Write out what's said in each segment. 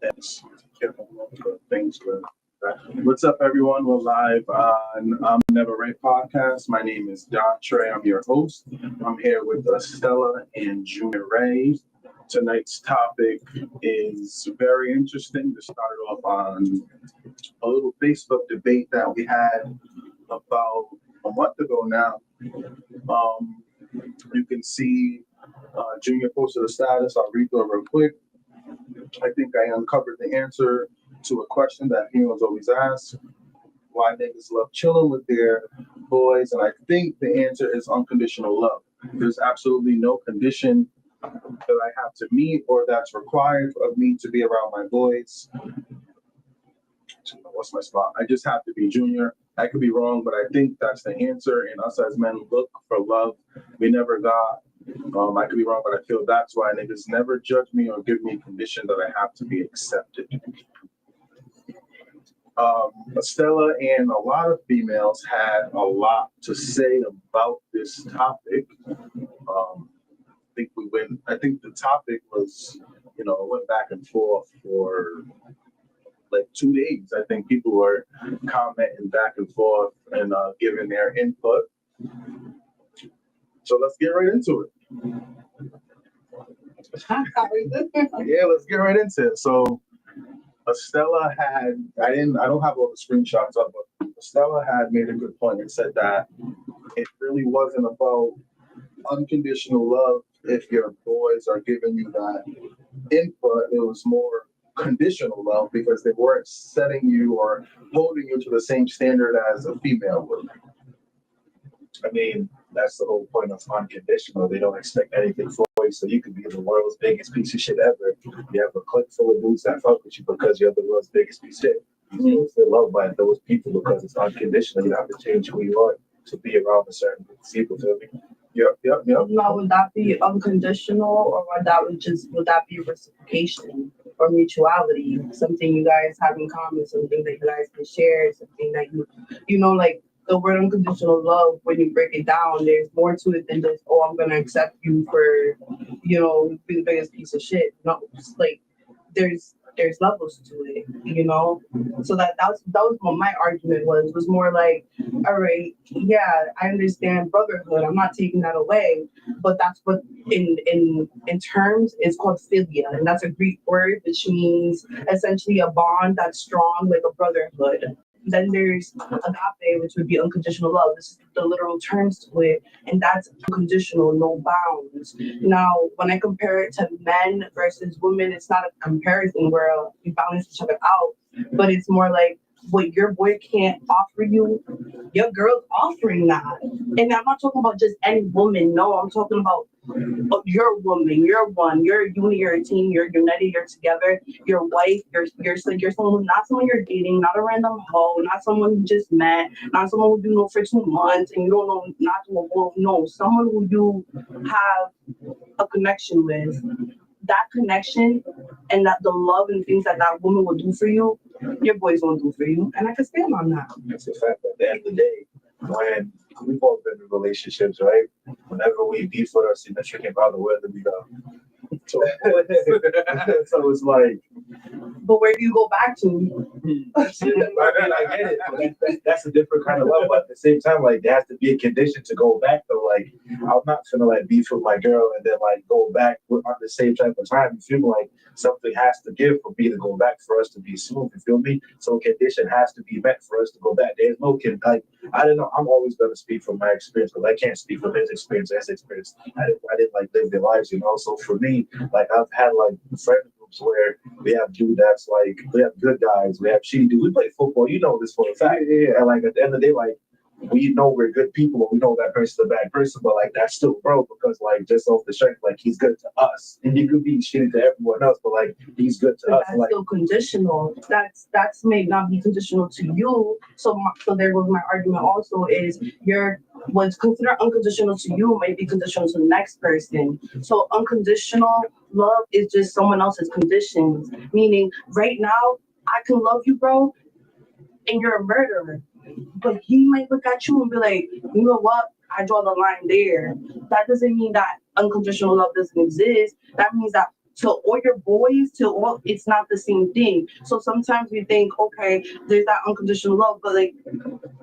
Yes. Thanks for that. What's up, everyone? We're live on Never Right Podcast. My name is Don Trey. I'm your host. I'm here with Stella and Junior Ray. Tonight's topic is very interesting. This started off on a little Facebook debate that we had about a month ago now. You can see Junior posted a status. I'll read through it real quick. I think I uncovered the answer to a question that females always ask: why niggas love chilling with their boys? And I think the answer is unconditional love. There's absolutely no condition that I have to meet or that's required of me to be around my boys. What's my spot? I just have to be Junior. I could be wrong, but I think that's the answer. And us as men look for love we never got. I could be wrong, but I feel that's why niggas never judge me or give me a condition that I have to be accepted. Estella and a lot of females had a lot to say about this topic. I think the topic was, went back and forth for like 2 days. I think people were commenting back and forth and giving their input. So let's get right into it. Yeah, let's get right into it. So Estella had, I don't have all the screenshots up, but Estella had made a good point and said that it really wasn't about unconditional love if your boys are giving you that input. It was more conditional love because they weren't setting you or holding you to the same standard as a female would. I mean, that's the whole point of unconditional. They don't expect anything for you, so you could be the world's biggest piece of shit ever. You have a clique full of dudes that fuck with you because you're the world's biggest piece of shit. You feel loved by those people because it's unconditional. You don't have to change who you are to be around a certain group of people, feel me? Yep. Now, would that be unconditional, or would that be reciprocation or mutuality? Something you guys have in common, something that you guys can share, something that like the word unconditional love. When you break it down, there's more to it than just, oh, I'm gonna accept you for, being the biggest piece of shit. No, it's like there's levels to it, So that was what my argument was more like, all right, yeah, I understand brotherhood. I'm not taking that away, but that's what in terms is called philia, and that's a Greek word which means essentially a bond that's strong, like a brotherhood. Then there's agape, which would be unconditional love. This is the literal terms to it, and that's unconditional, no bounds. Now, when I compare it to men versus women, it's not a comparison where we balance each other out, but it's more like what your boy can't offer you, your girl's offering that. And I'm not talking about just any woman. No, I'm talking about your woman, you're one, you're a unit, you're a team, you're united, you're together, your wife, you're someone, not someone you're dating, not a random hoe, not someone you just met, not someone who you know for 2 months and you don't know, not no, someone who you have a connection with. That connection and that the love and things that woman will do for you, your boys won't do for you, and I can stand on that. It's the fact that at the end of the day, when we've all been in relationships, right? Whenever we beef with our significant other, where do we go? So it's like, but where do you go back to? I get it. But that's a different kind of love. But at the same time, like, there has to be a condition to go back. Though, like, I'm not gonna like beef with my girl and then like go back on the same type of time. You feel me? Like something has to give for me to go back for us to be smooth. You feel me? So a condition has to be met for us to go back. There's no I don't know. I'm always gonna speak from my experience because I can't speak from his experience. I didn't like live their lives, So for me, like I've had like friend groups where we have dude that's like we have good guys, we have shitty dudes. We play football, this for a fact. Yeah. And like at the end of the day, like we know we're good people, but we know that person's a bad person, but like that's still bro because like just off the strength, like he's good to us. And he could be shitty to everyone else, but like he's good to us. That's like, still conditional. That's may not be conditional to you. So there goes my argument also is what's considered unconditional to you may be conditional to the next person. So unconditional love is just someone else's conditions. Meaning right now I can love you, bro, and you're a murderer. But he might look at you and be like, you know what? I draw the line there. That doesn't mean that unconditional love doesn't exist. That means that to all your boys, it's not the same thing. So sometimes we think, okay, there's that unconditional love, but like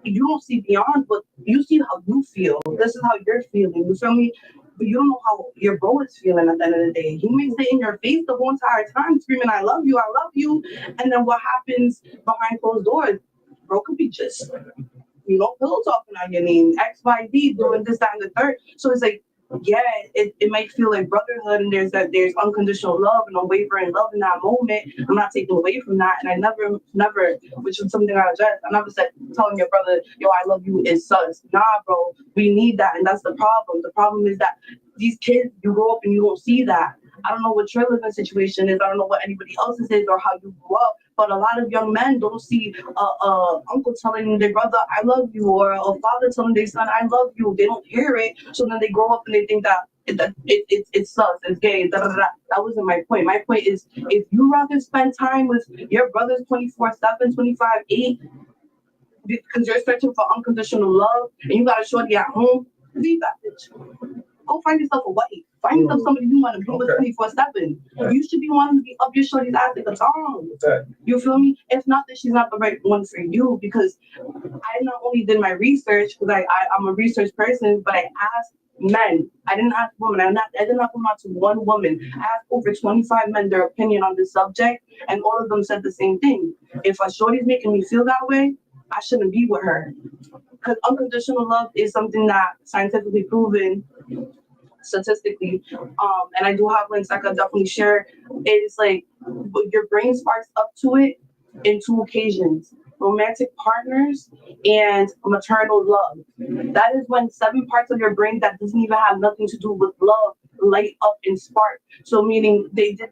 you don't see beyond, but you see how you feel. This is how you're feeling. You feel me? but you don't know how your bro is feeling at the end of the day. He may sit in your face the whole entire time screaming, I love you. And then what happens behind closed doors? Bro could be just, pillow talking on your name, XYZ, doing this, that, and the third. So it's like, yeah, it might feel like brotherhood and there's unconditional love and unwavering love in that moment. I'm not taking away from that. And I never, which is something I address, I never said telling your brother, yo, I love you is sus. Nah, bro, we need that. And that's the problem. The problem is that these kids, you grow up and you don't see that. I don't know what your living situation is. I don't know what anybody else's is or how you grew up. But a lot of young men don't see uncle telling their brother, I love you, or a father telling their son, I love you. They don't hear it. So then they grow up and they think that it's sus, it's gay. Da, da, da. That wasn't my point. My point is, if you rather spend time with your brothers 24/7, 25/8, because you're searching for unconditional love and you got a shorty at home, leave that bitch. Go find yourself a wife. Find yourself somebody you want to be with 24/7. You should be wanting to be up your shorty's ass like a tongue. You feel me? It's not that she's not the right one for you, because I not only did my research, because I'm a research person, but I asked men. I didn't ask women. I did not come out to one woman. I asked over 25 men their opinion on this subject, and all of them said the same thing. If a shorty's making me feel that way, I shouldn't be with her. Because unconditional love is something that scientifically proven statistically, and I do have links I could definitely share. It's like your brain sparks up to it in two occasions: romantic partners and maternal love. That is when 7 parts of your brain that doesn't even have nothing to do with love light up and spark. So meaning they did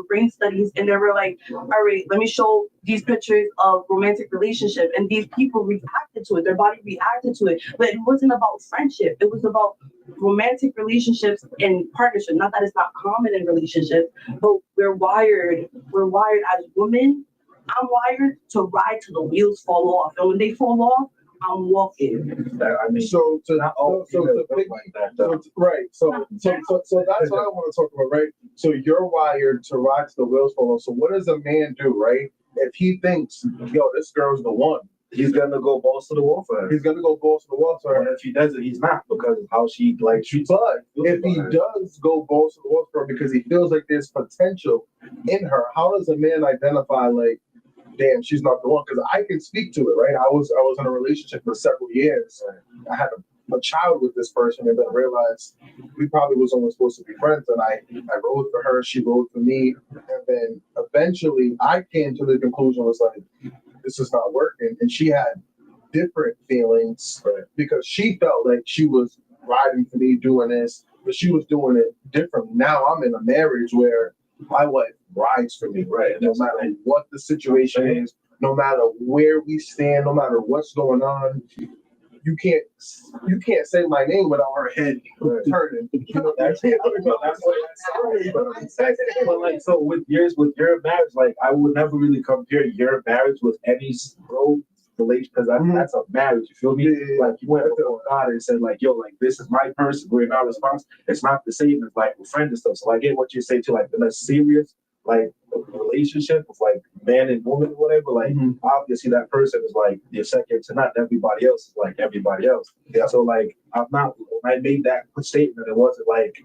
brain studies and they were like, all right, let me show these pictures of romantic relationship, and these people reacted to it, their body reacted to it. But it wasn't about friendship, it was about romantic relationships and partnership. Not that it's not common in relationships, but we're wired as women. I'm wired to ride till the wheels fall off, and when they fall off, I'm walking. I mean, So to not all so females to look like that, though. right. So that's what I want to talk about, right? So you're wired to ride to the wheels fall off. So what does a man do, right? If he thinks, yo, this girl's the one, He's gonna go balls to the wall for her. he's gonna go balls to the wall for And her. if he doesn't, he's not, because of how she treats But if he her. does go balls to the wall for her because he feels like there's potential in her, how does a man identify, like, damn, she's not the one? Because I can speak to it, right? I was in a relationship for several years. I had a child with this person, and then realized we probably was only supposed to be friends. And I rode for her, she rode for me, and then eventually I came to the conclusion, was like, this is not working. And she had different feelings, right? Because she felt like she was riding for me doing this, but she was doing it different. Now I'm in a marriage where my wife rides for me, right? No matter what the situation is, no matter where we stand, no matter what's going on, you can't say my name without her head turning. You know, That's what but like, so with your marriage, like, I would never really compare your marriage with any bro relation, because that's a marriage. You feel me? Yeah. Like, you went before God and said, like, yo, like, this is my person. We're not responsible. It's not the same as like with friends and stuff. So I get what you say to like the less serious like relationship with like man and woman or whatever. Like, obviously that person is like your second to none. Everybody else is like everybody else. Yeah. So like, I'm not. When I made that statement, it wasn't like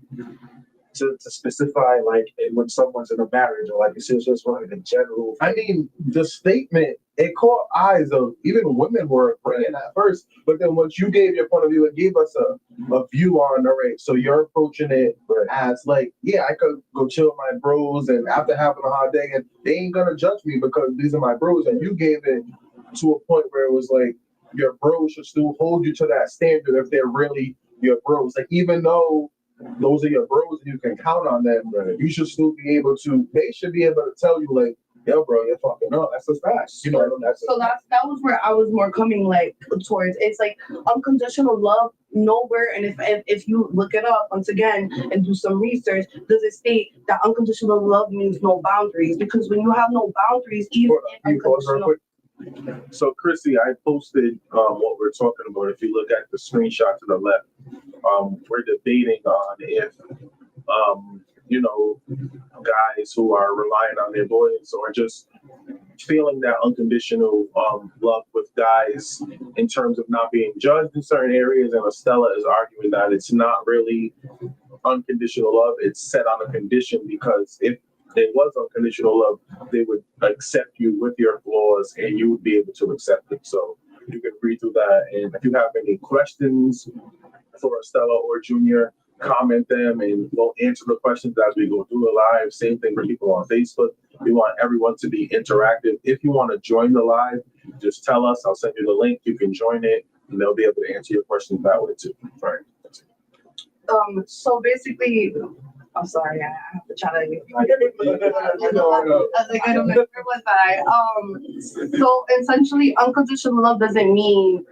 to specify like when someone's in a marriage, or like it's just like a general. I mean, the statement, it caught eyes of even women were praying at first, but then once you gave your point of view, it gave us a view on, all right, so you're approaching it as like, yeah, I could go chill with my bros, and after having a hard day, and they ain't gonna judge me because these are my bros. And you gave it to a point where it was like your bros should still hold you to that standard if they're really your bros. Like, even though those are your bros and you can count on them, you should still be able to, they should be able to tell you, like, yo, bro, you're fucking up. That's a fact. You know, that was where I was more coming like towards. It's like unconditional love nowhere, and if you look it up once again and do some research, does it state that unconditional love means no boundaries? Because when you have no boundaries, even in unconditional. So, Chrissy, I posted what we're talking about. If you look at the screenshot to the left, we're debating on if, guys who are relying on their boys or just feeling that unconditional love with guys in terms of not being judged in certain areas. And Estella is arguing that it's not really unconditional love. It's set on a condition because if there was unconditional love, they would accept you with your flaws and you would be able to accept it. So you can read through that. And if you have any questions for Estella or Junior, comment them and we'll answer the questions as we go through the live. Same thing for people on Facebook. We want everyone to be interactive. If you want to join the live, just tell us. I'll send you the link. You can join it and they'll be able to answer your questions that way too. Right. So basically, I'm sorry, I have to try to. As a good member was I. So essentially, unconditional love doesn't mean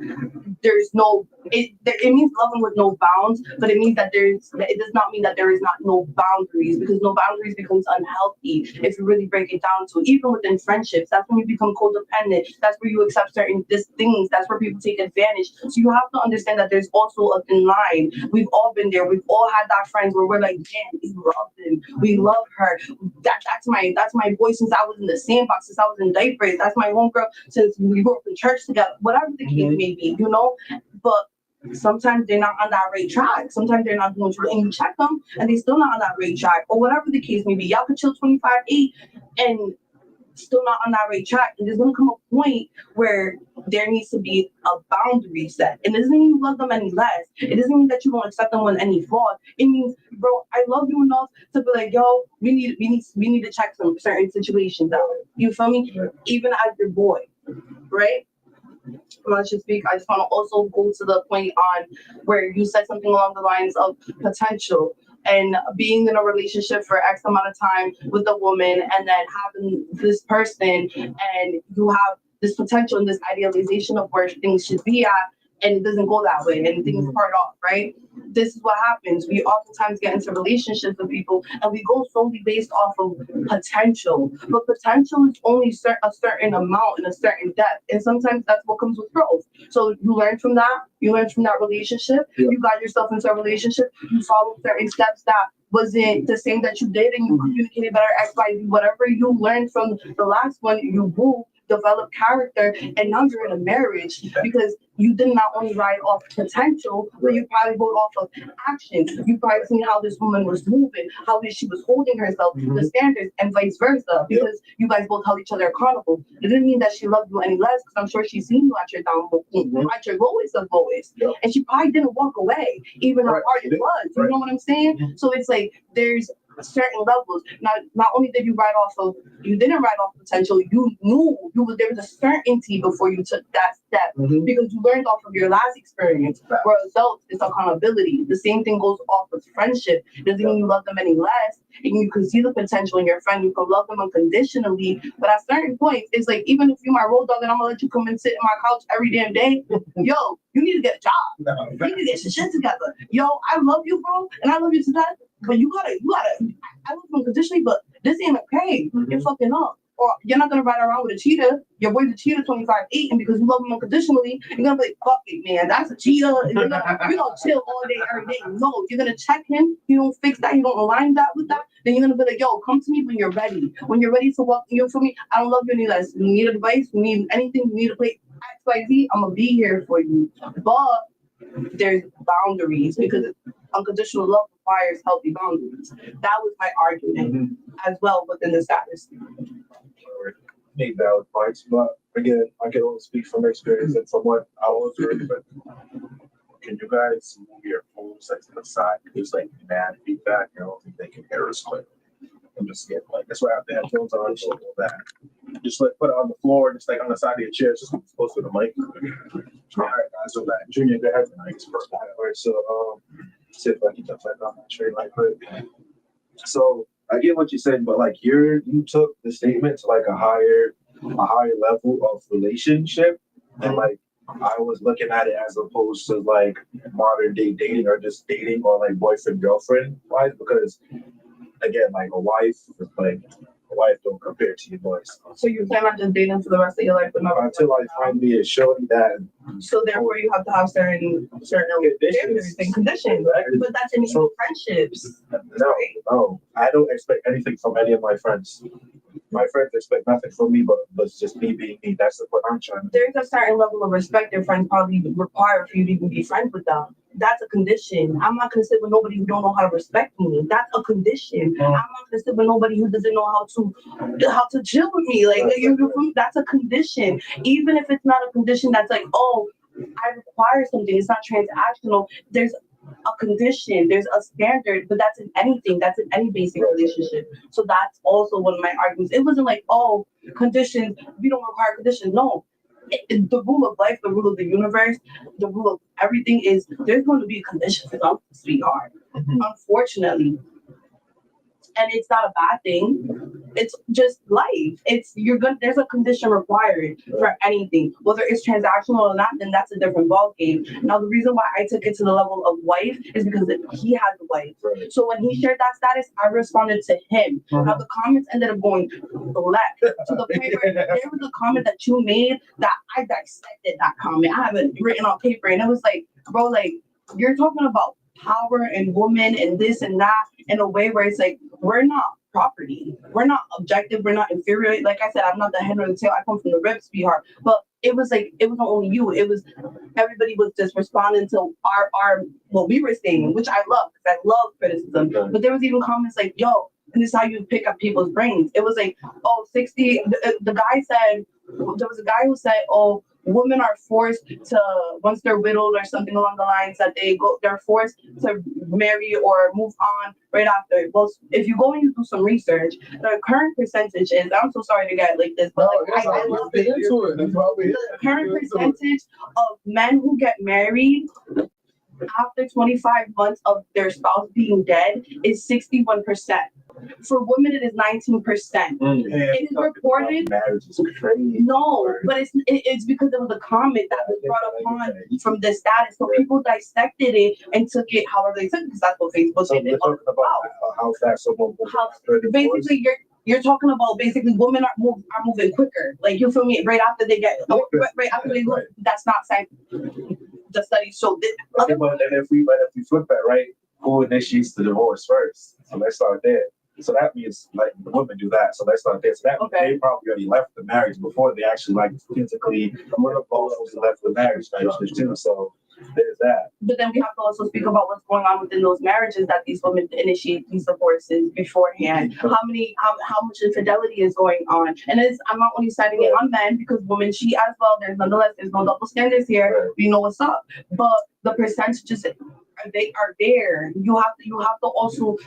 there's no. It means loving with no bounds, but it means that it does not mean that there is not no boundaries, because no boundaries becomes unhealthy if you really break it down to. Even within friendships, that's when you become codependent. That's where you accept certain things. That's where people take advantage. So you have to understand that there's also a thin line. We've all been there. We've all had that friends where we're like, damn, we love him, we love her. That's my boy since I was in the sandbox, since I was in diapers. That's my homegirl since we grew up in church together. Whatever the case may be, you know. But sometimes they're not on that right track. Sometimes they're not doing true, and you check them, and they're still not on that right track, or whatever the case may be. Y'all could chill 25/8 and still not on that right track. And there's gonna come a point where there needs to be a boundary set. And it doesn't mean you love them any less. It doesn't mean that you won't accept them with any flaws. It means, bro, I love you enough to be like, yo, we need to check some certain situations out. You feel me? Even as your boy, right? Let's just speak. I just want to also go to the point on where you said something along the lines of potential and being in a relationship for X amount of time with a woman, and then having this person, and you have this potential and this idealization of where things should be at, and it doesn't go that way, and things part off, right? This is what happens. We oftentimes get into relationships with people, and we go solely based off of potential. But potential is only a certain amount and a certain depth, and sometimes that's what comes with growth. So you learn from that. You learn from that relationship. Yeah. You got yourself into a relationship. You follow certain steps that wasn't the same that you did, and you communicated better, X, Y, Z. Whatever you learned from the last one, you grew, develop character, and now you're in a marriage because you did not only ride off potential, but you probably rode off of action. You probably seen how this woman was moving, how she was holding herself, the standards, and vice versa, because you guys both held each other accountable. It didn't mean that she loved you any less, because I'm sure she's seen you at your at your lowest of lowest, and she probably didn't walk away, even how hard it was. You know what I'm saying? So it's like there's certain levels. Not only did you didn't write off potential, you knew there was a certainty before you took that step, because you learned off of your last experience. For adults, it's accountability. The same thing goes off with friendship. It doesn't mean you love them any less, and you can see the potential in your friend. You can love them unconditionally, but at certain points, it's like, even if you're my road dog and I'm gonna let you come and sit in my couch every damn day, yo, you need to get a job. You need to get your shit together. Yo, I love you, bro, and I love you to death. But you gotta, I love you unconditionally, but this ain't okay. You're fucking up. Or you're not gonna ride around with a cheetah. Your boy's a cheetah 25/8, and because you love him unconditionally, you're gonna be like, fuck it, man, that's a cheetah. And you're gonna chill all day, every day. No, you're gonna check him. You don't fix that, you don't align that with that. Then you're gonna be like, yo, come to me when you're ready. When you're ready to walk, you feel me? I don't love you any less. You need advice, you need anything, you need to play XYZ, I'm gonna be here for you. But there's boundaries, because unconditional love requires healthy boundaries. That was my argument as well within the status. Make valid points, but again, I can only speak from experience and from what I was heard. But Can you guys move your phones to the side? There's like mad feedback. I don't think they can hear us clearly. I'm just getting like, that's why I have to have headphones on, so all that. Just like put it on the floor, just like on the side of your chair, just close to the mic. All right, guys, so that Junior, go ahead. all right, so see if I can jump back on my train like that. So I get what you said, but like you took the statement to like a higher level of relationship, and like I was looking at it as opposed to like modern day dating or just dating or like boyfriend girlfriend wise, because again, like a wife don't compare to your boys. So you plan on just dating for the rest of your life, but not Until I find me a shorty that. So therefore, you have to have certain standards and conditions. But that's in even friendships. No, I don't expect anything from any of my friends. My friends expect nothing from me, but just me being me. That's what I'm trying to do. There's a certain level of respect your friends probably require for you to even be friends with them. that's a condition. I'm not gonna sit with nobody who don't know how to respect me. That's a condition. I'm not gonna sit with nobody who doesn't know how to chill with me. Like that's a condition. Even if it's not a condition that's like, oh, I require something. It's not transactional. There's a condition, there's a standard, but that's in anything. That's in any basic relationship. So that's also one of my arguments. It wasn't like, oh, conditions. We don't require conditions. No. The rule of life, the rule of the universe, the rule of everything is there's going to be a condition for something, sweetheart. Unfortunately. And it's not a bad thing. It's just life. There's a condition required for anything. Whether it's transactional or not, then that's a different ballgame. Now the reason why I took it to the level of wife is because he has a wife. Right. So when he shared that status, I responded to him. Now the comments ended up going left to the point where there was a comment that you made that I dissected that comment. I have it written on paper, and it was like, bro, like you're talking about power and woman and this and that in a way where it's like we're not property, we're not objective, we're not inferior. Like I said, I'm not the head or the tail. I come from the rib, sweetheart. But it was like it wasn't only you. It was everybody was just responding to our what we were saying, which I love because I love criticism. But there was even comments like, "Yo, and this is how you pick up people's brains." It was like, "Oh, 60." The guy said there was a guy who said, "Oh, women are forced to once they're widowed or something along the lines that they're forced to marry or move on right after." Well, if you go and you do some research, the current percentage is, I'm so sorry to get like this, but like, I love it. The current percentage of men who get married after 25 months of their spouse being dead is 61%. For women, it is 19%. It is reported. Marriage is crazy. No, but it's because it was a comment that was brought upon from the status. So people dissected it and took it however they took it, because that's what Facebook So did. we're talking about how fast someone will Basically, you're talking about basically women are moving quicker. Like you feel me? Right after they get, right after they look. That's not science. The study showed that. Okay, but if we flip that, right, who initiates the divorce first? So let's start there. So that means like the women do that. So let's start there. So that means they probably already left the marriage before they actually like physically left the marriage too. So there's that. But then we have to also speak about what's going on within those marriages that these women initiate these divorces beforehand. How much infidelity is going on, and I'm not only citing it on men because women cheat as well. There's no double standards here. Right. We know what's up, but the percentages they are there. You have to also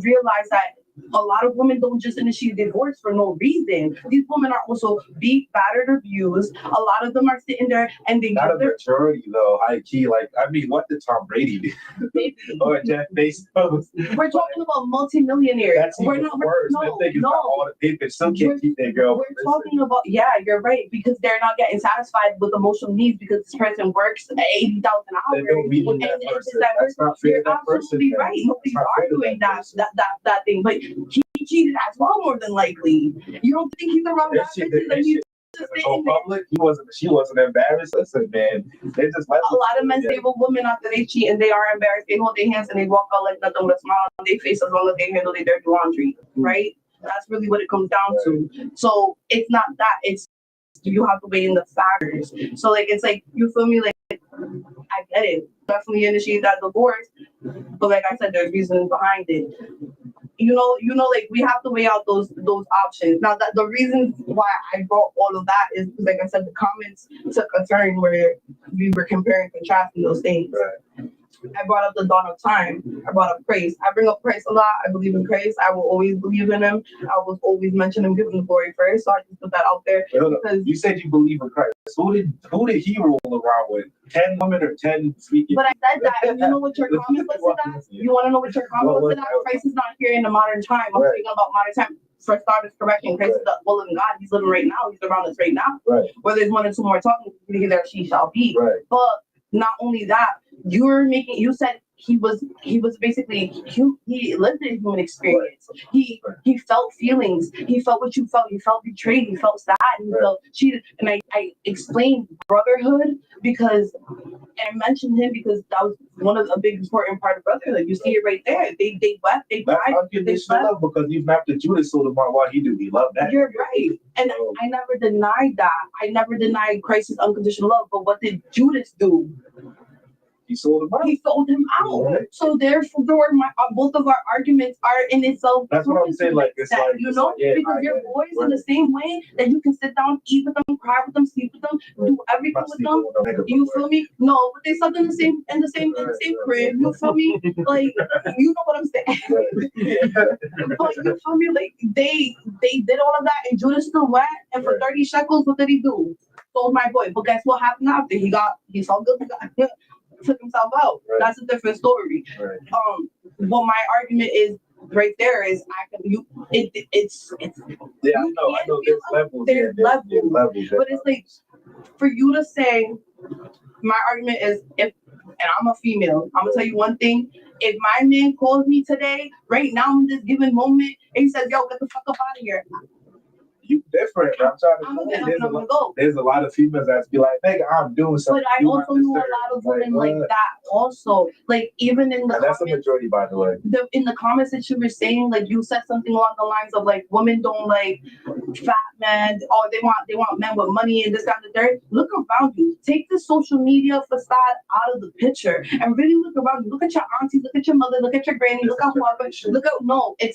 realize that a lot of women don't just initiate divorce for no reason. These women are also beat, battered, abused. A lot of them are sitting there and they not a majority though. High key, like I mean, what did Tom Brady do? Or Jeff Bezos? We're talking about multimillionaires. That's even worse. No. All the people still can't keep their girl. We're talking about you're right, because they're not getting satisfied with emotional needs because this person works 80,000 hours. That's not fair. You're absolutely right. Nobody's arguing that thing, but he cheated as well, more than likely. You don't think he's around that? Go public. She wasn't embarrassed. Listen, man, they just let a lot of men stay with women after they cheat and they are embarrassed. They hold their hands and they walk out like nothing with a smile on their face as long as they handle their dirty laundry, right? That's really what it comes down to. So it's not that. It's you have to weigh in the factors. So like it's like you feel me, like I get it. Definitely initiate that divorce, but like I said, there's reasons behind it. You know, like we have to weigh out those options. Now that the reasons why I brought all of that is because, like I said, the comments took a turn where we were comparing, contrasting those things. Right. I brought up the dawn of time. I brought up Christ. I bring up Christ a lot. I believe in Christ. I will always believe in him. I will always mention him, give him the glory first. So I just put that out there. Because you said you believe in Christ. Who did he roll around with? 10 women or 10 freaking? But I said that. And you know what your comment was to that? You want to know what your comment was to that? Christ is not here in the modern time. I'm speaking about modern time. For starters, correction, Christ is the will of God. He's living right now. He's around us right now. Right. Where there's one or two more talking, there she shall be. Right. But not only that, you said he was basically he lived a human experience. He felt feelings. He felt what you felt. He felt betrayed. He felt sad. He felt cheated. And I explained brotherhood because, and I mentioned him because that was one of the big important part of brotherhood. You see it right there. They wept. They cried. Unconditional love, because even after Judas sold him out, what he do? He loved that. You're right. And I never denied that. I never denied Christ's unconditional love. But what did Judas do? He sold him out. He sold him out. Right. So therefore, both of our arguments are in itself. That's what I'm saying. Like it's that, like you it's know, like, yeah, because your yeah, boys in right. the same way that you can sit down, eat with them, cry with them, sleep with them, do everything Not with sleeping them. with no nigga, You but feel me? No, but they slept in the same crib. You feel me? Like you know what I'm saying? But you feel me? Like they did all of that, and Judas still went. And for Right. 30 shekels, what did he do? Sold my boy. But guess what happened after? He saw good. Took himself out. Right. That's a different story. Right. What my argument is right there is it's Yeah, I know. There's levels. There's levels. but it's like for you to say my argument is if and I'm a female, I'm gonna tell you one thing. If my man calls me today, right now in this given moment, and he says, "Yo, get the fuck up out of here," You different. I'm trying to I'm gonna say, get up and I'm gonna go. there's a lot of females that be like, "Nigga, I'm doing something." But I You also know a understand. lot of women what? like that. Also, like even in the And that's the comments, majority, by the way. in the comments that you were saying, like you said something along the lines of like women don't like fat men, or they want men with money and this, that, and the third. Look around you. Take the social media facade out of the picture and really look around you. Look at your auntie, look at your mother, look at your granny, look at whoever. Look at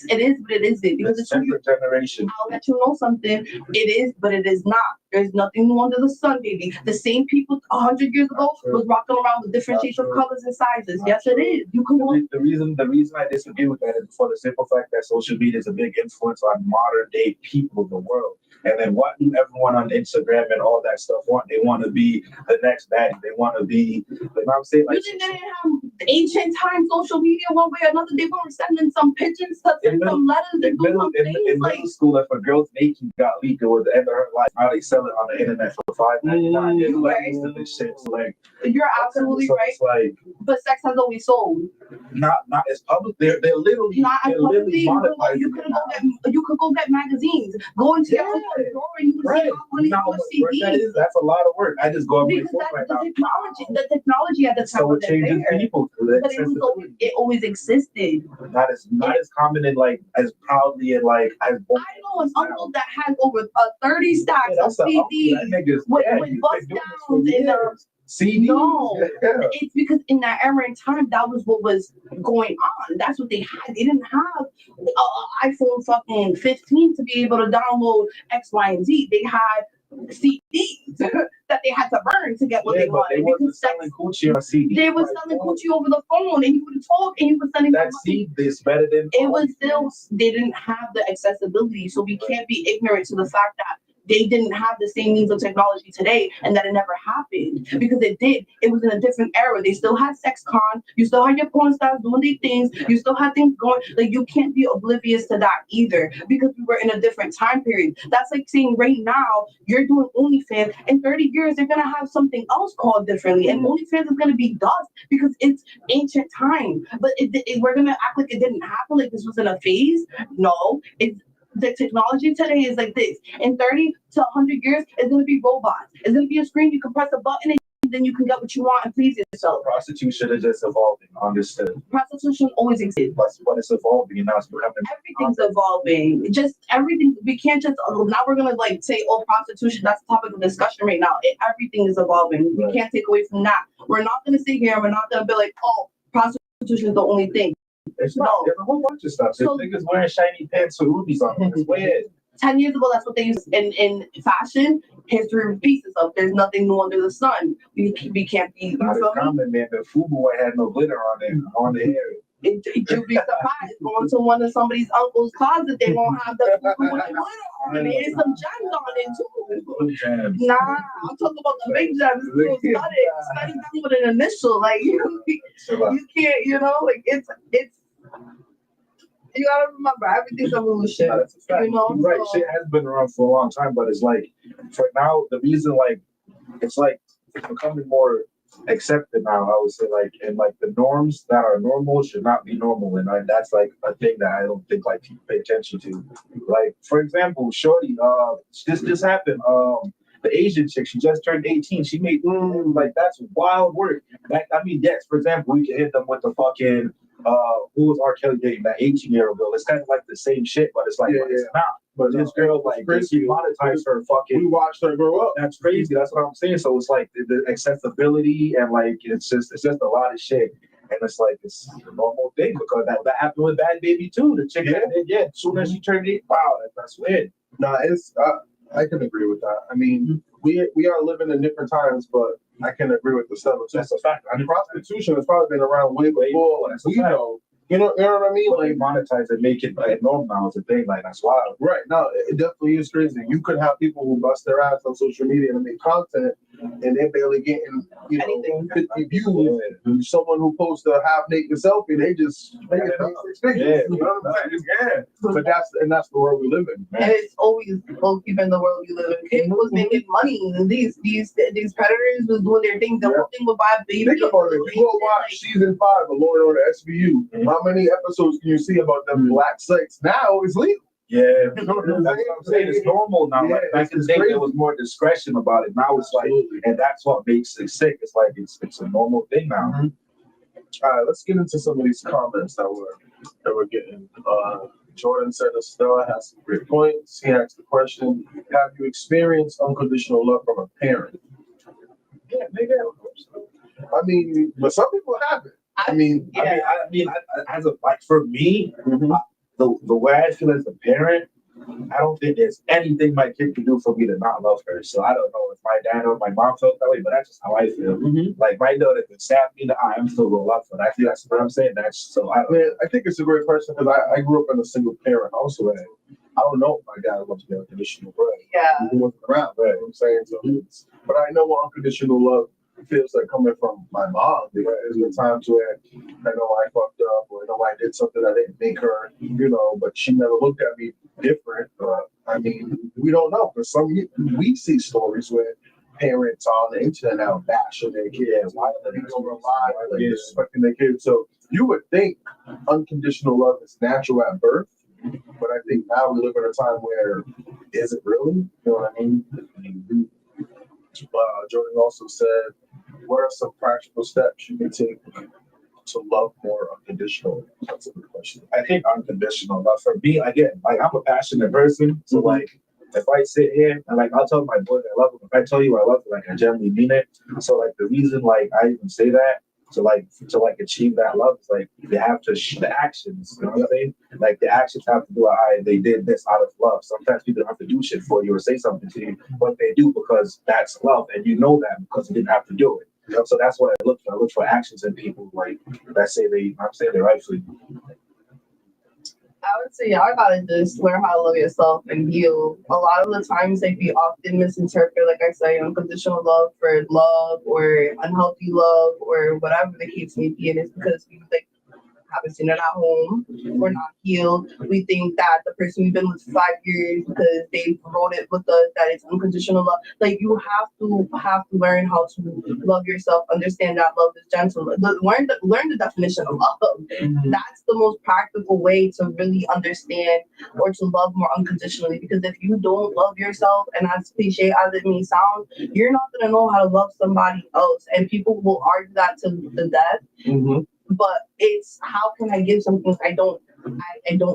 it is, but it isn't because it's who you. Different generation. I'll let you know something. It is, but it is not. There's nothing new under the sun, baby. The same people 100 years ago was rocking around with different shades of colors and sizes. Yes, it is. You can walk. The reason I disagree with that is for the simple fact that social media is a big influence on modern day people in the world. And then what do everyone on Instagram and all that stuff want? They want to be the next baddie. They want to be, you know what I'm saying? Like, You think they didn't have ancient time social media one way or another? They were sending some pigeons, In some letters, and in doing some things. in Like, middle school, if a girl's naked got leaked, it was the end of her life. Now they sell it on the internet for $5.99. There's levels to this shit. So like, you're absolutely so right. it's like But sex has always sold. not as public. They're literally Not as they're literally publicly. You monetizing could it now. you could go get magazines. Go into your Yeah. own drawer and you can Right. see how many You know how more much work that CDs. is? That's a lot of work. I just go on my Because phone that's right the now. technology. The technology at the time So it wasn't changes there. people. But it always existed. Not as common and like as proudly and like as bold. I know an uncle that has over 30 stacks Yeah, of that's the uncle. CDs That nigga's with yeah, bust he's been doing this for downs and years. CDs. No. Yeah. It's because in that era and time, that was what was going on. That's what they had. They didn't have iPhone fucking 15 to be able to download X, Y, and Z. They had CDs that they had to burn to get what Yeah, they but wanted. they wasn't Because selling coochie on CD. they were Like, selling coochie over the phone, and you would talk, and you were sending that them seed is better than it was still they didn't have the accessibility, so we can't be ignorant to the fact that they didn't have the same means of technology today and that it never happened because it did. It was in a different era. They still had sex con, you still had your porn stars doing their things, you still had things going. Like you can't be oblivious to that either because we were in a different time period. That's like saying right now you're doing OnlyFans, in 30 years they're gonna have something else called differently, and OnlyFans is gonna be dust because it's ancient time. But we're gonna act like it didn't happen, like this was in a phase. No, it's the technology today is like this. In 30 to 100 years, it's going to be robots. It's going to be a screen. You can press a button and then you can get what you want and please yourself. Prostitution is just evolving, understood. Prostitution always exists. But it's evolving and now it's becoming. Everything's evolving. Just everything. We can't just, now we're going to like say, oh, prostitution, that's the topic of discussion right now. Everything is evolving. We can't take away from that. We're not going to sit here and we're not going to be like, oh, prostitution is the only thing. It's not. There's a whole bunch of stuff. So- Niggas wearing shiny pants with rubies on them. It's weird. 10 years ago, that's what they used in fashion. History repeats itself. There's nothing new under the sun. We can't be. Not as common, man. The FUBU boy had no glitter on it, on the hair. You'd be surprised. Going to one of somebody's uncle's closet, they won't have the FUBU with the glitter on it. And some gems on it too. Nah, I'm talking about the big gems. Study them with an initial. Like you can't. You know, like it's. You gotta remember, everything's evolution. No, that's a fact. You know, You're right. so- Shit has been around for a long time, but it's like for now, the reason it's becoming more accepted now. I would say and the norms that are normal should not be normal, and that's like a thing that I don't think like people pay attention to. Like for example, Shorty, this happened. The Asian chick, she just turned 18. She made that's wild work. Yes, for example, we can hit them with the fucking who was R. Kelly dating, that 18-year-old girl. It's kind of like the same shit, but it's like it's not. but this girl, like, she monetized her We fucking. watched her grow up. That's crazy. That's what I'm saying. So it's like the accessibility and like it's just a lot of shit. And it's like it's a normal thing because that happened with Bad Baby too. The chick that did, as soon as she turned 8, wow, that's weird. Nah, I can agree with that. I mean, we are living in different times, but I can agree with the stuff. That's a fact. And prostitution has probably been around way before. Like, That's a we fact. know. You know what I mean? But they Like, monetize and make it like normal now is a thing. Like that's wild. right now, it definitely is crazy. You could have people who bust their ass on social media and make content, and they're barely getting, Anything. 50 views. And someone who posts a half naked selfie, they get paid 6 figures. Yeah. You know what I'm saying? Yeah. But that's the world we live in. And it's always goalkeeping in the world we live in. People was making money. These predators was doing their thing. The whole thing with Bob Baby. Think about it. If you go watch season 5 of Law and Order SVU, how many episodes can you see about them black sites? Now it's legal. Yeah, that's what I'm saying. It's normal now. Yeah, Like back in the it's day, crazy. there was more discretion about it. Now it's like, and that's what makes it sick. It's like it's a normal thing now. All right, let's get into some of these comments that we're getting. Jordan said Estella has some great points. He asked the question: have you experienced unconditional love from a parent? Yeah, maybe. I mean, but some people haven't. I mean, I mean, as a like for me, the way I feel as a parent, I don't think there's anything my kid can do for me to not love her. So I don't know if my dad or my mom felt that way, but that's just how I feel. Like my daughter can stab me in the eye, I'm still gonna love her. That's what I'm saying. That's so I don't. man, I think it's a great question because I grew up in a single parent household. I don't know if my dad loves me unconditional love. Yeah. He wasn't around, right? You know what I'm saying? So, but I know what unconditional love feels like coming from my mom. Because there's been times where I know I fucked up or I know I did something that didn't make her, but she never looked at me different. I mean, we don't know. For we see stories where parents on the internet now bashing their kids, violating over lie, disrespecting their kids. So you would think unconditional love is natural at birth. But I think now we live in a time where is it really? You know what I mean? Jordan also said, what are some practical steps you can take to love more unconditionally? That's a good question. I think unconditional love for me, again, like I'm a passionate person. So like if I sit here and like I'll tell my boys I love them. If I tell you I love you, like I genuinely mean it. So like the reason like I even say that to achieve that love is like they have to the actions, you know what I'm saying? Like the actions have to do they did this out of love. Sometimes people don't have to do shit for you or say something to you, but they do because that's love, and you know that because you didn't have to do it. So that's what I look for. I look for actions in people like that say I'm saying they're right for you. I would say y'all gotta just learn how to love yourself and heal. A lot of the times, like, we often misinterpret, like I say, unconditional love for love or unhealthy love or whatever the case may be, and it's because we like haven't seen it at home. We're not healed. We think that the person we've been with for 5 years because they wrote it with us that it's unconditional love. Like you have to learn how to love yourself. Understand that love is gentle. Learn the definition of love. That's the most practical way to really understand or to love more unconditionally. Because if you don't love yourself, and as cliche as it may sound, you're not gonna know how to love somebody else. And people will argue that to the death. But it's how can I give something I don't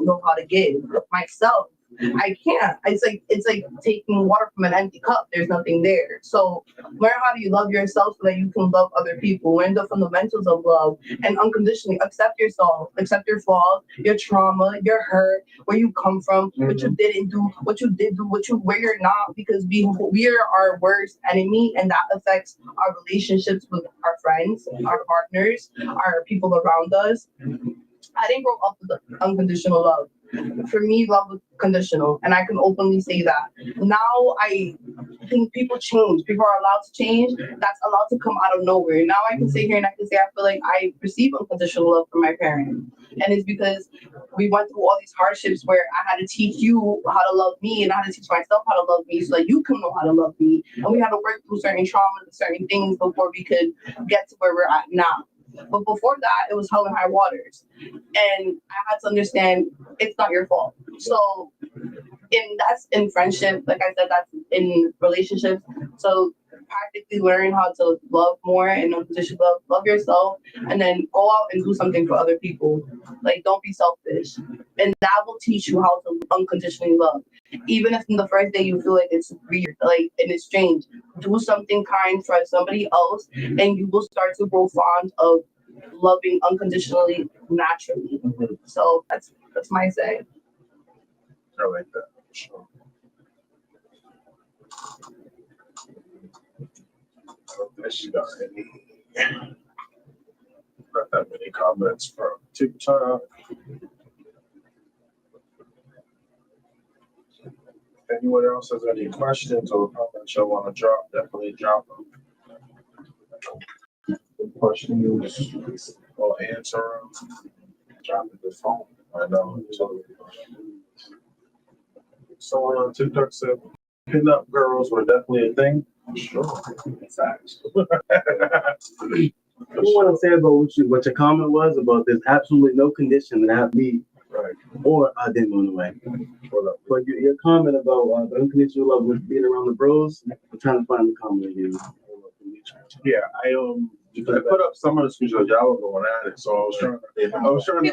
know how to give myself. I can't. It's like taking water from an empty cup. There's nothing there. So learn how do you love yourself so that you can love other people. Learn the fundamentals of love and unconditionally accept yourself, accept your flaws, your trauma, your hurt, where you come from, what you didn't do, what you did do, where you're not, because we are our worst enemy, and that affects our relationships with our friends, our partners, our people around us. I didn't grow up with unconditional love. For me, love was conditional, and I can openly say that. Now I think people change. People are allowed to change. That's allowed to come out of nowhere. Now I can sit here and I can say I feel like I receive unconditional love from my parents, and it's because we went through all these hardships where I had to teach you how to love me, and I had to teach myself how to love me, so that you can know how to love me. And we had to work through certain traumas and certain things before we could get to where we're at now. But before that, it was hell and high waters. And I had to understand it's not your fault. So that's in friendship, like I said, that's in relationships. So practically learn how to love more and unconditional love yourself, and then go out and do something for other people. Like, don't be selfish. And that will teach you how to unconditionally love. Even if in the first day you feel like it's weird, like and it's strange, do something kind for somebody else, and you will start to grow fond of loving unconditionally naturally. So that's my say. I like that. Sure. Unless you got any, not that many comments from TikTok. If anyone else has any questions or comments you want to drop, definitely drop them. Questions or answer them. Drop it the phone. I know. Someone on TikTok said pin-up girls were definitely a thing. Sure. Facts. I want to say about what your comment was about there's absolutely no condition that I have to be Right. or I didn't run away. But your comment about the unconditional love with being around the bros, I'm trying to find the comment again. Yeah, I put up some of the screenshots. Y'all were going at it, so I was trying to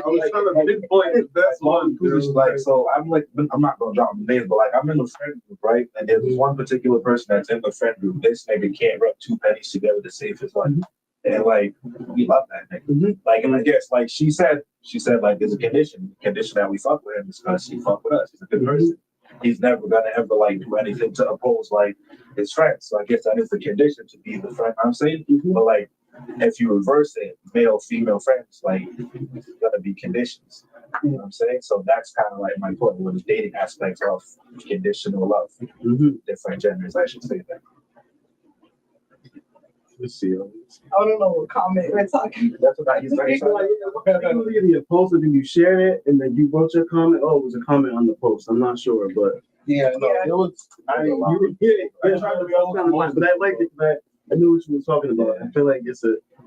pinpoint the best one. Like, so I'm not gonna drop names, but like I'm in the friend group, right? And there's one particular person that's in the friend group. This nigga can't rub two pennies together to save his life. And like we love that nigga. Like, and I guess like she said like there's a condition that we fuck with him is because he fuck with us. He's a good person. He's never gonna ever like do anything to oppose like his friends. So I guess that is the condition to be the friend I'm saying. But like if you reverse it, male, female friends, like it's gonna be conditions. You know what I'm saying? So that's kind of like my point with the dating aspects of conditional love. Different genders, I should say that. Let's see. I don't know what comment we're talking. That's what he's saying. You posted and you shared it, and then you wrote your comment. Oh, it was a comment on the post. I'm not sure, but Yeah, no, Yeah. it was. I tried to be all kind of like, but I liked it. But I knew what you were talking about. I feel like it's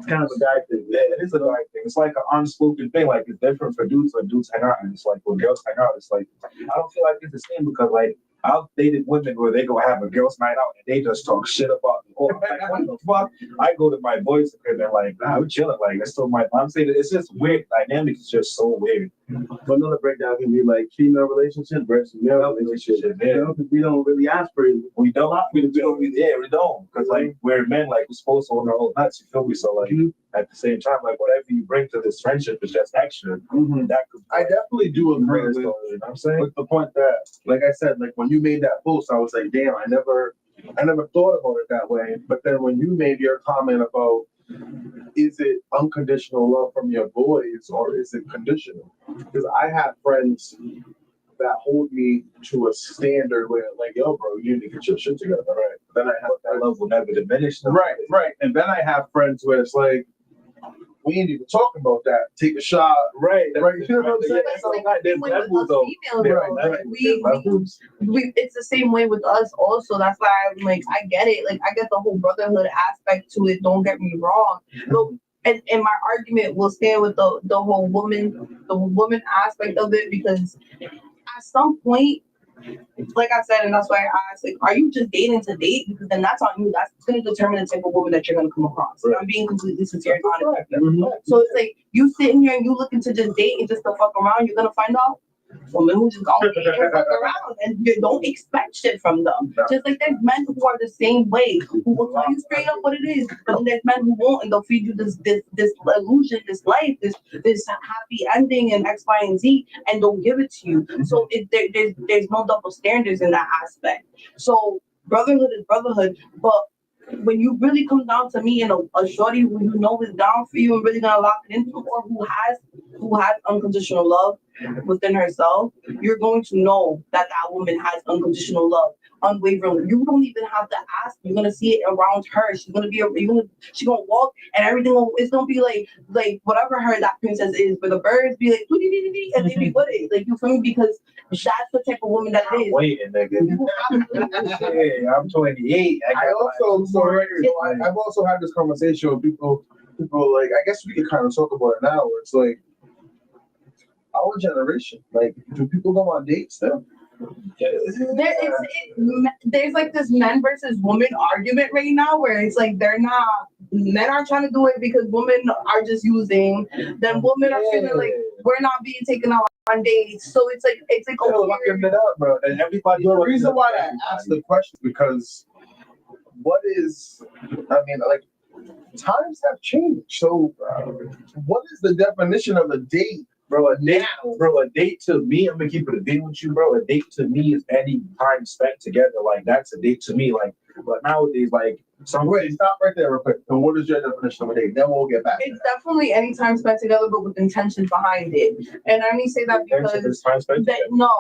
kind of a guy thing. Yeah, it is a guy thing. It's like an unspoken thing. Like it's different for dudes when dudes hang out, and it's like when girls hang out, it's like I don't feel like it's the same because like I've dated women where they go have a girls' night out and they just talk shit about me. Or like, what the fuck? I go to my boys and they're like, nah, we're chilling. Like that's still my mom saying it's just weird. Dynamics is just so weird. But another breakdown can be like female relationship versus male relationship. Yeah. You know, because we don't really ask for it. We don't. We don't. Because like we're men, like we're supposed to own our own nuts. You feel me? So like at the same time, like whatever you bring to this friendship is just extra. That could. I definitely do agree you know with what I'm saying? the point that, like I said, like when you made that post, I was like, damn, I never thought about it that way. But then when you made your comment about, is it unconditional love from your boys or is it conditional? Because I have friends that hold me to a standard where, like, yo, bro, you need to get your shit together, right? Then I have That love will never diminish. right, and then I have friends where it's like, we ain't even talking about that. Take a shot, right? You know what I'm saying? It's like There's the same way with levels us though. females, though. Like, we it's the same way with us also. That's why I'm like, I get it. Like I get the whole brotherhood aspect to it. Don't get me wrong. But and my argument will stand with the whole woman aspect of it because at some point, like I said, and that's why I asked, like, are you just dating to date? Because then that's on you. That's going to determine the type of woman that you're going to come across. Right. I'm being completely sincere and honest. So it's like you sitting here and you looking to just date and just to fuck around. You're going to find out women who just gonna date and fuck around, and you don't expect shit from them. Just like there's men who are the same way, who will tell you straight up what it is, but then there's men who won't, and they'll feed you this illusion, this life, this happy ending and X, Y, and Z, and don't give it to you. So there's no double standards in that aspect. So brotherhood is brotherhood, but when you really come down to me and a shorty who you know is down for you and really gonna lock it into, or who has unconditional love within herself, you're going to know that woman has unconditional love, unwavering. You don't even have to ask. You're gonna see it around her. She's gonna walk and everything. It's gonna be like whatever that princess is. But the birds be like and they be with it. Like you feel me? Because that's the type of woman that it is. Waiting, nigga. Hey, I'm 28. I've also had this conversation with people like, I guess we could kind of talk about it now, where it's like our generation, like, do people go on dates now? There's like this men versus women argument right now where it's like men are trying to do it because women are just using, then women are feeling like we're not being taken out on dates. So it's like They're locking it up, bro. And everybody. The reason why I asked the question is because what is, I mean, like, times have changed. So, what is the definition of a date? Bro, a date to me, I'm gonna keep it a date with you, bro. A date to me is any time spent together. Like, that's a date to me. Like, but nowadays, like, Wait, stop right there real quick. And what is your definition of a date? Then we'll get back. it's definitely any time spent together, but with intentions behind it. And I only say that because it's time spent that together. no.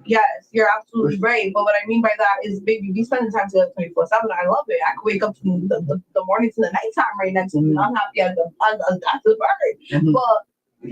Yes, you're absolutely right. But what I mean by that is, baby, we spending time together 24/7. I love it. I could wake up from the morning to the nighttime right next to you. And I'm happy as a bird. Mhm. But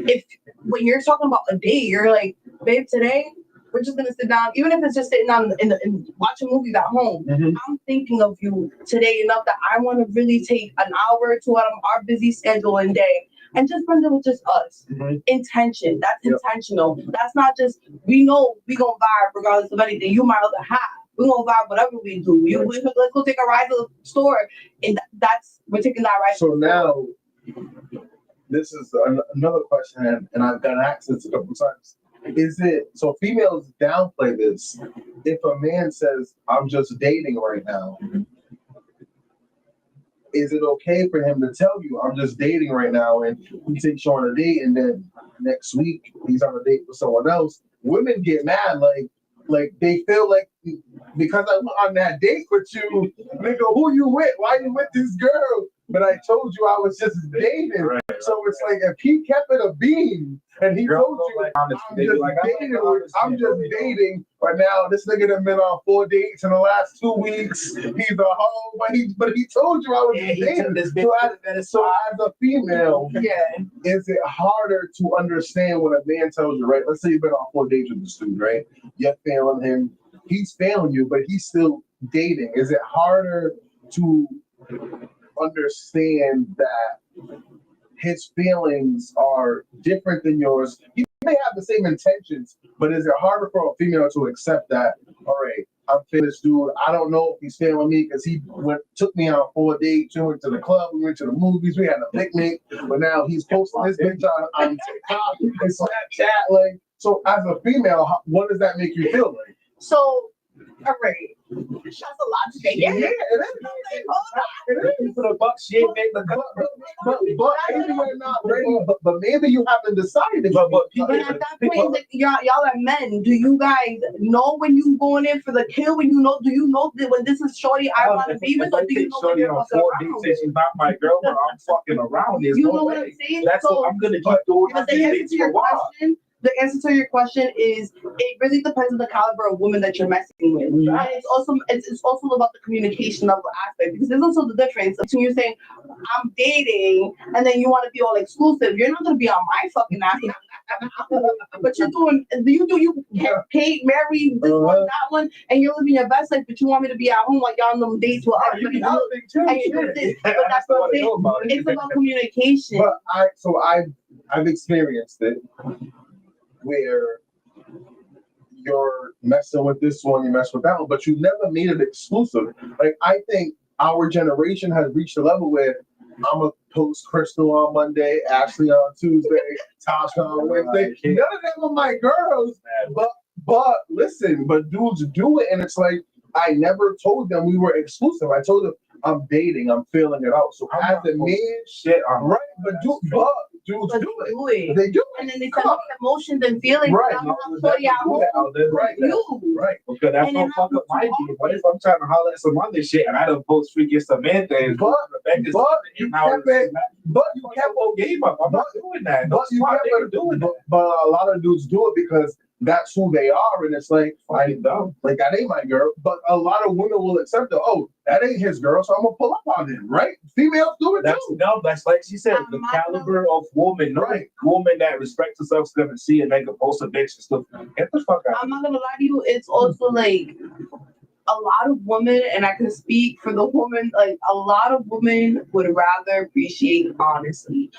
if when you're talking about a date, you're like, babe, today we're just gonna sit down, even if it's just sitting down in watching movies at home. Mhm. I'm thinking of you today enough that I want to really take an hour or two out of our busy schedule and day and just spend it with just us. Mhm. Intention. That's Yep. intentional. That's not just we know we gonna vibe regardless of anything. You might other half. We gonna vibe whatever we do. Let's go take a ride to the store, and that's we're taking that ride. So now, this is another question, and I've got asked this a couple times. Is it so? Females downplay this. If a man says, "I'm just dating right now," is it okay for him to tell you, "I'm just dating right now," and he takes you on a date, and then next week he's on a date with someone else? Women get mad, like they feel like because I went on that date with you, nigga, who you with? Why you with this girl? But I told you I was just dating. Right. So it's like if he kept it a beam and he Girls told don't you like honesty. I'm They be just like, I like dating, honesty. I'm just No, they don't. dating, but now this nigga done been on 4 dates in the last 2 weeks. He's a hoe, but he told you I was Yeah, just he took dating. this So as a female, Yeah. is it harder to understand when a man tells you, right? Let's say you've been on 4 dates with this dude, right? You're failing him, he's failing you, but he's still dating. Is it harder to understand that his feelings are different than yours? He may have the same intentions, but is it harder for a female to accept that? All right, I'm feeling this dude. I don't know if he's feeling me because he took me on 4 dates. We went to the club, we went to the movies, we had a picnic, but now he's posting his picture on TikTok and Snapchat. Like, so as a female, what does that make you feel like? So, all right. That's a lot to take. Yeah, in. it is. It is. For the buck, she ain't made the cut. But maybe you're not ready. But maybe you haven't decided. But But at that point, like, y'all are men. Do you guys know when you going in for the kill? Do you know that when this is shorty I want to be with, or do you know when Shorty you're on fucking 4 around? dates, she's not my girl, but I'm fucking around. There's You no know what way. I'm saying? That's So, what I'm gonna keep doing. but the answer dates to for a your while. question, the answer to your question is it really depends on the caliber of woman that you're messing with. Mhm. And it's also about the communication of the aspect, because there's also the difference between you saying I'm dating and then you want to be all exclusive. You're not gonna be on my fucking ass. But you get paid, married, this one, that one, and you're living your best life, but you want me to be at home like y'all on them dates with Oh, us. you be out there too. And you do shit. this. But I that's still what wanna I'm know about it. It's about communication. But I've experienced it where you're messing with this one, you mess with that one, but you never made it exclusive. Like I think our generation has reached a level where I'm gonna post Crystal on Monday, Ashley on Tuesday, Tasha on Wednesday. None of them are my girls, but listen, but dudes do it, and it's like I never told them we were exclusive. I told them I'm dating, I'm feeling it out. So I'm as a not man, shit on right? But dudes But do it. do it. They do it. And then they Come send on. me emotions and feelings. Right. I'm not sorry at home. Right. You. Right. Because that's And no it fuck up my happens game. What if I'm trying to holler at some other shit and I don't post freaking Samantha? But you kept it. But you I kept kept on game up. I'm not doing that. But No you smart kept nigga it. doing that. But a lot of dudes do it because that's who they are, and it's like Fucking dumb. like that ain't my girl. But a lot of women will accept it. Oh, that ain't his girl, so I'm gonna pull up on him, right? Females do it That's too. dumb. That's like she said, I'm the not caliber of woman. No Right. woman that respects herself is gonna see and make a post a bitch and stuff. Get the fuck out. I'm not gonna lie to you, it's also like a lot of women, and I can speak for the woman, like a lot of women would rather appreciate honesty.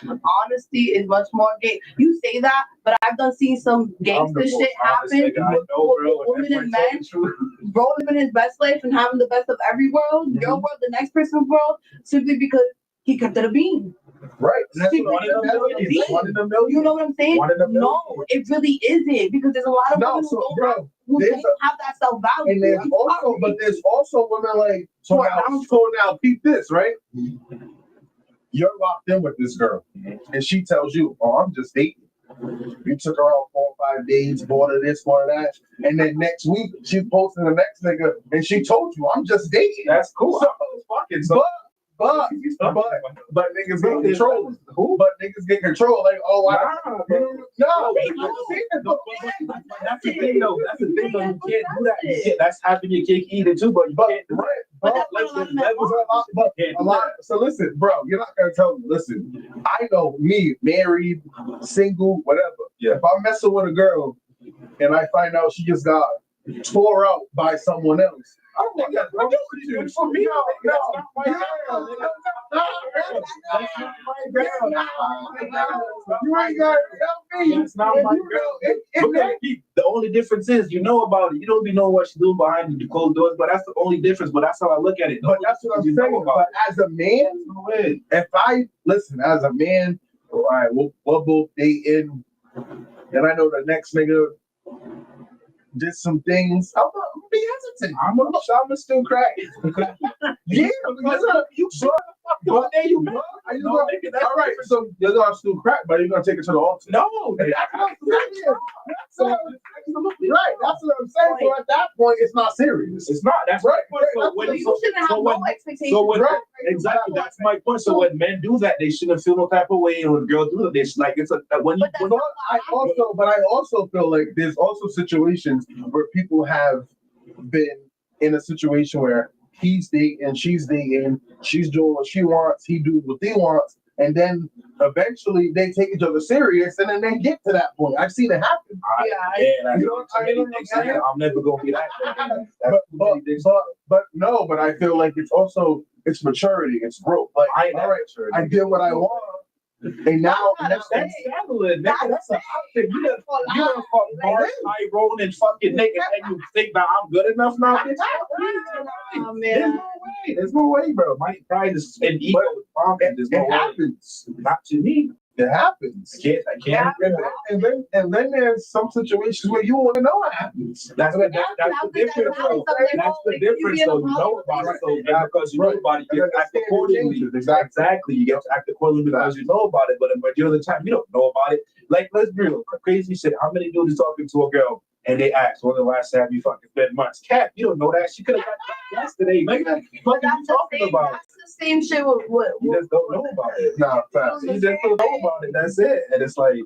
Honesty is much more gay. You say that, but I've done seen some I'm the gangster most shit honest happen nigga I with know, bro. women Everyone and tell men. the truth. Bro living his best life and having the best of every world, your world, the next person's world, simply because he kept it a beam. Right. That's She what One in a million. Deep. One in a million. You know what I'm saying? One in a million. No, it really isn't, because there's a lot of No, women so bro, who there's don't have that self value. and there's also, but there's also women like so now peep this, right? You're locked in with this girl, and she tells you, "Oh, I'm just dating." You took her out 4 or 5 days, bought her this, bought her that, and then next week she posted the next nigga, and she told you, "I'm just dating." That's cool. So, Fucking so. but niggas get control. Who? But niggas get control. Like, oh, Nah, bro. no, They you know. see it, No, but that's the thing though. That's the thing though. You can't do that. You can't, that's having your cake eat it too, but you can't do right. But But that's what a lot of men levels are. are but Can't a do lot. So listen, bro, you're not gonna tell me. Listen, I know me, married, single, whatever. Yeah. If I'm messing with a girl and I find out she just got tore out by someone else, I'm like, that's not good for me. No, That's not my girl. That's not my girl. You ain't gotta tell me. That's not my girl. Because the only difference is you know about it. You don't even know what she's doing behind the closed doors, but that's the only difference. But that's how I look at it. But that's what I'm You know saying. about But as a man, if I listen, as a man, all right, we'll both dating, and I know the next nigga did some things, I'm gonna be hesitant. I'm gonna still crack. Yeah, because you saw But there you go. are you No, gonna, nigga, that's all right, so you're gonna still crack, but you're gonna take it to the altar. No, That's what right. That's what I'm saying. So at that point, it's not serious. it's not. That's Right. right. So That's when what You shouldn't have so no when- expectations. So when, Right. exactly, that's my point. So when men do that, they shouldn't feel no type of way. And when girls do that, they should, like it's a when you But that's when, But I also feel like there's also situations where people have been in a situation where he's dating, she's dating, she's doing what she wants, he doing what he wants, and then eventually they take each other serious, and then they get to that point. I've seen it happen. that's You know what I mean? I'm never gonna be that. But no, but I feel like it's maturity, it's growth. Like, I ain't all right, sure. I did what I want, and now That's scandalous, nigga. That's a option. You done fuck Mark, Tyrone, and fucking nigga, and you think that I'm good enough now? Bitch? Oh, There's man. no way. There's no way, bro. My pride is and ego is prominent. There's no it way. happens. Not to me. It happens. I can't. And then there's some situations where you want to know what happens. That's the difference, though. That's the difference, though. You know about it, so and because you know about it, you Right. act accordingly. Exactly. You get to act accordingly because you know about it. But the majority of the time, you don't know about it. Like, let's be real, crazy shit. How many dudes are talking to a girl and they ask, "When the last time you fucking spent months?" Cat, you don't know that. She could have got that yesterday, man. What But are you talking about? that's the same shit with You just don't know about it. Nah, facts. You just don't know about it. That's it. And it's like,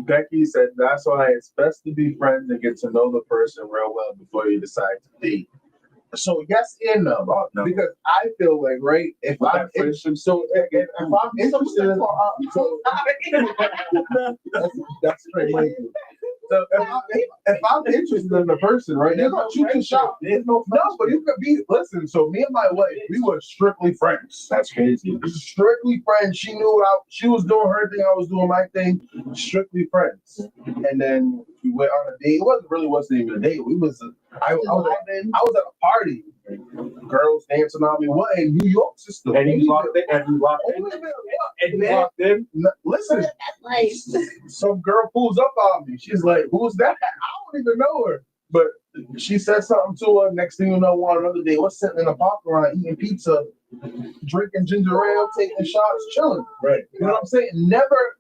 Becky said that's why it's best to be friends and get to know the person real well before you decide to date. So yes and no, No. because I feel like if I'm interested, if I'm interested, that's crazy. So if I'm interested in the person, right, you're gonna shoot your shot. There's no But you could be listen. So me and my wife, we were strictly friends. That's crazy. Strictly friends. She knew she was doing her thing, I was doing my thing. Strictly friends. And then we went on a date. It wasn't even a date. I was at a party. Girls dancing on me. What in New York, sister? And you locked in, and you locked in, and you locked in. Listen, some girl pulls up on me. She's like, "Who's that?" I don't even know her. But she said something to her. Next thing you know, on another day, we're sitting in a parking lot eating pizza, drinking ginger ale, taking shots, chilling. Right. You know what I'm saying?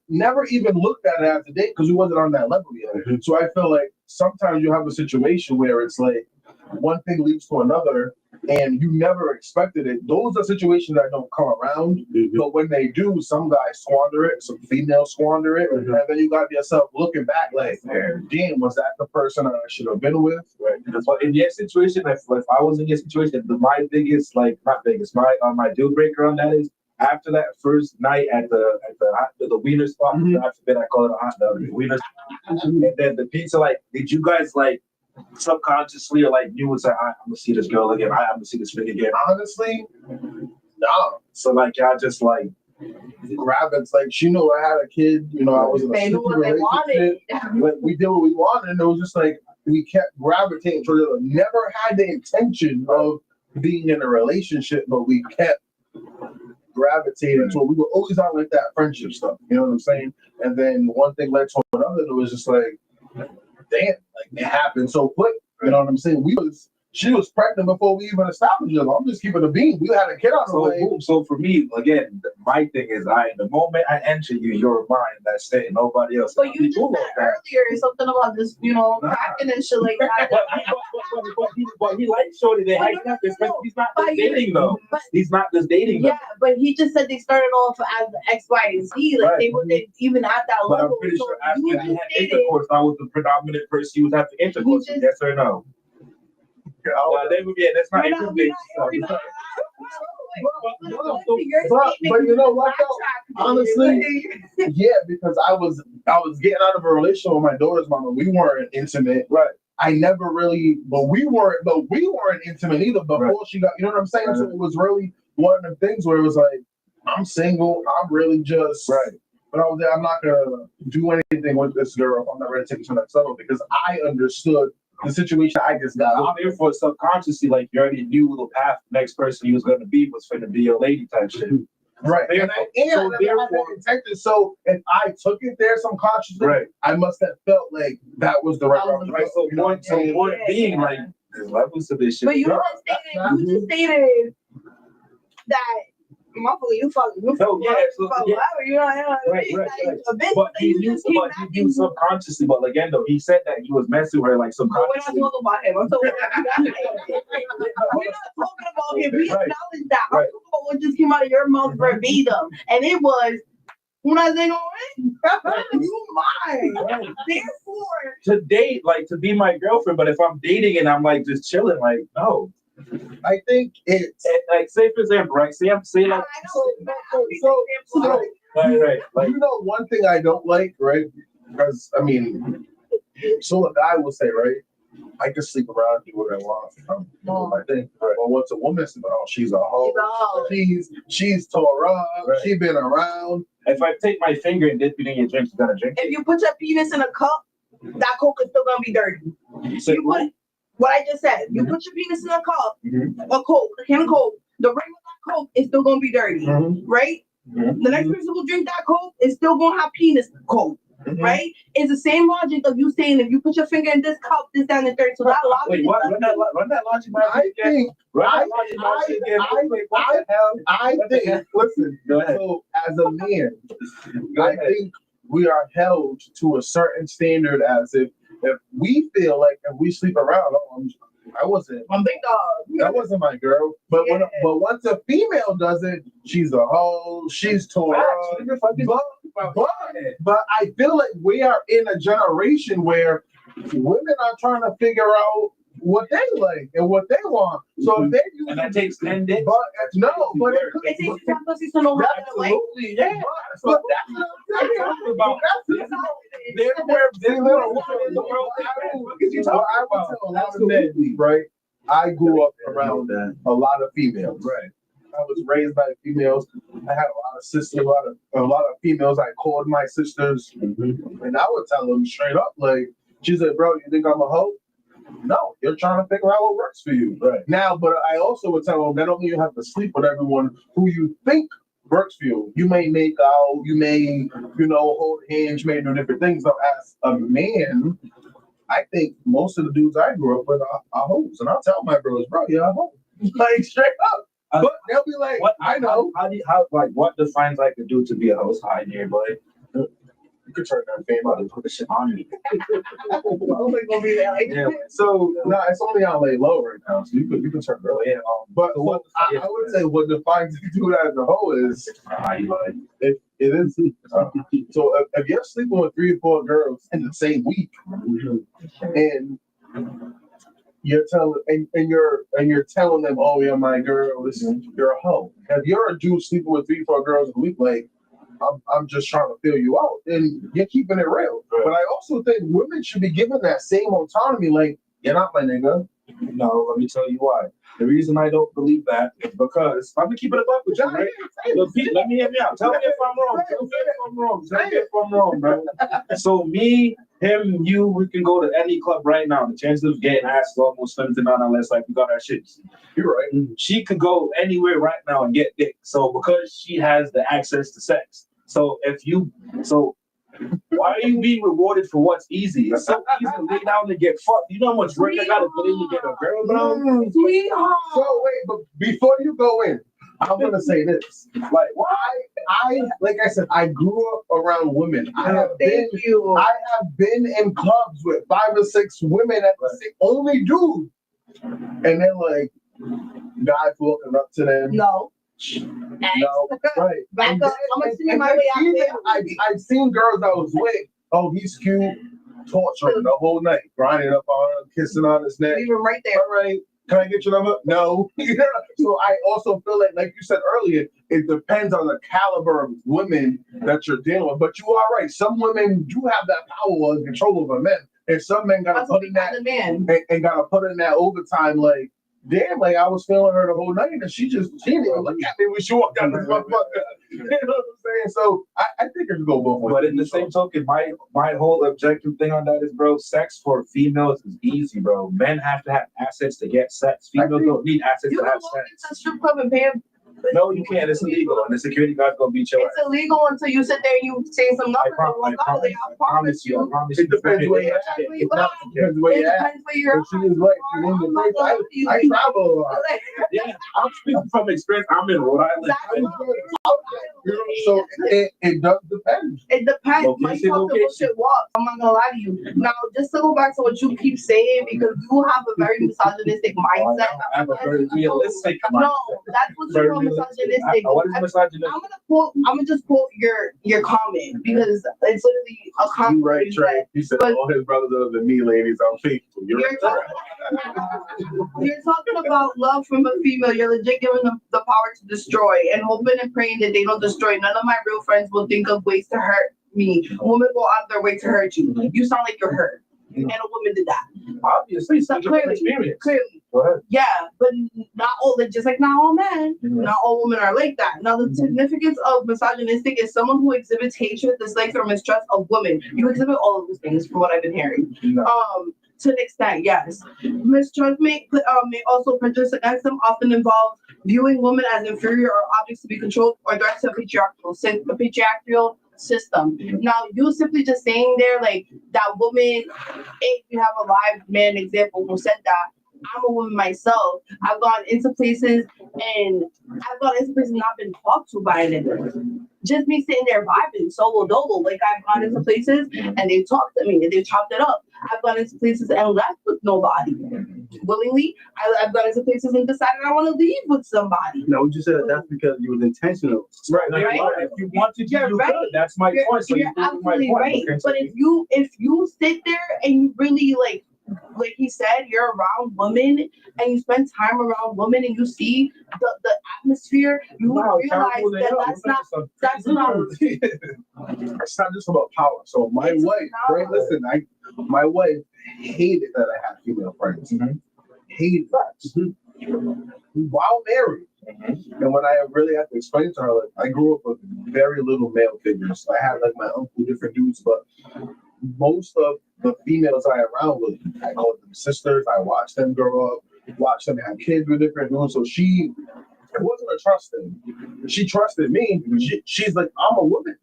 Never even looked at it as a date because we wasn't on that level yet. So I feel like sometimes you have a situation where it's like one thing leads to another and you never expected it. Those are situations that don't come around. But when they do, some guys squander it, some females squander it, and then you got yourself looking back like, man, damn, was that the person I should have been with? Right. But in your situation, if I was in your situation, my biggest, my deal breaker on that is after that first night at the wiener spot. After that, I call it a hot dog, the wiener spot. And then the pizza. Did you guys subconsciously or knew it's I'm gonna see this girl again? I'm gonna see this thing again. Honestly, no. So y'all just grab it. It's like she knew I had a kid. You know, I was in a sticky relationship. Like we did what we wanted, and it was just like we kept gravitating toward it. Never had the intention of being in a relationship, but we kept gravitated to it. We were always on like that friendship stuff. You know what I'm saying? And then one thing led to another. It was just like, damn, like it happened so quick. You know what I'm saying? She was pregnant before we even established it. I'm just keeping the beam. We had a kid on the way. So for me, again, my thing is, the moment I enter you, you're mine. That's it. Nobody else. But you just said earlier something about this, cracking and shit like that. But he likes Shorty. They hang up. He's not just dating though. He's not just dating. Yeah, but he just said they started off as X, Y, and Z. Like they wasn't even at that But level. I'm pretty So sure after you he just had stated- intercourse, I was the predominant person he was having intercourse with. Yes or no? That's not We're a not- good we're not- But you know what though? Honestly, yeah, because I was getting out of a relationship with my daughter's mom, and we weren't intimate. Right. I never really, but we weren't intimate either before she got. You know what I'm saying? So it was really one of the things where it was like, I'm single. I'm really just Right. But I'm not gonna do anything with this girl. I'm not ready to take it to the next level because I understood the situation I just got out. Therefore, subconsciously, like you already knew the path the next person you was gonna be was gonna be your lady type shit. Right. And I had that intention. So if I took it there subconsciously, Right. I must have felt like that was the right route. Right. So one being like there's levels to this shit. But you just stated that motherfucker, you fucking. No, yeah, so, yeah. You know, Right. a bitch, But he knew subconsciously. But again, though, he said that he was messing with her like We're not subconsciously. talking about him. I'm talking about him. We're not talking about him. We Right. acknowledge that. I'm Right. talking about what just came out of your mouth verbatim. And it was, una thing on you mine. Therefore, To date, like to be my girlfriend, but if I'm dating and I'm like just chilling, like no. I think it's And, like say for example, right? Say like I know. right. Like you know one thing I don't like, right? Because I mean, so a guy will say, right? I can sleep around, do what I want. I'm doing my thing. Right. But once a woman says, "Oh, she's a hoe. She's tore up. Right. She been around." if I take my finger and dip it in your drink, you gonna drink If you put your penis in a cup, that coke is still gonna be dirty. it. So, You put what I just said. You put your penis in a cup, Mhm. a coke, a can of coke. The ring of that coke is still gonna be dirty, Mhm. right? Mhm. The next person who drink that coke is still gonna have penis coke, Mhm. right? It's the same logic of you saying if you put your finger in this cup, this down the third. So that logic. Wait, what? Run that logic by I me again. think. Run I- that logic by me again. I- Wait, what the hell? I What the hell? think. Listen. Go ahead. So as a man, Go I ahead. think we are held to a certain standard as if we feel like if we sleep around, I wasn't. I'm big dog. That wasn't my girl. But Yeah. but once a female does it, she's a hoe. She's tore up. But I feel like we are in a generation where women are trying to figure out what they like and what they want. So if they use And that takes 10 days. but but it could It takes you 10 pussies to know how to like. absolutely, yeah. But that's what I'm saying. About- That's There's a woman in the world. What is you So talking I would about? tell a lot of men, right? I grew up around a lot of females. Right. I was raised by females. I had a lot of sisters, a lot of females. I called my sisters, and I would tell them straight up, like, she said, "Bro, you think I'm a hoe? No, you're trying to figure out what works for you." Right. Now, but I also would tell them that don't mean you have to sleep with everyone who you think works for you. You may make out, you may, hold hands, you may do different things. But as a man, I think most of the dudes I grew up with are hoes. And I'll tell my bros, "Bro, you're a hoe." Like straight up. But they'll be like, What "I know." What defines like a dude to be a host high here, boy? You could turn that fame out and put the shit on me. I don't think gonna be that. Yeah. So no, it's only on lay low right now. So you could turn it early. Yeah. But So what I would say what defines a dude as a hoe is it is. So if you're sleeping with 3 or 4 girls in the same week, and you're telling them, "Oh, you're my girl. Listen, you're a hoe." If you're a dude sleeping with 3 or 4 girls a week, like I'm just trying to feel you out, and you're keeping it real. Right. But I also think women should be given that same autonomy. Like, you're not my nigga. No, let me tell you why. The reason I don't believe that is because I'm gonna keep it a buck with you, right? Look, Pete, let me hear me out. Tell me if I'm wrong. Tell me if I'm wrong. Tell me if I'm wrong, bro. So me, him, you, we can go to any club right now. The chances of getting ass is almost slim to none unless like we got our shit. You're right. She could go anywhere right now and get dick. So because she has the access to sex. So why are you being rewarded for what's easy? It's so easy to lay down and get fucked. You know how much work I gotta put in to get a girl down? Sweetheart. So wait, but before you go in, I'm gonna say this. Like, like I said, I grew up around women. I have been in clubs with 5 or 6 women at the same, only dudes. And then like guys walking up to them. No. No, right. Back up. I'm gonna see my way out there. I've seen girls I was with. Oh, he's cute. Torturing the whole night, grinding up on him, kissing on his neck. Leave him right there. All right. Can I get your number? No. So I also feel like you said earlier, it depends on the caliber of women that you're dealing with. But you are right. Some women do have that power and control over men. And some men gotta put in that and gotta put in that overtime. Like, damn, like I was feeling her the whole night, and she didn't even look at me when she walked out the motherfucker. You know what I'm saying? So I think it could go both ways. But in the same token, my whole objective thing on that is, bro, sex for females is easy, bro. Men have to have assets to get sex. Females don't need assets You to can have go sex. into a strip club and pay him. No, you can't. It's illegal, and the security guard's gonna beat your ass. It's illegal until you sit there and you say some numbers and walk out of there. I promise you. It depends where you're at. It depends where you're at. But she was right. She in the place. I travel a lot. Yeah, I'm speaking from experience. I'm in Rhode Island. So it does depend. It depends. My talk the bullshit walk. I'm not gonna lie to you. Now, just to go back to what you keep saying, because you have a very misogynistic mindset. I have a very realistic No, mindset. that's what you're misogynistic. What is misogynistic? I'm gonna just quote your comment because it's literally a comment. You right, Trey. He said But- all his brothers other than me, ladies, are faithful. You're You're talking about love from a female. You're legit giving them the power to destroy and hoping and praying that they don't destroy. None of my real friends will think of ways to hurt me. Women go out their way to hurt you. You sound like you're hurt. And a woman did that. Obviously, So it's clearly clearly, experience. clearly. Go ahead. Yeah, but not all, just like not all men, Mhm. not all women are like that. Now, the significance of misogynistic is someone who exhibits hatred, dislikes, or mistrust of women. You exhibit all of those things from what I've been hearing. No. To an extent, yes. Mistrust may also prejudice against them, often involve viewing women as inferior or objects to be controlled or threats to a patriarchal system. Now, you simply just saying there, like, that woman, if you have a live man example who said that, I'm a woman myself. I've gone into places and not been talked to by a nigga. Just me sitting there vibing solo dolo. Like I've gone into places and they've talked to me and they've chopped it up. I've gone into places and left with nobody willingly. I've gone into places and decided I want to leave with somebody. No, you said that's because you was intentional. Right. Right. If you wanted to, You're you right. could. That's my point. So You're you proved my absolutely point. right. Okay, so But if you sit there and you really like he said, you're around women and you spend time around women and you see the atmosphere, you would Wow, realize terrible they that are. that's Women not are It's not just about power. So my It's wife, not. right? Listen, my wife hated that I had female friends. Mhm. Hated that. While married. And when I really had to explain to her, like, I grew up with very little male figures. I had like my uncle, different dudes, but most of the females I around with, I called them sisters. I watched them grow up, watched them have kids with different dudes. So she wasn't a trust thing. She trusted me. She's like, I'm a woman.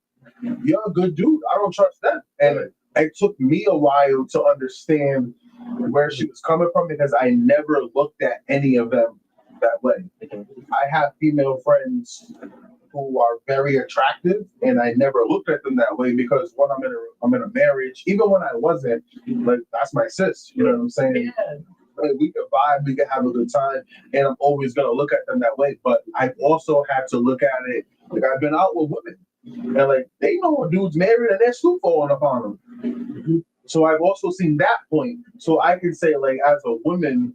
You're a good dude. I don't trust them. And it took me a while to understand where she was coming from because I never looked at any of them that way. I have female friends who are very attractive, and I never looked at them that way because when I'm in a marriage, even when I wasn't, like that's my sis. You know what I'm saying? Yeah. Like, we can vibe, we can have a good time, and I'm always gonna look at them that way. But I've also had to look at it like I've been out with women, and like they know a dude's married and they're still falling upon them. So I've also seen that point. So I can say, like, as a woman,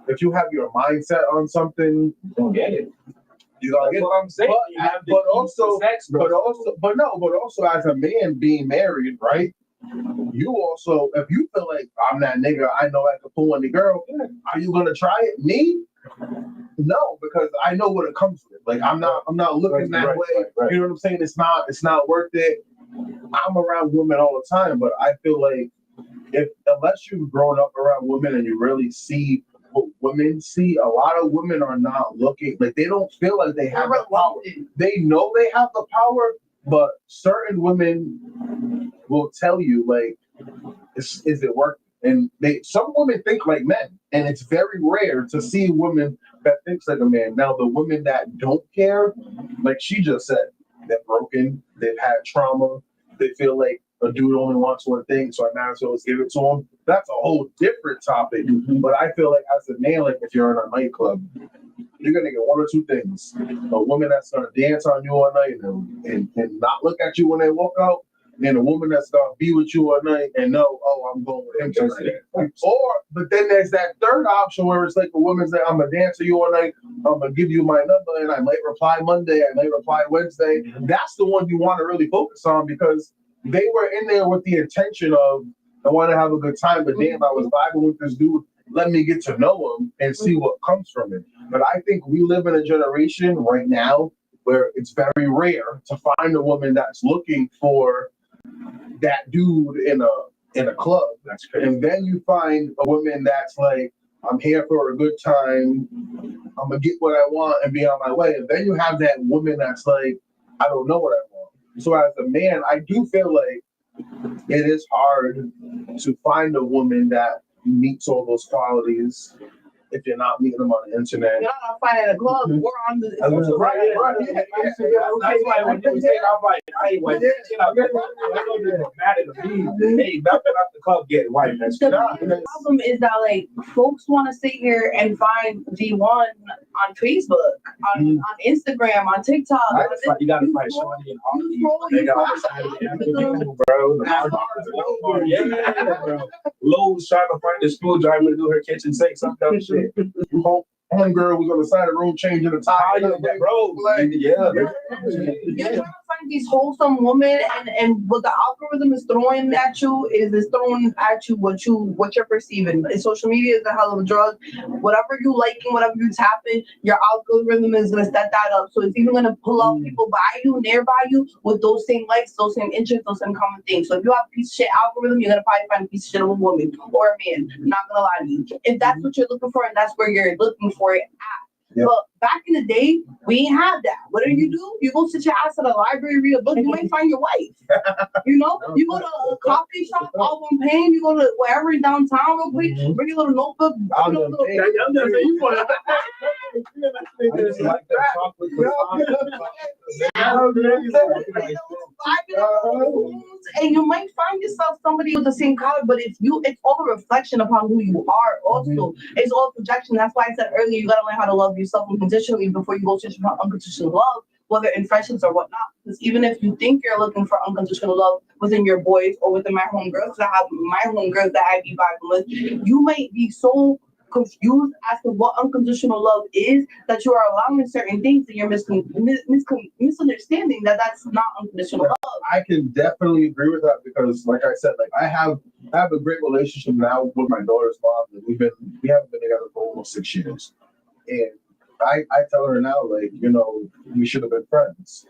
if you have your mindset on something, don't get it. you gotta That's get it. what I'm saying. But- You have the but keys to also- sex, bro. But also as a man being married, right? You also, if you feel like I'm that nigga, I know I can pull any girl, are you gonna try it? Me? No, because I know what it comes with. Like I'm not looking that way. You know what I'm saying? It's not worth it. I'm around women all the time, but I feel like unless you've grown up around women and you really see what women see, a lot of women are not looking, like they don't feel like they have the power. They know they have the power, but certain women will tell you like, is it working? And some women think like men, and it's very rare to see women that thinks like a man. Now the women that don't care, like she just said, they're broken, they've had trauma, they feel like a dude only wants one thing, so I might as well give it to him. That's a whole different topic. But I feel like as a man, like if you're in a nightclub, you're gonna get one or two things: a woman that's gonna dance on you all night and not look at you when they walk out, and a woman that's gonna be with you all night and know, oh, I'm going with him tonight. But then there's that third option where it's like a woman's like, I'm gonna dance with you all night, I'm gonna give you my number, and I might reply Monday, I might reply Wednesday. That's the one you want to really focus on because they were in there with the intention of, I want to have a good time, but damn, I was vibing with this dude. Let me get to know him and see what comes from it. But I think we live in a generation right now where it's very rare to find a woman that's looking for that dude in a club. That's crazy. And then you find a woman that's like, I'm here for a good time. I'm gonna get what I want and be on my way. And then you have that woman that's like, I don't know what I want. So as a man, I do feel like it is hard to find a woman that meets all those qualities if you're not meeting them on the internet. You're not finding a club or on the Right. That's why when you say, I'm like, I ain't like, you know, you're mad at me. Hey, nothing out the club getting white. That's the problem is that like folks want to sit here and find the one on Facebook, on Instagram, on TikTok. You gotta find Shorty and all these. They got bro. Yeah, bro. Lowe's trying to find a screwdriver to do her kitchen sink, some dumb shit. Homegirl was on the side of the room changing the tire, bro. Like, yeah. You're trying to find these wholesome women, and what the algorithm is throwing at you is throwing at you what you're perceiving. And social media is a hell of a drug. Whatever you liking, whatever you tapping, your algorithm is gonna set that up. So it's even gonna pull out people by you, nearby you, with those same likes, those same interests, those same common things. So if you have a piece of shit algorithm, you're gonna probably find a piece of shit of a woman or a man. I'm not gonna lie to you. If that's what you're looking for, and that's where you're looking for it at. Yep. But back in the day, we ain't had that. What do? You go sit your ass at a library, read a book, you might find your wife. You know, you go to a coffee shop, all one pain, you go to wherever in downtown real quick, bring your little notebook. And you might find yourself somebody with the same color, but it's all a reflection upon who you are also. It's all projection. That's why I said earlier, you gotta learn how to love yourself unconditionally before you go search for unconditional love, whether in friendships or whatnot. Because even if you think you're looking for unconditional love within your boys or within my homegirls, because I have my homegirls that I be vibing with, you might be so confused as to what unconditional love is that you are allowing certain things and you're misunderstanding that that's not unconditional love. I can definitely agree with that because, like I said, like I have a great relationship now with my daughter's mom, and we haven't been together for almost 6 years, and I tell her now, like, you know, we should have been friends.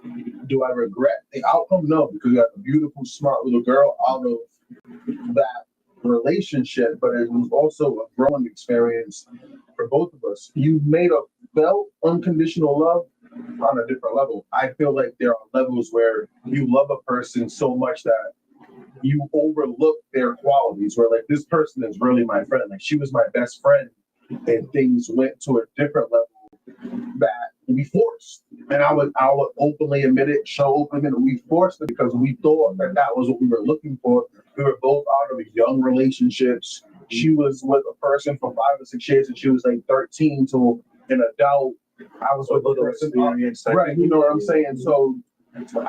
Do I regret the outcome? No, because you have a beautiful, smart little girl out of that relationship, but it was also a growing experience for both of us. You made a felt unconditional love on a different level. I feel like there are levels where you love a person so much that you overlook their qualities, where like this person is really my friend. Like she was my best friend and things went to a different level that we forced. And I would openly admit it, we forced it because we thought that was what we were looking for. We were both out of young relationships. She was with a person for 5 or 6 years and she was like 13 to an adult. I was with a person, right? You know what I'm saying? So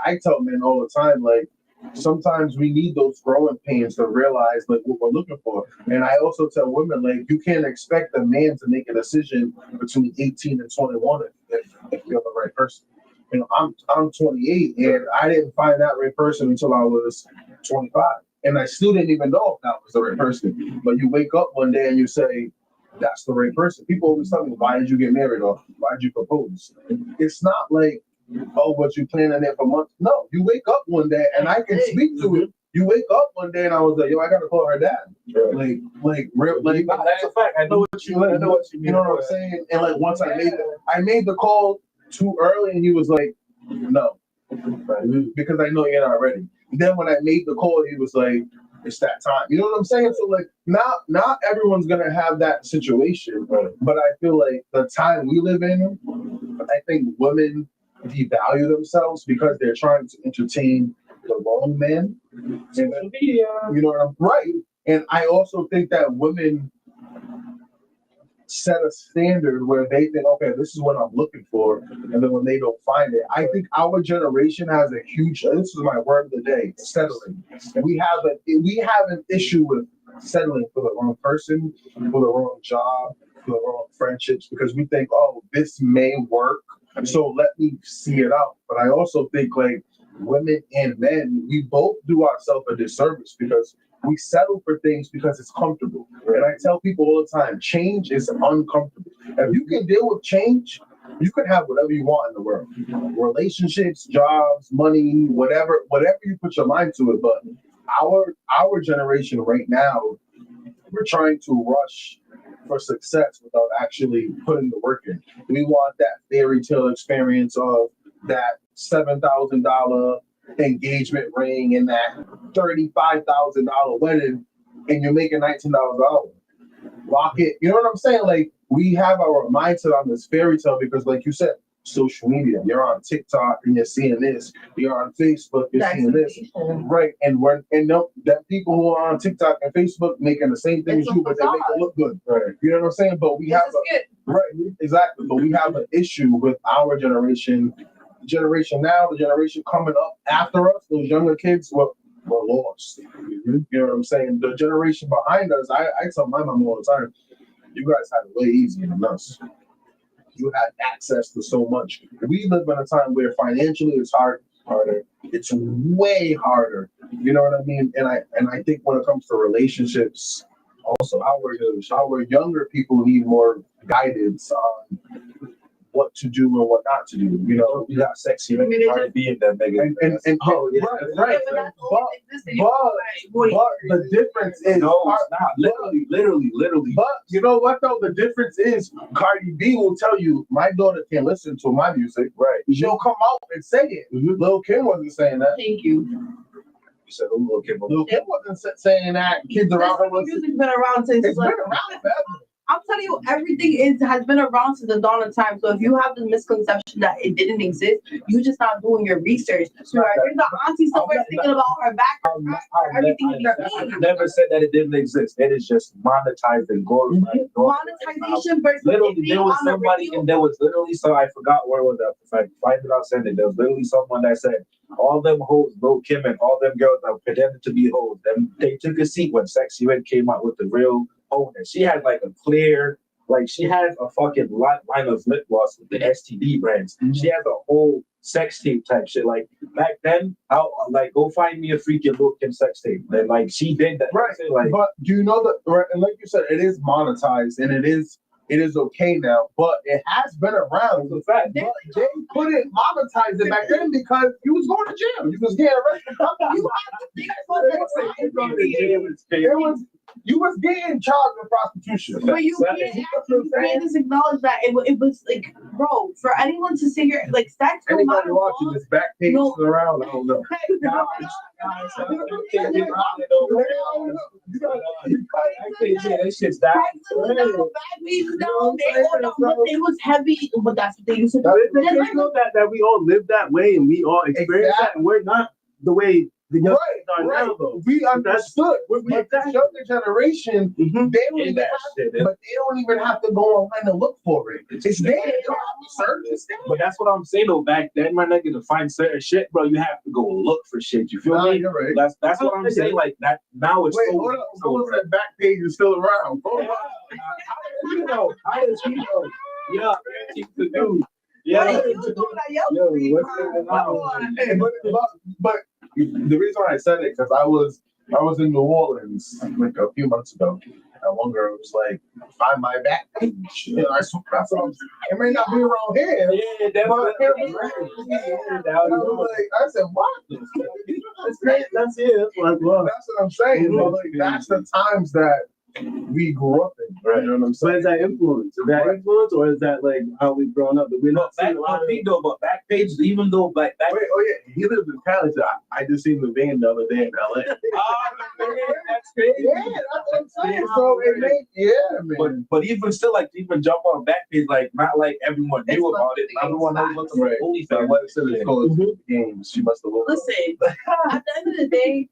I tell men all the time, like, sometimes we need those growing pains to realize like what we're looking for. And I also tell women, like, you can't expect a man to make a decision between 18 and 21 if you're the right person. You know, I'm 28 and I didn't find that right person until I was 25. And I still didn't even know if that was the right person. But you wake up one day and you say, that's the right person. People always tell me, why did you get married or why did you propose? It's not like, oh, but you planning it for months. No, you wake up one day and I can speak to it. You wake up one day and I was like, yo, I gotta call her dad. Real, That's a fact. I know what you mean. I know what you mean. You know what I'm saying? And like once I made the call too early and he was like, no, because I know you're not ready. Then when I made the call, he was like, it's that time. You know what I'm saying? So like not everyone's gonna have that situation, but I feel like the time we live in, I think women devalue themselves because they're trying to entertain the wrong man. And, you know what I'm right. And I also think that women set a standard where they think, okay, this is what I'm looking for, and then when they don't find it, I think our generation has a huge. This is my word of the day: settling. We have an issue with settling for the wrong person, for the wrong job, for the wrong friendships, because we think, oh, this may work, so let me see it out. But I also think like women and men, we both do ourselves a disservice because we settle for things because it's comfortable. And I tell people all the time, change is uncomfortable. If you can deal with change, you can have whatever you want in the world. Relationships, jobs, money, whatever you put your mind to it. But our generation right now, we're trying to rush for success without actually putting the work in. We want that fairy tale experience of that $7,000 engagement ring and that $35,000 wedding, and you're making $19,000. Lock it. You know what I'm saying? Like we have our mindset on this fairy tale because, like you said, social media. You're on TikTok and you're seeing this. You're on Facebook. You're seeing this. Right. And that people who are on TikTok and Facebook making the same thing as you, but they make it look good. Right. You know what I'm saying? But we have exactly. But we have an issue with our generation now, the generation coming up after us, those younger kids were lost. You know what I'm saying? The generation behind us, I tell my mom all the time, you guys had it way easier than us. You had access to so much. We live in a time where financially it's harder. It's way harder. You know what I mean? And I think when it comes to relationships, also our younger people need more guidance on what to do and what not to do. You know, You got sexy and Cardi B in that nigga. and right. But the difference is No, it's not. Literally. But you know what though? The difference is Cardi B will tell you, my daughter can't listen to my music. Right. She'll come out and say it. Lil' Kim wasn't saying that. Thank you. You said Lil' Kim. Lil' Kim wasn't saying that. Kids around her was. Music's been around since It's been like, around forever. I'm telling you, everything has been around since the dawn of time. So if you have the misconception that it didn't exist, you just not doing your research. So you're the auntie somewhere thinking about her background, everything in between. I never said that it didn't exist. It is just monetized and glorified. Monetization versus Literally, it being there was on the somebody, radio. and there was literally so I forgot where it was that. If I find it, I'll send it. There was literally someone that said all them hoes, Lil' Kim and all them girls that pretended to be hoes, them they took a seat when Sexy Red came out with the real owner. She had like a clear. Like she has a fucking line of lip gloss with the STD brands. She has a whole sex tape type shit. Like back then, I'll like go find me a freaking Lil' Kim sex tape. And like she did that. Right. Like, But do you know that? Right, and like you said, it is monetized and it is okay now. But it has been around. the fact. But they couldn't monetize it back then because you was going to jail. You was getting arrested. You was getting charged with prostitution. But you can't just acknowledge that it was like, bro, for anyone to sit here, like, sex no Anybody matter watching what. this back page No. around, I don't know. That shit's that. It was heavy, but that's what they used to do. Because know that we all live that way and we all experience that, and we're not the way the young kids are now, though. We understood. But the younger generation, they don't In even that have, shit. but they don't even have to go online to look for it. It's there. They don't have to search. It's there. But that's what I'm saying though. Back then, my nigga, to find certain shit, bro, you have to go look for shit. You feel Nah, me? you're right. That's what I'm saying. Like that now it's Wait, so. hold on. Someone said back page is still around. Hold on. You know, I just you know, yeah, the dude. Yeah, What are you doing at your yo, free what's time? going Come on? on. Hey, but the reason why I said it because I was in New Orleans like a few months ago, that one girl was like, Find my back page. You know, that's what I'm saying. It may not be around here. Yeah, that's But what I was like, I said, what? That's great. That's it. That's what. That's what I'm saying. But like, that's the times that we grew up in. Right. You know what I'm So saying? is that influence? Is that influence, or is that like how we've grown up? That we're not back seeing a lot of. but back page, even though back Wait, oh yeah, he lives in Cali. So I just seen the van the other day in LA. that's crazy. Yeah, that's what I'm saying. So it made, yeah, man. But even still, like to even jump on back page, like not like everyone It's knew what about it. the Everyone knows what the Right. only So fan. what instead of going games, she must have looked. Listen, at the end of the day,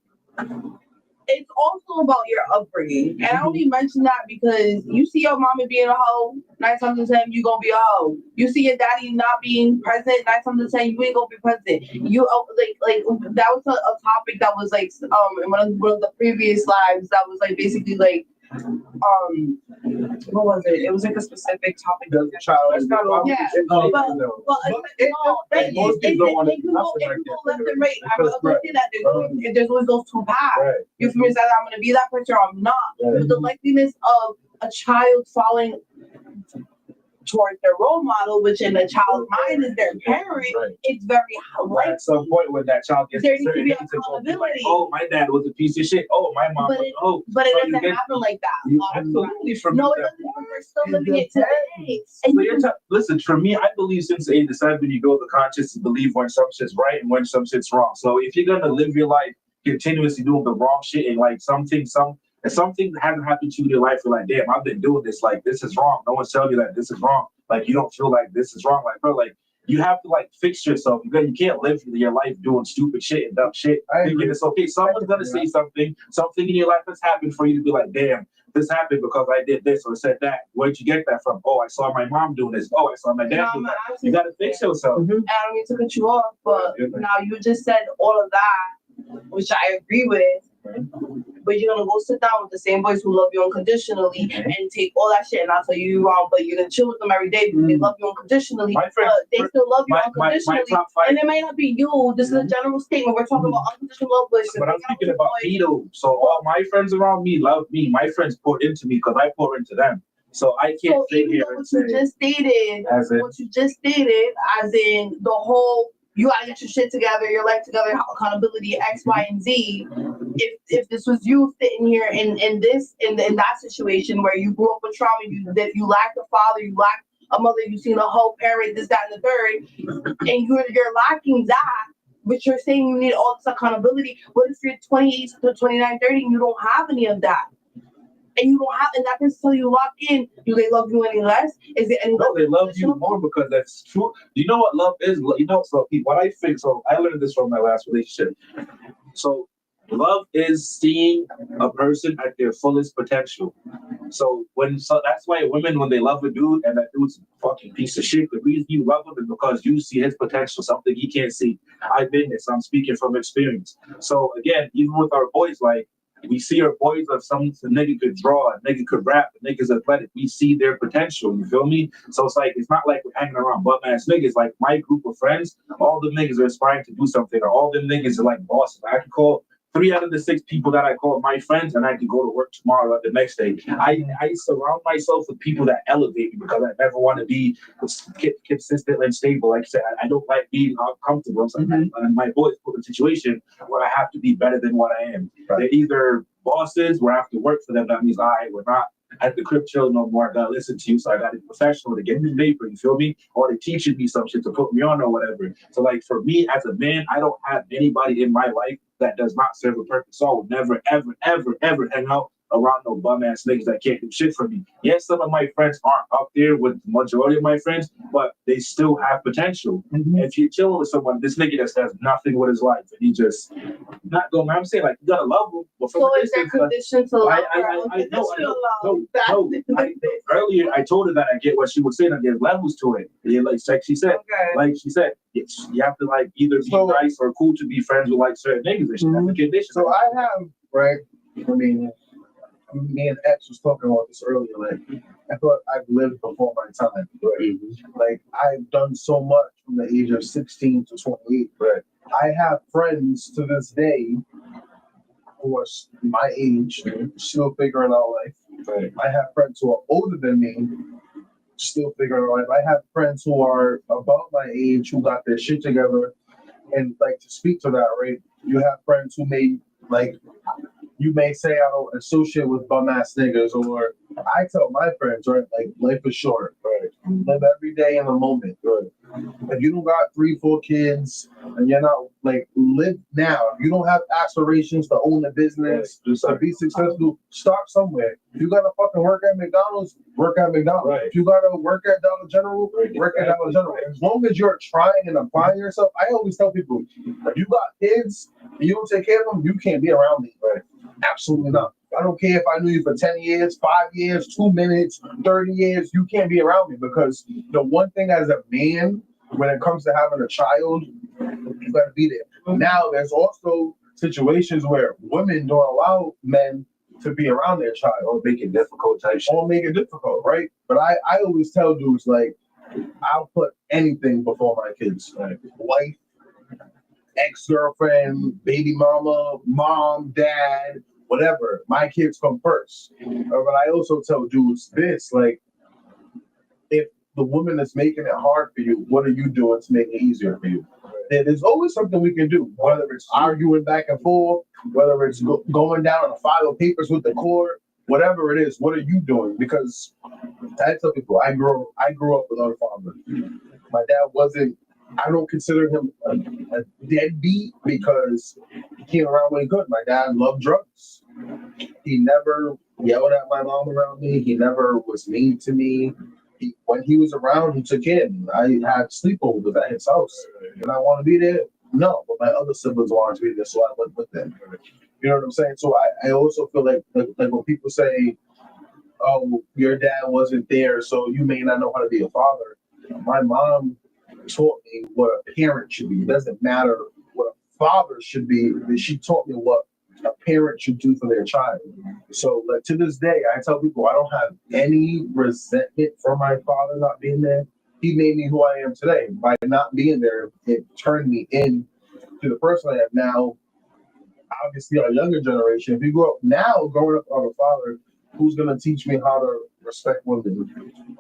it's also about your upbringing. And I only mention that because you see your mama being a hoe, 9 times out of 10, you gonna be a hoe. You see your daddy not being present, 9 times out of 10, you ain't gonna be present. You like that was a topic that was like in one of the previous lives that was like basically like what was it? It was like a specific topic. Does the child? That's not all. Yeah, Oh, but no. it's no, like, most kids don't want to it do can go nothing like left that. and right. I'm gonna say that there's always those two paths. Right. You feel me? It's either I'm gonna be that person or I'm not. Right. But the likeliness of a child falling towards their role model, which in the child's mind is their parent, Right. it's very Right. likely. At some point when that child gets There to needs to certain be age, it's gonna be like, accountability. oh, my dad was a piece of shit. Oh, my mom But was it- oh. But it So you doesn't get- happen like that. You a lot of times. absolutely for No, me, it that- doesn't. Because we're still It living it today. And So you you're listen, for me, I believe since the age of 7, you build the conscience to believe when some shit's right and when some shit's wrong. So if you're gonna live your life continuously doing the wrong shit and like something hasn't happened to you in your life, you're like, damn, I've been doing this, like this is wrong. No one's telling you that this is wrong. Like you don't feel like this is wrong. Like, bro, like you have to like fix yourself. You can't live your life doing stupid shit and dumb shit. I Thinking agree. it's okay. Someone's gonna say something in your life that's happened for you to be like, damn, this happened because I did this or said that. Where'd you get that from? Oh, I saw my mom doing this. Oh, I saw my dad doing that. You gotta fix yourself. And I don't mean to cut you off, but Yeah. now you just said all of that, which I agree with. But you're gonna go sit down with the same boys who love you unconditionally and take all that shit and I'll tell you you're wrong, but you're gonna chill with them every day because they love you unconditionally. My friend- but they still love you My unconditionally. top 5. And it may not be you. This is a general statement. We're talking about unconditional love, But I'm speaking about me though. So all my friends around me love me. My friends pour into me because I pour into them. So I can't So sit even here though and what say, you just stated, as in, as in the whole you gotta get your shit together, your life together, accountability, X, Y, and Z. If this was you sitting here in that situation where you grew up with trauma, you lacked a father, you lacked a mother, you seen a whole parent, this, that, and the third, and you're lacking that, but you're saying you need all this accountability. What if you're 28 to 29, 30 and you don't have any of that? And you don't have, and that person tell you lock in, do they love you any less? Is it any no, less? they love you more because that's true. You know what love is? You know, so what I think, so I learned this from my last relationship. So love is seeing a person at their fullest potential. So that's why women, when they love a dude and that dude's a fucking piece of shit, the reason you love him is because you see his potential, something he can't see. I've been this, I'm speaking from experience. So again, even with our boys, like we see our boys of the nigga could draw, a nigga could rap, a nigga's athletic. We see their potential, you feel me? So it's like, it's not like we're hanging around bum-ass niggas. Like my group of friends, all the niggas are aspiring to do something, or all them niggas are like bosses. I can call 3 out of the 6 people that I call my friends, and I can go to work tomorrow or the next day. I surround myself with people that elevate me because I never want to be consistent and stable. Like I said, I don't like being uncomfortable. So and my boys put in a situation where I have to be better than what I am. Right. They're either bosses where I have to work for them. That means, all right, we're not at the crib chill no more. I gotta listen to you, so I gotta be professional to get this paper. You feel me? Or they're teaching me some shit to put me on or whatever. So like for me as a man, I don't have anybody in my life that does not serve a purpose. So I would never, ever, ever, ever hang out around no bum ass niggas that can't do shit for me. Yes, some of my friends aren't up there with the majority of my friends, but they still have potential. If you're chilling with someone, this nigga just has nothing with his life, and he just not going. I'm saying like you gotta love him, but from So a is there distance, like, condition to love I or know. unconditional No, love? earlier I told her that I get what she was saying, and there's levels to it. Yeah, like she said, you have to like either be nice or cool to be friends with like certain niggas and shit. That's the condition. So I have, right? I mean, me and X was talking about this earlier. Like, I thought I've lived before my time. Right? Like, I've done so much from the age of 16 to 28. Right. I have friends to this day who are my age, still figuring out life. Right. I have friends who are older than me, still figuring out life. I have friends who are about my age who got their shit together. And like to speak to that, right? You have friends who may like you may say I don't associate with bum ass niggas, or I tell my friends, right, like life is short, right? Live every day in the moment, right? If you don't got 3, 4 kids and you're not like live now, if you don't have aspirations to own a business, to be successful, start somewhere. If you gotta fucking work at McDonald's, work at McDonald's. Right. If you gotta work at Dollar General, work at Dollar General. As long as you're trying and applying yourself, I always tell people, if you got kids and you don't take care of them, you can't be around me. Right. Absolutely not. I don't care if I knew you for 10 years, 5 years, 2 minutes, 30 years, you can't be around me because the one thing as a man, when it comes to having a child, you gotta be there. Now, there's also situations where women don't allow men to be around their child Or make it difficult type shit. or make it difficult, right? But I always tell dudes, like, I'll put anything before my kids. Like, wife, ex-girlfriend, baby mama, mom, dad, whatever. My kids come first. But I also tell dudes this, like, if the woman is making it hard for you, what are you doing to make it easier for you? There's always something we can do, whether it's arguing back and forth, whether it's going down on a file of papers with the court, whatever it is. What are you doing? Because I tell people, I grew up without a father. My dad wasn't. I don't consider him a deadbeat because he came around when he could. My dad loved drugs. He never yelled at my mom around me. He never was mean to me. When he was around, he took care of me. I had sleepovers at his house. Did I want to be there? No, but my other siblings wanted to be there, so I went with them. You know what I'm saying? So I also feel like when people say, "Oh, your dad wasn't there, so you may not know how to be a father." My mom taught me what a parent should be. It doesn't matter what a father should be. She taught me what a parent should do for their child. So, like, to this day, I tell people I don't have any resentment for my father not being there. He made me who I am today. By not being there, it turned me in to the person I am now. Obviously, our younger generation, if you grow up now, growing up without a father, who's going to teach me how to respect women?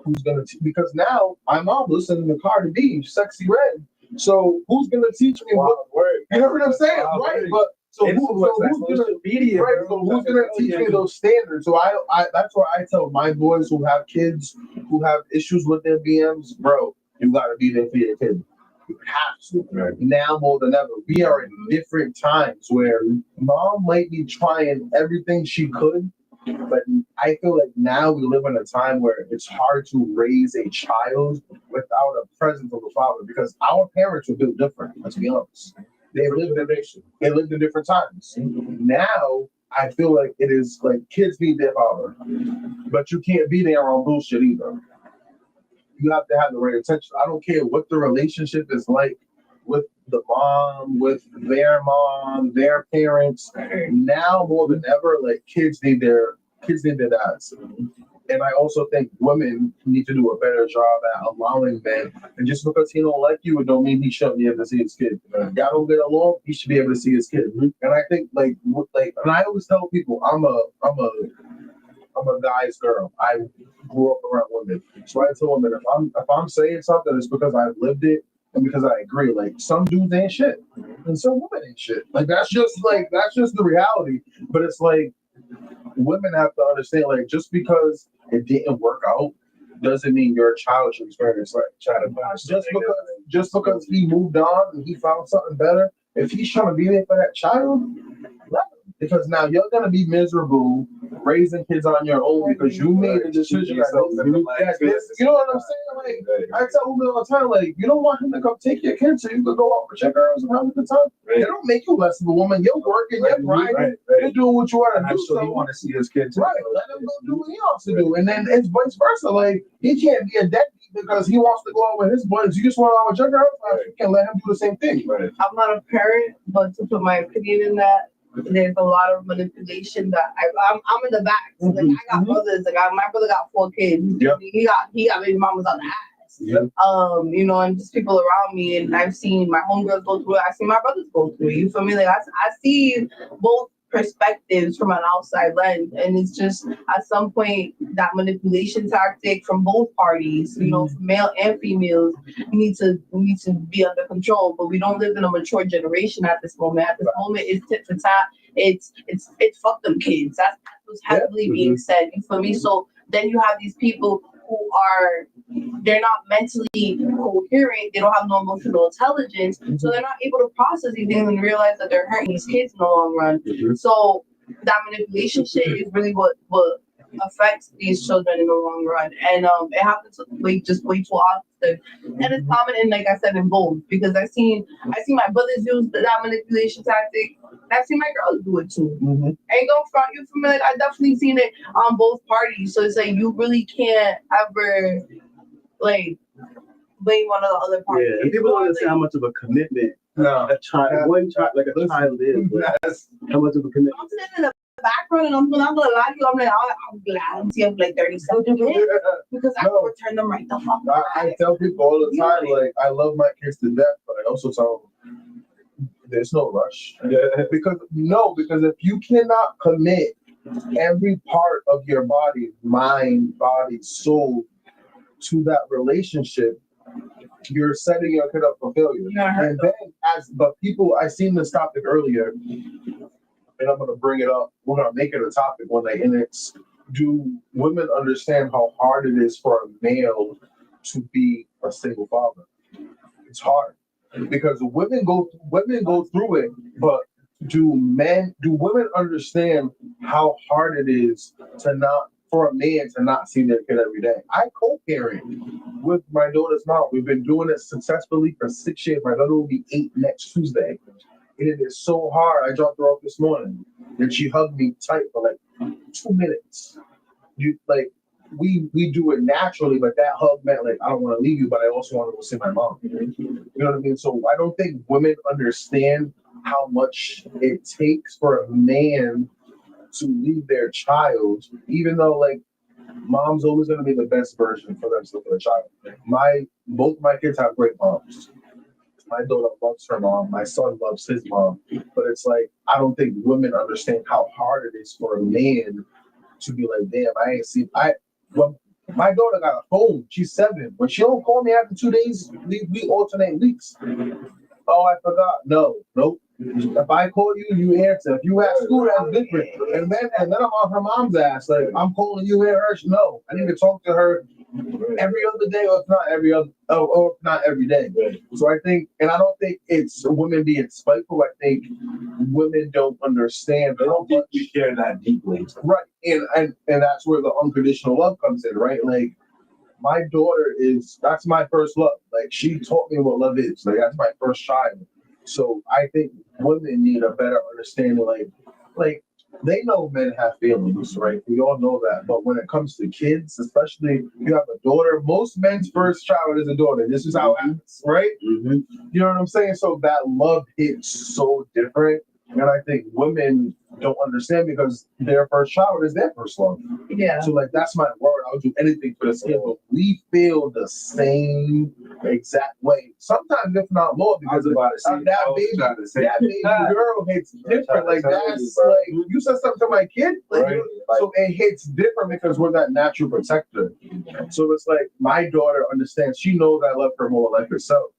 Who's going to because now my mom listening to Cardi B, Sexy Red. So who's going to teach me what word? You know what I'm saying, right? But so who's gonna media? Right, so who's gonna teach me those standards? So I that's why I tell my boys who have kids who have issues with their BMs, bro, you gotta be there for your kid. You have to. Right. Now more than ever. We are in different times where mom might be trying everything she could, but I feel like now we live in a time where it's hard to raise a child without a presence of a father because our parents were built different, let's be honest. They lived in different times. Now I feel like it is like kids need their father, but you can't be there on bullshit either. You have to have the right attention. I don't care what the relationship is like with the mom, with their parents. Now more than ever, like kids need their dads. And I also think women need to do a better job at allowing men. And just because he don't like you, it don't mean he shouldn't be able to see his kid. Y'all don't get along, he should be able to see his kid. And I think like, and I always tell people, I'm a guy's girl. I grew up around women, so I tell women if I'm saying something, it's because I've lived it and because I agree. Like some dudes ain't shit, and some women ain't shit. Like that's just the reality. But it's like women have to understand, like just because it didn't work out doesn't mean your child should experience like just because he moved on and he found something better. If he's trying to be there for that child, let him. Because now you're gonna be miserable raising kids on your own because you made a decision. You know what I'm saying? Like I tell women all the time, like you don't want him to come take your kids so you can go out with your girls and have a good time. Right. They don't make you less of a woman. You're working, you're grinding, you're doing what you want to do. So he want to see his kids. Right. Let him go do what he wants to do, and then it's vice versa. Like he can't be a deadbeat because he wants to go out with his boys. You just want to go out with your girls. You can let him do the same thing. Right. I'm not a parent, but to put my opinion in that, there's a lot of manipulation that I'm in the back. So, like I got brothers. Like my brother got 4 kids. Yep. He got baby mamas on the ass. Yep. You know, and just people around me, and I've seen my homegirls go through it. I see my brothers go through it. You feel me? Like I see both perspectives from an outside lens, and it's just at some point that manipulation tactic from both parties, you know, from male and females, we need to be under control. But we don't live in a mature generation at this moment. At this moment, it's tit for tat. It's fuck them kids. That's what's heavily being said. You feel me? So then you have these people who are, they're not mentally coherent, they don't have no emotional intelligence, so they're not able to process these things and realize that they're hurting these kids in the long run. So that manipulation shit is really what affects these children in the long run. And it happens way too often. And it's common in, like I said, in both, because I see my brothers use that manipulation tactic. I've seen my girls do it too. I ain't gonna front you for me. Like, I definitely seen it on both parties. So it's like you really can't ever like blame one of the other party. Yeah, and people don't understand how much of a commitment No. a child, like a child is. Yes. How much of a commitment. I'm sitting in the background and I'm not gonna lie to you. I'm like, I'm glad I'm seeing like 30 seconds because I can return them right the fuck back. I tell people all the time, like, I love my kids to death, but I also tell them there's no rush. Because if you cannot commit every part of your body, mind, body, soul to that relationship, you're setting your kid up for failure. And then I seen this topic earlier, and I'm gonna bring it up. We're gonna make it a topic one day, and it's, do women understand how hard it is for a male to be a single father? It's hard because women go through it, but do women understand how hard it is for a man to not see their kid every day? I co-parent with my daughter's mom. We've been doing it successfully for 6 years. My daughter will be 8 next Tuesday. And it is so hard. I dropped her off this morning and she hugged me tight for like 2 minutes. We do it naturally, but that hug meant like, I don't want to leave you, but I also want to go see my mom. You know what I mean? So I don't think women understand how much it takes for a man to leave their child, even though like mom's always going to be the best version for the child. Both my kids have great moms. My daughter loves her mom. My son loves his mom. But it's like, I don't think women understand how hard it is for a man to be like, damn, my daughter got a phone. She's 7. When she don't call me after 2 days, we alternate weeks. Oh, I forgot. Nope. If I call you, you answer. If you at school, that's different. And then I'm on her mom's ass. Like, I'm calling you here. No, I need to talk to her every other day, or if not every day. So I think, and I don't think it's women being spiteful. I think women don't understand. They don't think we care that deeply. Right, and that's where the unconditional love comes in, right? Like, my daughter that's my first love. Like, she taught me what love is. Like, that's my first child. So I think women need a better understanding. Like they know men have feelings, right? We all know that. But when it comes to kids, especially if you have a daughter, most men's first child is a daughter. This is how it happens, right? You know what I'm saying? So that love hits so different. And I think women don't understand because their first child is their first love. Yeah. So like, that's my word. I'll do anything for this kid, but we feel the same exact way. Sometimes, if not more, because that baby girl hits different. Like, that's like, you said something to my kid, like, so it hits different because we're that natural protector. So it's like, my daughter understands. She knows I love her more like herself.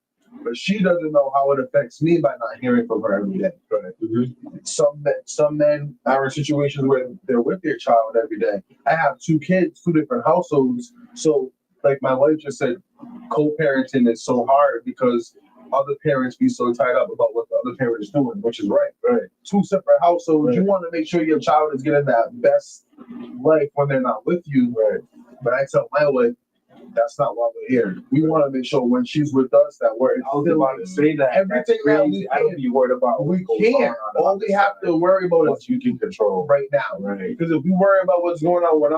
But she doesn't know how it affects me by not hearing from her every day. Some men are in situations where they're with their child every day. I have 2 kids, 2 different households. So, like my wife just said, co-parenting is so hard because other parents be so tied up about what the other parent is doing, which is right. 2 separate households. You want to make sure your child is getting that best life when they're not with you. But I tell my wife, that's not why we're here. We want to make sure when she's with us that we're. I was about to say that. Everything that we I don't be worried about. We can't. All we have to worry about is you can control right now. Because if we worry about what's going on, we're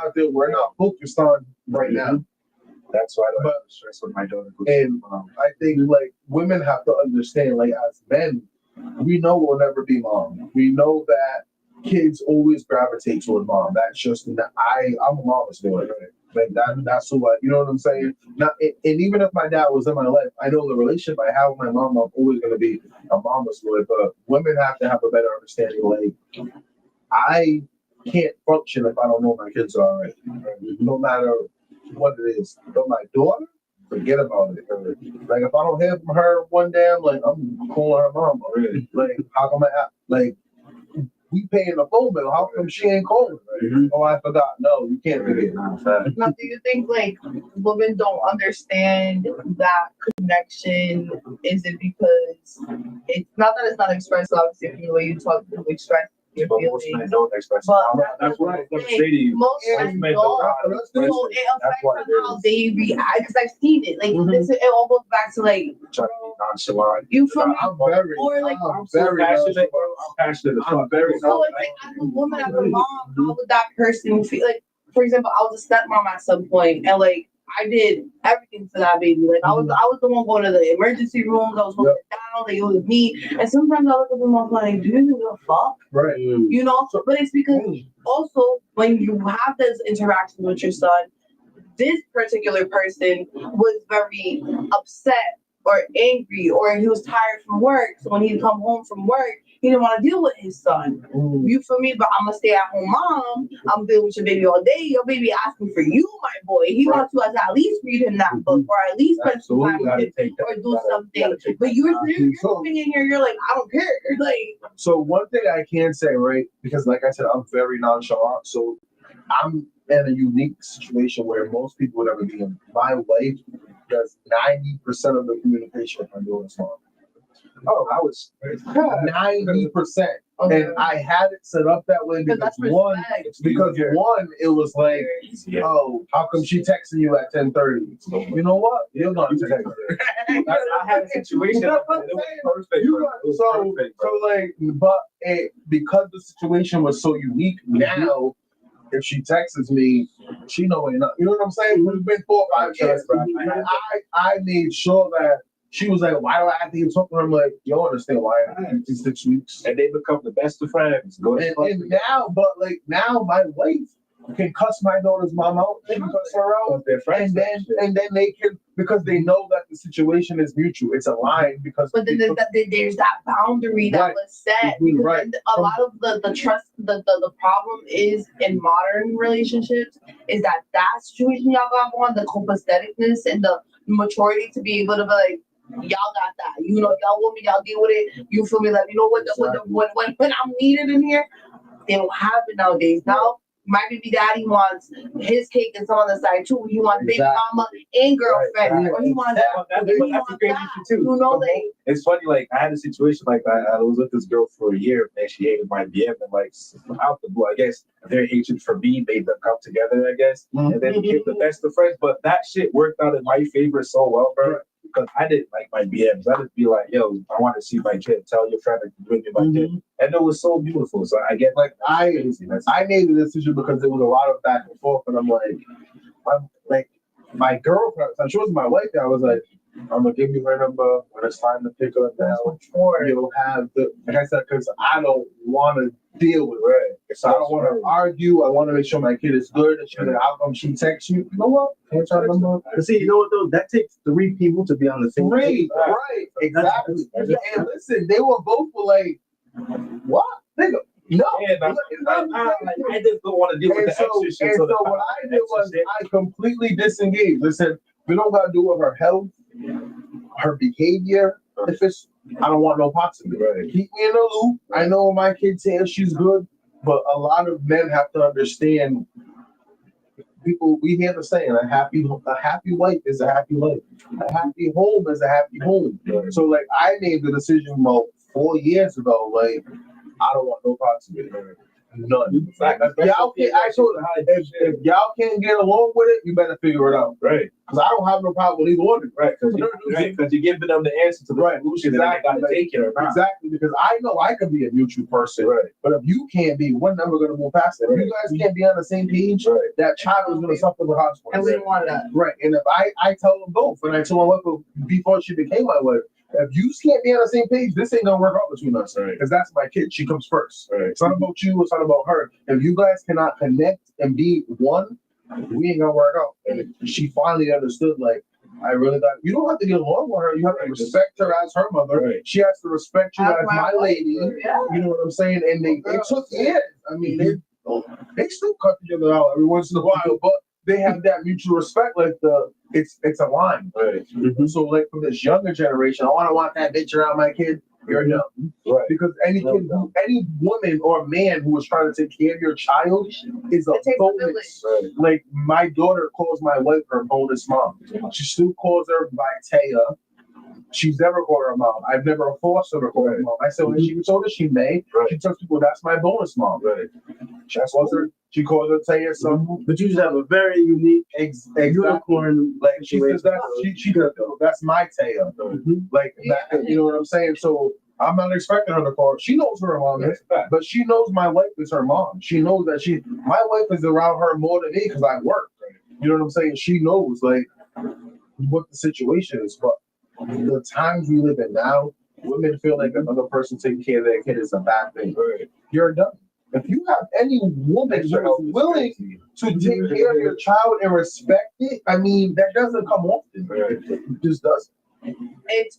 not focused on right now. That's why I don't have stress with my daughter. And I think like women have to understand, like, as men, we know we'll never be mom. We know that kids always gravitate toward mom. That's just I'm a mama's boy. Like that's who you know what I'm saying? Now, and even if my dad was in my life, I know the relationship I have with my mom, I'm always going to be a mama's boy. But women have to have a better understanding. Like, I can't function if I don't know my kids are all right. No matter what it is. But my daughter, forget about it. Like if I don't hear from her one day, I'm like, I'm calling her mom already. Like, how come we paying the phone bill? How come she ain't calling? Oh, I forgot. No, you can't forget. Now, do you think like women don't understand that connection? Is it because it's not that it's not expressed? Obviously, if you way you talk to express your But most men feelings. don't express But it. That's what I was gonna say to you. Most Most men men don't. don't know how to So express it it. That's affects what on it how is. they react. Because I've seen it. Like Mhm. this, it all goes back to like, Try to be nonchalant. you feel me? I'm very, Or like, I'm so very passionate, bro. I'm passionate. I'm very so it's like as a woman, as a mom, how would that person feel? Like, for example, I was a stepmom at some point, and like I did everything for that baby. Like I was the one going to the emergency rooms. I was holding it down. Like it was me. And sometimes I look at them, I'm like, do you even give a fuck? right. You know? But it's because also when you have this interaction with your son, this particular person was very upset or angry, or he was tired from work. So when he'd come home from work, he didn't want to deal with his son. You feel me? But I'm a stay-at-home mom. I'm dealing with your baby all day. Your baby asking for you, my boy. He wants you to at least read him that book, or at least spend some time with him, or do something. But you're coming in here, you're like, I don't care. Like, So one thing I can say, right? Because like I said, I'm very nonchalant. So I'm in a unique situation where most people would never be in. My wife does 90% of the communication with my daughter's mom. Oh, I was. 90%. okay. And I had it set up that way Because because that's one, respect. it was like, Yeah. oh, how come she texting you at 10:30? You know what? You're not texting her. I had a situation. You know what I'm It was saying? perfect. You bro. got, It was so, perfect, so bro. like, but because the situation was so unique, now if she texts me, she know ain't nothing. You know what I'm saying? It's been 4 or 5 years. Bro, I made sure that she was like, why do I have to keep talking to her? I'm like, you don't understand why in 6 weeks. And they become the best of friends. Go to And now, but like now, my wife can cuss my daughter's mom out. They can cuss her out, their friends. and then they can, because they know that the situation is mutual. It's aligned because. But then there's that boundary that Right. was set. Mhm, Because right. a lot of the trust, the problem is in modern relationships is that situation y'all got going, the copaceticness and the maturity to be able to be like, y'all got that. You know, y'all with me, y'all deal with it. You feel me? Like, you know what? When I'm needed in here, they don't have it nowadays. Now, my baby daddy wants his cake and some on the side too. He wants baby mama and girlfriend, Right. or he wants that. That's He the wants crazy that. shit too. You know, like, It's funny, like I had a situation like that. I was with this girl for a year, and she hated my BM, and like out the blue, I guess their hatred for me made them come together, I guess, and then became the best of friends. But that shit worked out in my favor so well, bro. Because I didn't like my BMs. I just be like, yo, I want to see my kid. Tell your friend to bring me my kid. And it was so beautiful. So I get Like I That's- made the decision because there was a lot of back and forth, and I'm like, my girlfriend, so she was my wife, and I was like, I'm gonna give you her number when it's time to pick her down. Or you'll have the, like I said, because I don't want to deal with her. So I don't want to argue. I want to make sure my kid is good. And she's like, how come she texts you? You know what? Can't try number. But see, you know what though? That takes 3 people to be on the same page. Right, exactly. And listen, they were both like, what? Nigga, no. And I'm like, I just don't want to deal with And the so, extra shit. and so what I did was I completely disengaged. Listen, we don't gotta do with her health, her behavior. If it's, I don't want no parts of it. Right. Keep me in the loop. I know my kid says she's good, but a lot of men have to understand. People, we hear the saying, a happy wife is a happy life. A happy home is a happy home. Right. So like I made the decision about 4 years ago, like I don't want no parts of it. None. Fact, If y'all can't, I told her, if y'all can't get along with it, you better figure it out. Right. Because I don't have no problem with either one of you. Right. Because you're giving them the answer to the Right, solution, and they gotta take it or not. Exactly, because I know I can be a mutual person. Right. But if you can't be, we're never gonna move past it. If you guys can't be on the same page, Right. that child is gonna suffer the and we consequences. don't want that. Right. And if I tell them both, and I told my wife before she became my wife, if you can't be on the same page, this ain't gonna work out between us. Right. Because that's my kid. She comes first. Right. It's not about you, it's not about her. If you guys cannot connect and be one, we ain't gonna work out. And she finally understood, like, I really got. You don't have to get along with her. You have to respect her as her mother. Right. She has to respect you As as my my lady. wife, yeah. You know what I'm saying? And it took years. I mean, they still cut each other out every once in a while, but they have that mutual respect. Like it's a line. Right. So like from this younger generation, I don't want that bitch around my kid. You're dumb. Right. Because any woman or man who is trying to take care of your child is a It takes a bonus. Right. Like my daughter calls my wife her bonus mom. She still calls her by Taya. She's never called her mom. I've never forced her to call her mom. I said when she told her she may. Right. She tells people that's my bonus mom. Right. She calls her Taya son. But you just have a very unique Exactly. unicorn. Like she says she does. That's my Taya. Like that, you know what I'm saying? So I'm not expecting her to call her. She knows who her mom is, but she knows my wife is her mom. She knows that my wife is around her more than me because I work. You know what I'm saying? She knows like what the situation is. But the times we live in now, women feel like another person taking care of their kid is a bad thing. You're done. If you have any woman who is willing to take care of your child and respect it, I mean, that doesn't come often. It just doesn't. It's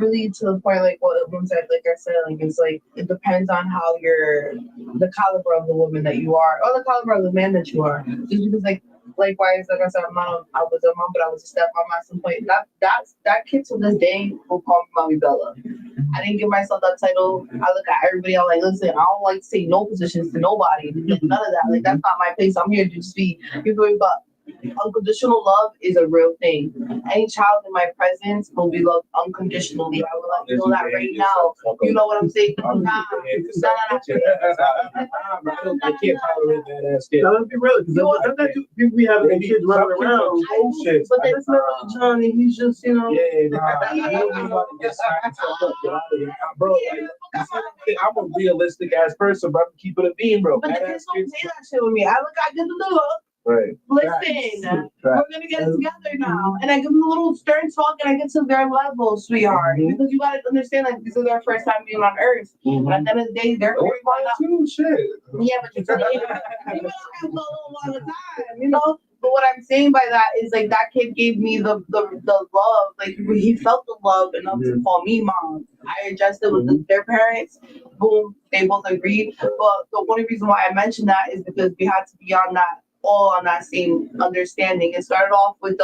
really to the point like what Ilham said, like I said, like it's like it depends on how the caliber of the woman that you are or the caliber of the man that you are. Just because likewise, like I said, I was a mom, but I was a stepmom at some point. That kid to this day will call me Mommy Bella. I didn't give myself that title. I look at everybody, I'm like, listen, I don't like to take no positions to nobody. None of that. Like that's not my place. I'm here to just be but unconditional love is a real thing. Any child in my presence will be loved unconditionally. I will let you know that right now. You know what I'm saying? I can't tolerate that ass kid. Now let's be real, because we have kids running around. But then It's not Johnny. He's just Bro, I'm a realistic ass person, but I'm keeping it being, bro. But the kids don't say that shit with me. I get the look. Right. Listen, we're gonna get together now, and I give them a little stern talk, and I get to their level, sweetheart. Because you gotta understand, like this is their first time being on Earth. But at the end of the day, they're Shit. yeah, but you've been around for a little longer time, you know. But what I'm saying by that is like that kid gave me the love, like he felt the love enough to call me mom. I adjusted with their parents. Boom, they both agreed. But the only reason why I mentioned that is because we had to be all on that same understanding. It started off with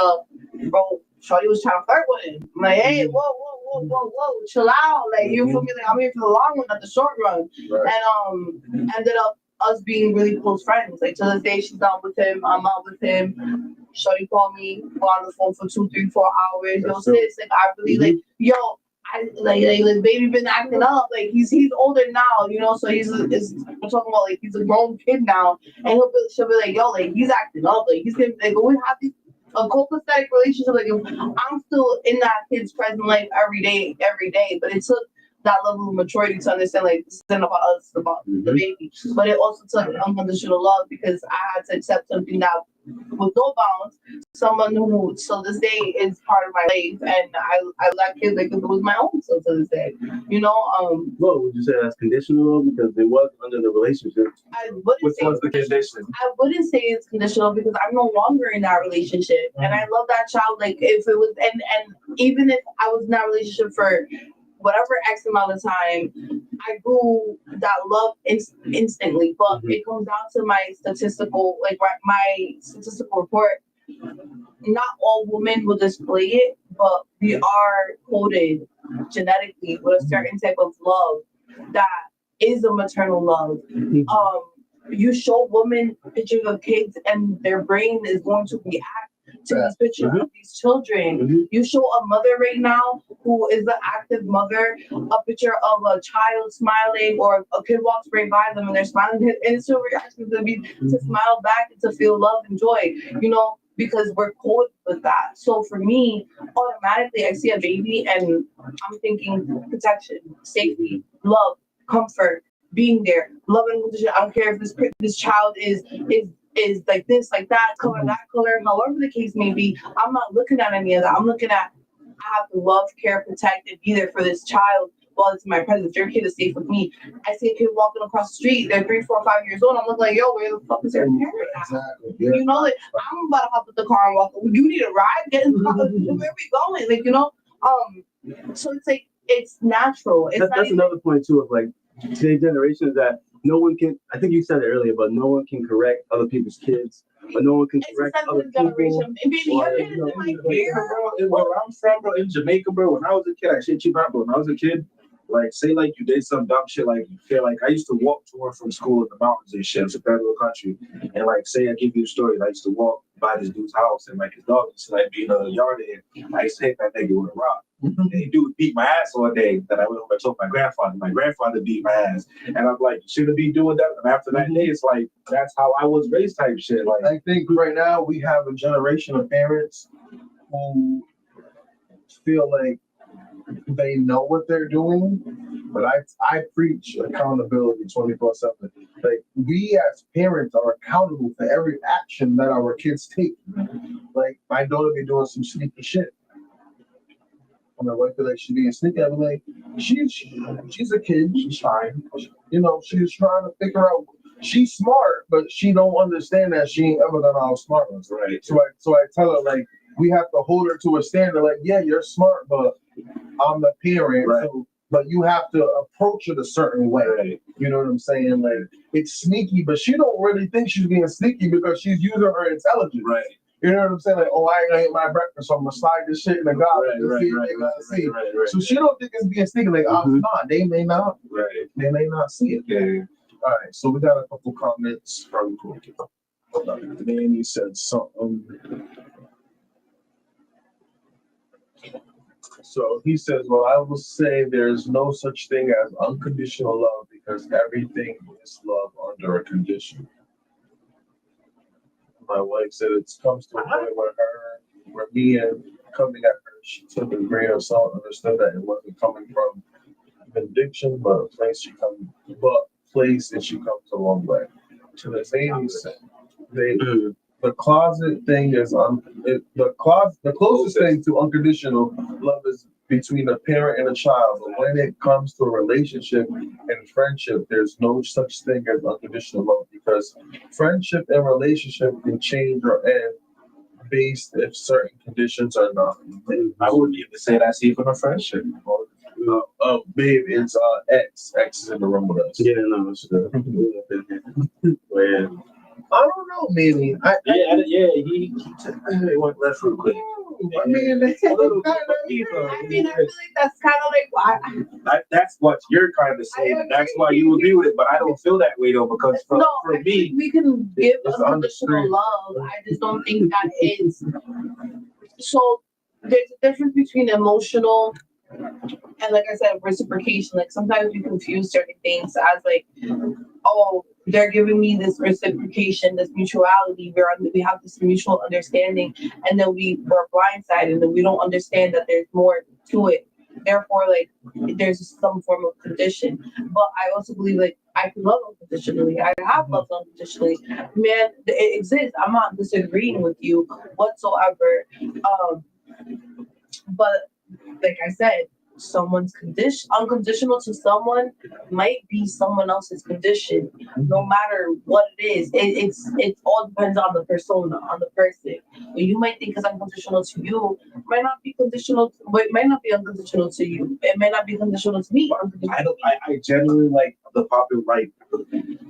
Shorty was trying to flirt with him. I'm like, hey, whoa, chill out. Like you feel me? Like I'm here for the long run, not the short run. And ended up us being really close friends. Like to this day, she's out with him. I'm out with him. Shorty called me, go on the phone for 2, 3, 4 hours. Yo, sis, like I really like, yo, I like baby been acting up. Like he's older now, you know. So we're talking about like he's a grown kid now, and she'll be like, yo, like he's acting up. Like he's gonna like we have a copacetic relationship. Like I'm still in that kid's present life every day. But it took that level of maturity to understand like this isn't about us, it's about the baby. But it also took unconditional love because I had to accept something that with no bounds, someone who till this day is part of my life, and I let kids like it was my own still to this day. You know, Well, would you say that's conditional because it was under the relationship? I wouldn't Which say was the condition? I wouldn't say it's conditional because I'm no longer in that relationship, and I love that child. Like if it was, and even if I was in that relationship for whatever X amount of time, I grew that love instantly. But it comes down to my statistical report. Not all women will display it, but we are coded genetically with a certain type of love that is a maternal love. You show women pictures of kids and their brain is going to react to these pictures of these children. You show a mother right now who is the active mother a picture of a child smiling or a kid walks right by them and they're smiling. His initial reaction is going to be to smile back and to feel love and joy, you know, because we're coded with that. So for me, automatically I see a baby and I'm thinking protection, safety, love, comfort, being there, love and condition. I don't care if this child is like this, like that, color, that color, however the case may be. I'm not looking at any of that. I'm looking at I have to love, care, protect, and be there for this child well, it's my presence. Your kid is safe with me. I see a kid walking across the street. They're 3, 4, 5 years old. I'm looking like, yo, where the fuck is their parent at? Exactly. Yeah. You know, like I'm about to hop in the car and walk. You need a ride? Get in the car. Where we going? Like, you know, so it's like it's natural. It's not That's even, another point too of like today's generation is that no one can. I think you said it earlier, but no one can correct other people's kids, but no one can it's a correct other sensitive people. generation. And baby, your Or, kid is you know, in my Yeah, ear. bro, where I'm from, bro, in Jamaica, bro, when I was a kid, I shit you not, bro, when I was a kid, like, say, like, you did some dumb shit, like, you feel like, I used to walk to and from school in the mountains and shit, it's a third world country, and, like, say, I give you a story, I used to walk by this dude's house, and, like, his dog used to, like, be in the yard, and I used to hit that nigga with a rock. And the dude beat my ass all day. That I went home and told my grandfather. My grandfather beat my ass, and I'm like, you shouldn't be doing that. And after that day, it's like that's how I was raised, type shit. Like, I think right now we have a generation of parents who feel like they know what they're doing, but I preach accountability 24/7. Like we as parents are accountable for every action that our kids take. Like my daughter be doing some sneaky shit. And my wife feel like she being sneaky. I'm like, she's a kid. She's fine. You know, she's trying to figure out. She's smart, but she don't understand that she ain't ever gonna outsmart us. right. So I tell her like we have to hold her to a standard. Like, yeah, you're smart, but I'm the parent. Right. So, but you have to approach it a certain way. Right. You know what I'm saying? Like it's sneaky, but she don't really think she's being sneaky because she's using her intelligence. Right. You know what I'm saying? Like, oh, I ain't gonna eat my breakfast, so I'm gonna slide this shit in the garbage and Right, see if right, they gonna see. right, right. So she don't think it's being sneaky. Like, Mhm. nah, they may not see it. Yeah. All right, so we got a couple comments from Danny said something. So he says, well, I will say there's no such thing as unconditional love because everything is love under a condition. My wife said it comes to a point where me and coming at her, she took a grain of salt, understood that it wasn't coming from conviction, but a place and she comes a long way. To the baby said, the closet thing is the closest thing to unconditional love is between a parent and a child. But when it comes to a relationship and friendship, there's no such thing as unconditional love because friendship and relationship can change or end based if certain conditions are not. I wouldn't even say that's even a friendship. Babe, it's X. X is in the room with us. Yeah, no, it's good. Well, I don't know, maybe. He went left real quick. I mean, A little I feel like that's kind of like why. That's what you're kind of saying. And that's why you agree with it, but I don't feel that way though because for I me, think we can give it's unconditional understood. love. I just don't think that is. So there's a difference between emotional and, like I said, reciprocation. Like sometimes we confuse certain things as like, oh, they're giving me this reciprocation, this mutuality. We have this mutual understanding, and then we're blindsided, and we don't understand that there's more to it. Therefore, like there's some form of condition. But I also believe like I can love unconditionally. I have loved unconditionally. Man, it exists. I'm not disagreeing with you whatsoever. But like I said, someone's condition unconditional to someone might be someone else's condition. No matter what it is, it all depends on the persona, on the person. What you might think is unconditional to you might not be conditional. But it might not be unconditional to you. It may not be conditional to me. I genuinely like the popular like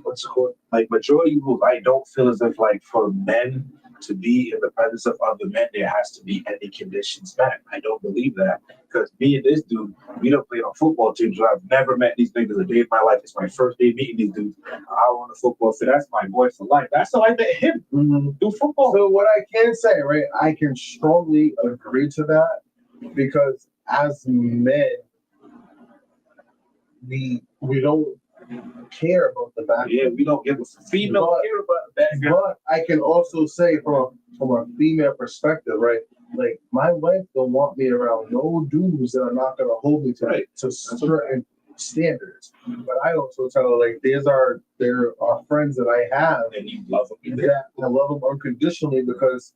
what's it called like majority rules. I don't feel as if like for men to be in the presence of other men there has to be any conditions met. I don't believe that because me and this dude we don't play on football teams. So I've never met these niggas a day in my life. It's my first day meeting these dudes. I on the football field. That's my boy for life. That's how I met him. Do football. So what I can say, right? I can strongly agree to that because as men, we don't care about the back. Yeah, we don't give a female But- care about that. But I can also say from a female perspective, right? Like my wife don't want me around no dudes that are not gonna hold me to Right. to certain standards. But I also tell her like there are friends that I have And you love them. that I love him unconditionally because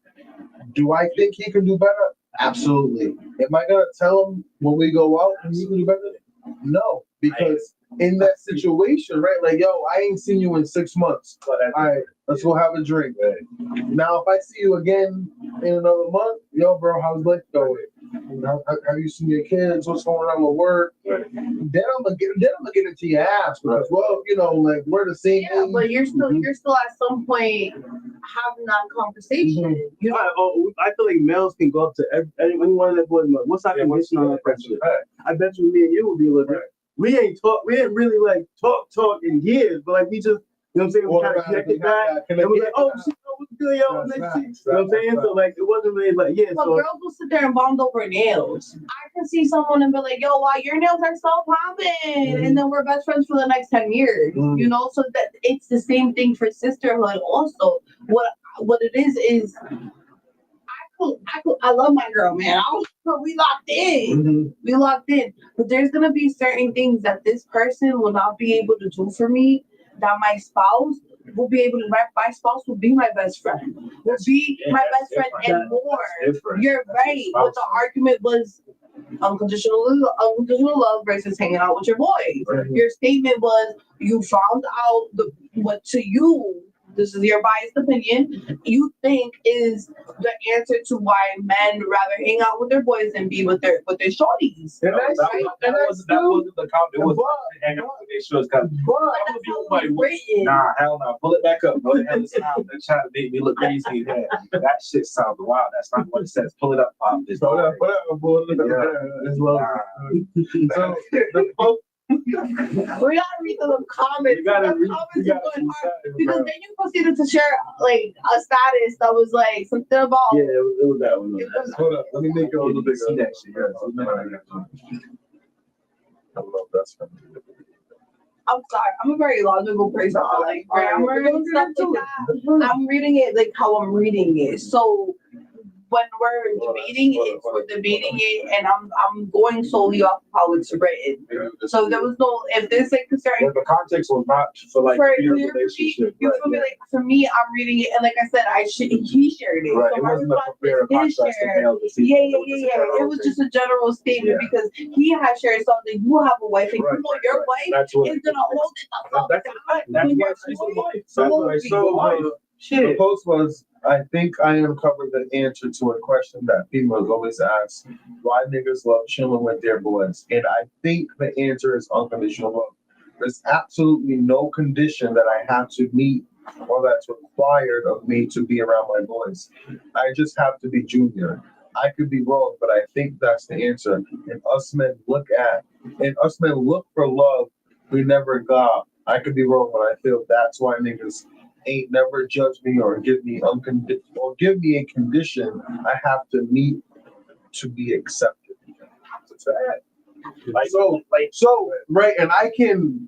do I think he can do better? Absolutely. Am I gonna tell him when we go out and he can do better? No, because in that situation, right? Like, yo, I ain't seen you in 6 months. All right, let's go have a drink. Now, if I see you again in another month, yo, bro, how's life going? Have you seen your kids? What's going on with work? Then I'm gonna get into your ass because, well, you know, like we're the same Yeah, age. but you're still at some point having that conversation. You know, I feel like males can go up to anyone that boys. What's our condition on that friendship? I bet you me and you would be a little bit. We ain't really like talk in years, but like we just, you know what I'm saying? We kind of connected back. And we're like, oh shit, what's good, yo? Next week. You know what I'm saying? So like it wasn't really like, yeah. but So girls will sit there and bond over nails. I can see someone and be like, yo, wow, your nails are so popping. And then we're best friends for the next 10 years. You know, so that it's the same thing for sisterhood also. What it is I love my girl, man. We locked in. We locked in. But there's gonna be certain things that this person will not be able to do for me that my spouse will be able to. My spouse will be my best friend. Will be my best friend and more. You're right. What the argument was unconditional love versus hanging out with your boys. Your statement was you found out what to you. This is your biased opinion. You think is the answer to why men rather hang out with their boys than be with their shorties. And that wasn't the comment. It was hang out with their shorts. Nah, hell no. Pull it back up, bro. They're trying to make me look crazy. Yeah. That shit sounds wild. That's not what it says. Pull it up, Pop. It's So We gotta read the comments. Because then you proceeded to share like a status that was like something about. yeah, it was that one. hold up, let me make it a little bigger. See that shit. I love that stuff. I'm sorry, I'm a very logical person. I like grammar and stuff like that. I'm reading it like how I'm reading it. So when we're debating it, and I'm going solely off of how it's written. So there was no, if there's like a certain The context was not for like your relationship. you feel me? Like for me, I'm reading it, and like I said, he shared it. Right. So It my wasn't a response fair is his contrast to share. male to Yeah. female. It was just a general statement because he has shared something. You have a wife, and you know your wife That's what. is gonna hold it the fuck down. That's when why you're she's doing a wife. it. The post was, I think I uncovered the answer to a question that females always ask, why niggas love chilling with their boys? And I think the answer is unconditional love. There's absolutely no condition that I have to meet or that's required of me to be around my boys. I just have to be Junior. I could be wrong, but I think that's the answer. And us men look for love we never got. I could be wrong, but I feel that's why niggas ain't never judged me or give me a condition I have to meet to be accepted. So right, and I can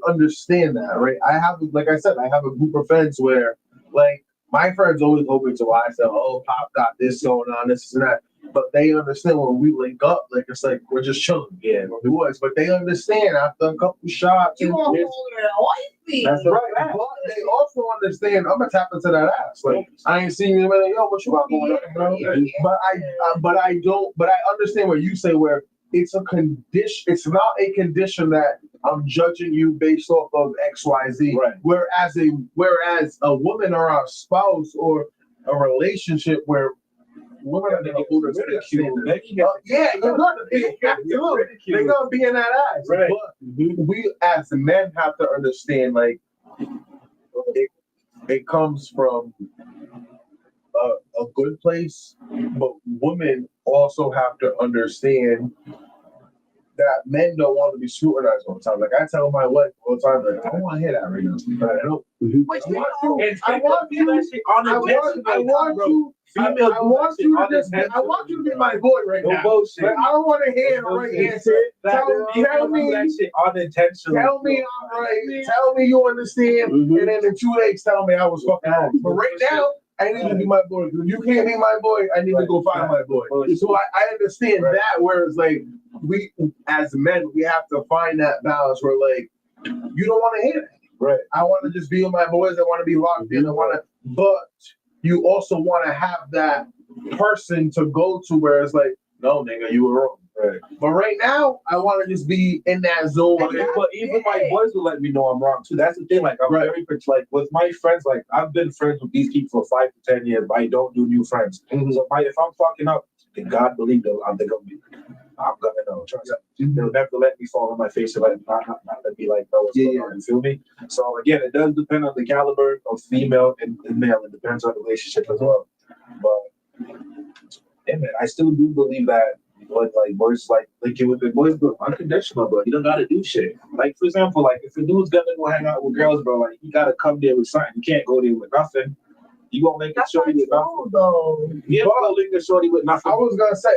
understand that, right? I have, like I said, I have a group of friends where, like, my friends always hoping to why I say, oh, Pop got this going on, this and that. But they understand when we link up, like it's like we're just chilling, we're boys. But they understand after a couple shots. You want to hold her wifey. That's right. But they also understand I'm gonna tap into that ass. Like I ain't seen you, like, yo, what you got going on, bro? But I understand what you say. Where it's a condition. It's not a condition that I'm judging you based off of X, Y, Z. Right. Whereas a woman or a spouse or a relationship where women are gonna hold us to that standard. They're gonna be in that ass. Right. But we as men have to understand, like, it comes from a good place, but women also have to understand that men don't want to be scrutinized all the time. Like I tell my wife all the time, like, I don't want to hear that right now. But I don't. I want you to be my boy right now. Bullshit. Like, I don't want to hear the right answer. Tell me that shit unintentionally. Tell me I'm right. Tell me you understand. And then in 2 days, tell me I was fucking wrong. But right now, I need to be my boy. If you can't be my boy, I need to go find my boy. So I understand that. Whereas, like, we as men, we have to find that balance where, like, you don't want to hear that. Right. I want to just be with my boys. I want to be locked in. But you also want to have that person to go to where it's like, no, nigga, you were wrong. Right. But right now, I want to just be in that zone. But even my boys will let me know I'm wrong too. That's the thing. Like I'm very like with my friends. Like I've been friends with these people for 5 to 10 years, but I don't do new friends. So if I'm fucking up, then God believe I'm gonna know. Trust me. They'll never let me fall on my face and not let me like know what's going on. You feel me? So again, it does depend on the caliber of female and male. It depends on the relationship as well. But yeah, man, I still do believe that. But like boys, like linking with the boys, but unconditional, bro. You don't gotta do shit. Like for example, like if a dude's gonna go hang out with girls, bro, like you gotta come there with something. You can't go there with nothing. You gonna link a That's not shorty with nothing. true, though. Yeah, but link a shorty with nothing. I was gonna say,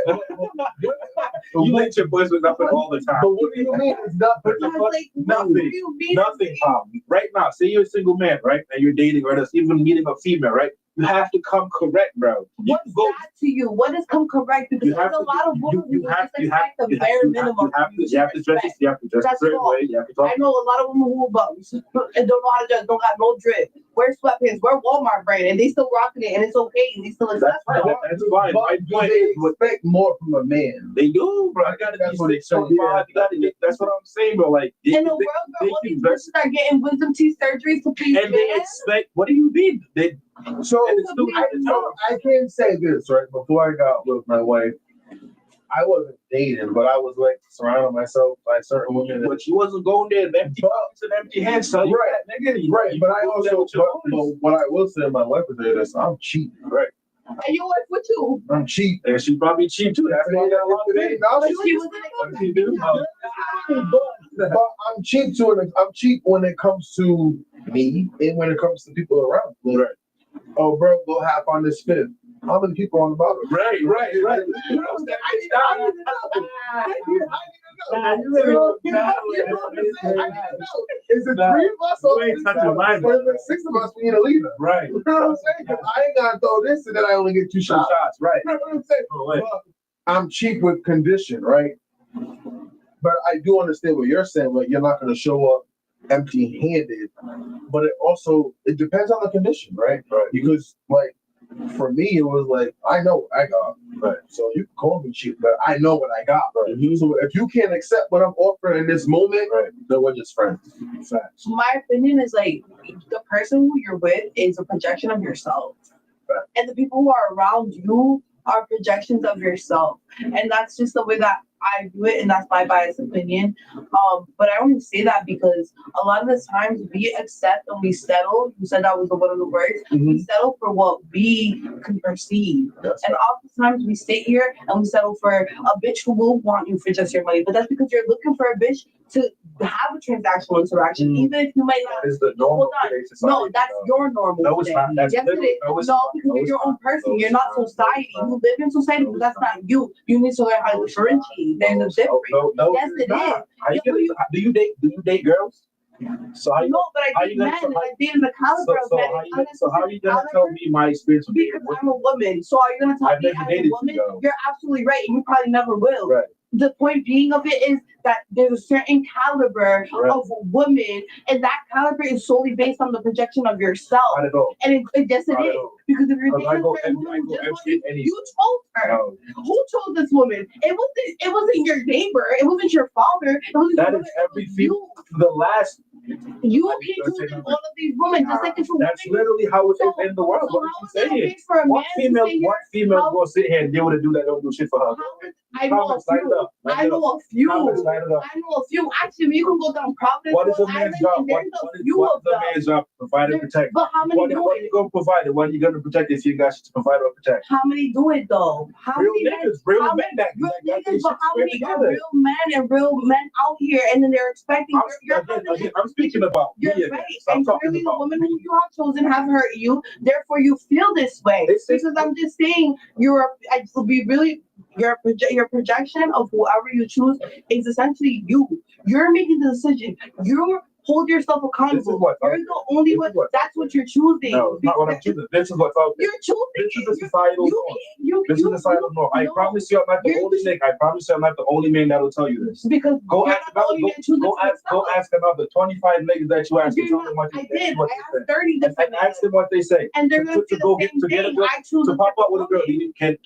You link your boys with nothing all the time. but what do you mean it's nothing? What the fuck? Like, Nothing. what do you mean? Nothing, Pop. Right now, say you're a single man, right? And you're dating or just even meeting a female, right? You have to come correct, bro. You What's go. that to you? What is come correct? Because You there's have a to- lot of women who just expect the you bare have- minimum. You have to dress it. You have to dress a That's certain all. way. You have to talk. I know a lot of women who are bums and don't know how to dress, don't got no drip, wear sweatpants, wear Walmart brand, and they still rocking it, and it's okay, and they still That's accept fine. it. That's fine. My But do point they is, what expect more from a man? they do, bro. I gotta That's be what they say, 6'5". You gotta get. That's what I'm saying, bro. Like In the world they where all can these dress- bitches are getting wisdom teeth surgeries to please and they men, expect. What do you mean? They So And it's still- I can say this, right? Before I got with my wife, I wasn't dating, but I was like surrounding myself by certain women. But you wasn't going there with empty pockets and empty hands, so you Right. got nigga. Right, but I you also, with your but boys. what I will say, my wife is there. Is I'm cheap. Right, and you wife with you. I'm cheap. And she probably cheap too. That's why I got a lot of days. But she was What do you do? But I'm cheap too, and I'm cheap when it comes to me and when it comes to people around me. Right. Oh, bro, go half on this fifth. How many people on the bottom? Right. You know what I'm saying? I need to know. Is it 3 of us or You ain't touching mine, or is it 6 of us? We need a leader. Right. You know what I'm saying? 'Cause I ain't gonna throw this and then I only get 2 shots. Right. You know what I'm saying? Oh, wait. But I'm cheap with condition, right? But I do understand what you're saying. Like you're not gonna show up empty-handed, but it depends on the condition, right? Right. Because like for me, it was like I know what I got, Right. so you can call me cheap, but I know what I got, right? So if you can't accept what I'm offering in this moment, Right. then we're just friends. Facts. my opinion is like the person who you're with is a projection of yourself. Right. And the people who are around you are projections of yourself. And that's just the way that I do it, and that's my biased opinion. But I only say that because a lot of the times we accept and we settle. You said that was one of the words. We settle for what we can perceive. That's And oftentimes we sit here and we settle for a bitch who will want you for just your money. But that's because you're looking for a bitch to have a transactional interaction, Mm. even if you might not. That is the normal Hold on. today's society. No, that's your normal. No, it's today. not. That's Yes, it literally- is. no, it's No, not. because No, you're it's your own not. person. No, You're it's not not. society. No, You live in society, no, but it's that's not. not you. You need to learn how to No, it's not. differentiate. There's a No, difference. no, Yes, it's it not. is. How you gonna, do you date girls? So how you No, but how I you date gonna- men, so and how- I dated the caliber of men. how you gonna tell me my experience with Because I'm a woman. So are you gonna tell I've me never as dated a you, woman? though. You're absolutely right, and you probably never will. Right. The point being of it is that there's a certain caliber Right. of women, and that caliber is solely based on the projection of yourself. How'd it go? And yes, it How'd it is. go? Because if you're Because I dating go a certain empty- woman I go who just empty wants any- you chose her. No. Who chose this woman? It wasn't your neighbor. It wasn't your father. It wasn't That your is mother, it every was female. The last. You keep choosing all of these women, just like if a woman. That's literally how it is So- in the world. So What how I'm is it okay saying. for a man What to female? sit here? What female how- gonna sit here and deal with a dude that don't do shit for her? I know a Comments, light it few. up, light I it know up. a few. Comments, light it up. I know a few. Actually, you can go down Providence What is a Rhode man's Island, job? and there's a few What of is a them. man's job? Provide and There- protect. But how many What do are it? you gonna provide? What are you gonna protect if you ain't got shit to provide or protect? How many do it though? How Real many men? niggas, real how men that Real got their niggas, but shit how squared many are together. real men and real men out here, and then they're expecting I'm speaking about me You're again. right, So I'm and talking clearly the about women me. who you have chosen have hurt you. Therefore, you feel this way. It's- Because I'm just saying, I will be really your projection of whoever you choose is essentially you. You're making the decision. You hold yourself accountable. This is what's out You're the only This one. is what's That's what you're choosing. No, it's not what I'm choosing. This is what's out there. You're choosing. This is the it. societal You norm. can't. This is the societal norm. I no. promise you, I'm not the You're- only nigga. I promise you, I'm not the only man that'll tell you this. Because Go you're ask not the only another. man choosing Go for yourself. ask another 25 niggas that you asked. You're Tell not- them what I they say. did. What I they asked say. 30 And different ask them what they say. and they're To- gonna to say go the get- same to get a thing. girl- I choose To a pop out with a girl, different you can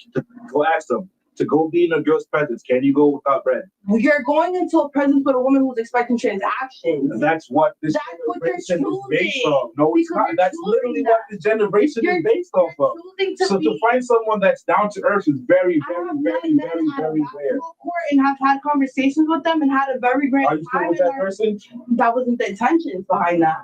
go ask them. to go be in a girl's presence, can you go without bread? You're going into a presence with a woman who's expecting transactions. That's what this That's what you're generation is based choosing. off. No, it's Because not. you're That's choosing literally that. what this generation You're- is based off of. Choosing to So be. to find someone that's down to earth is very, I very, have very, met very, men at a very rare. basketball court and have had conversations with them and had a very great Are you still time. with and that person? that wasn't the intentions behind that.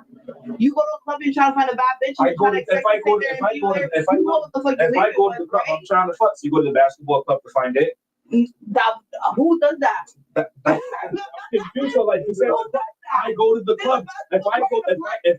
You go to a club and try to find a bad bitch. And I you go try to- expect if I to go sit to- there if and I be go to- there. if I You go- know what the fuck you're If I leaving go to with, the club, right? I'm trying to fuck. So you go to the basketball club to find it. That, who does that? I'm confused. So like you said, Who does that? I go to the club. If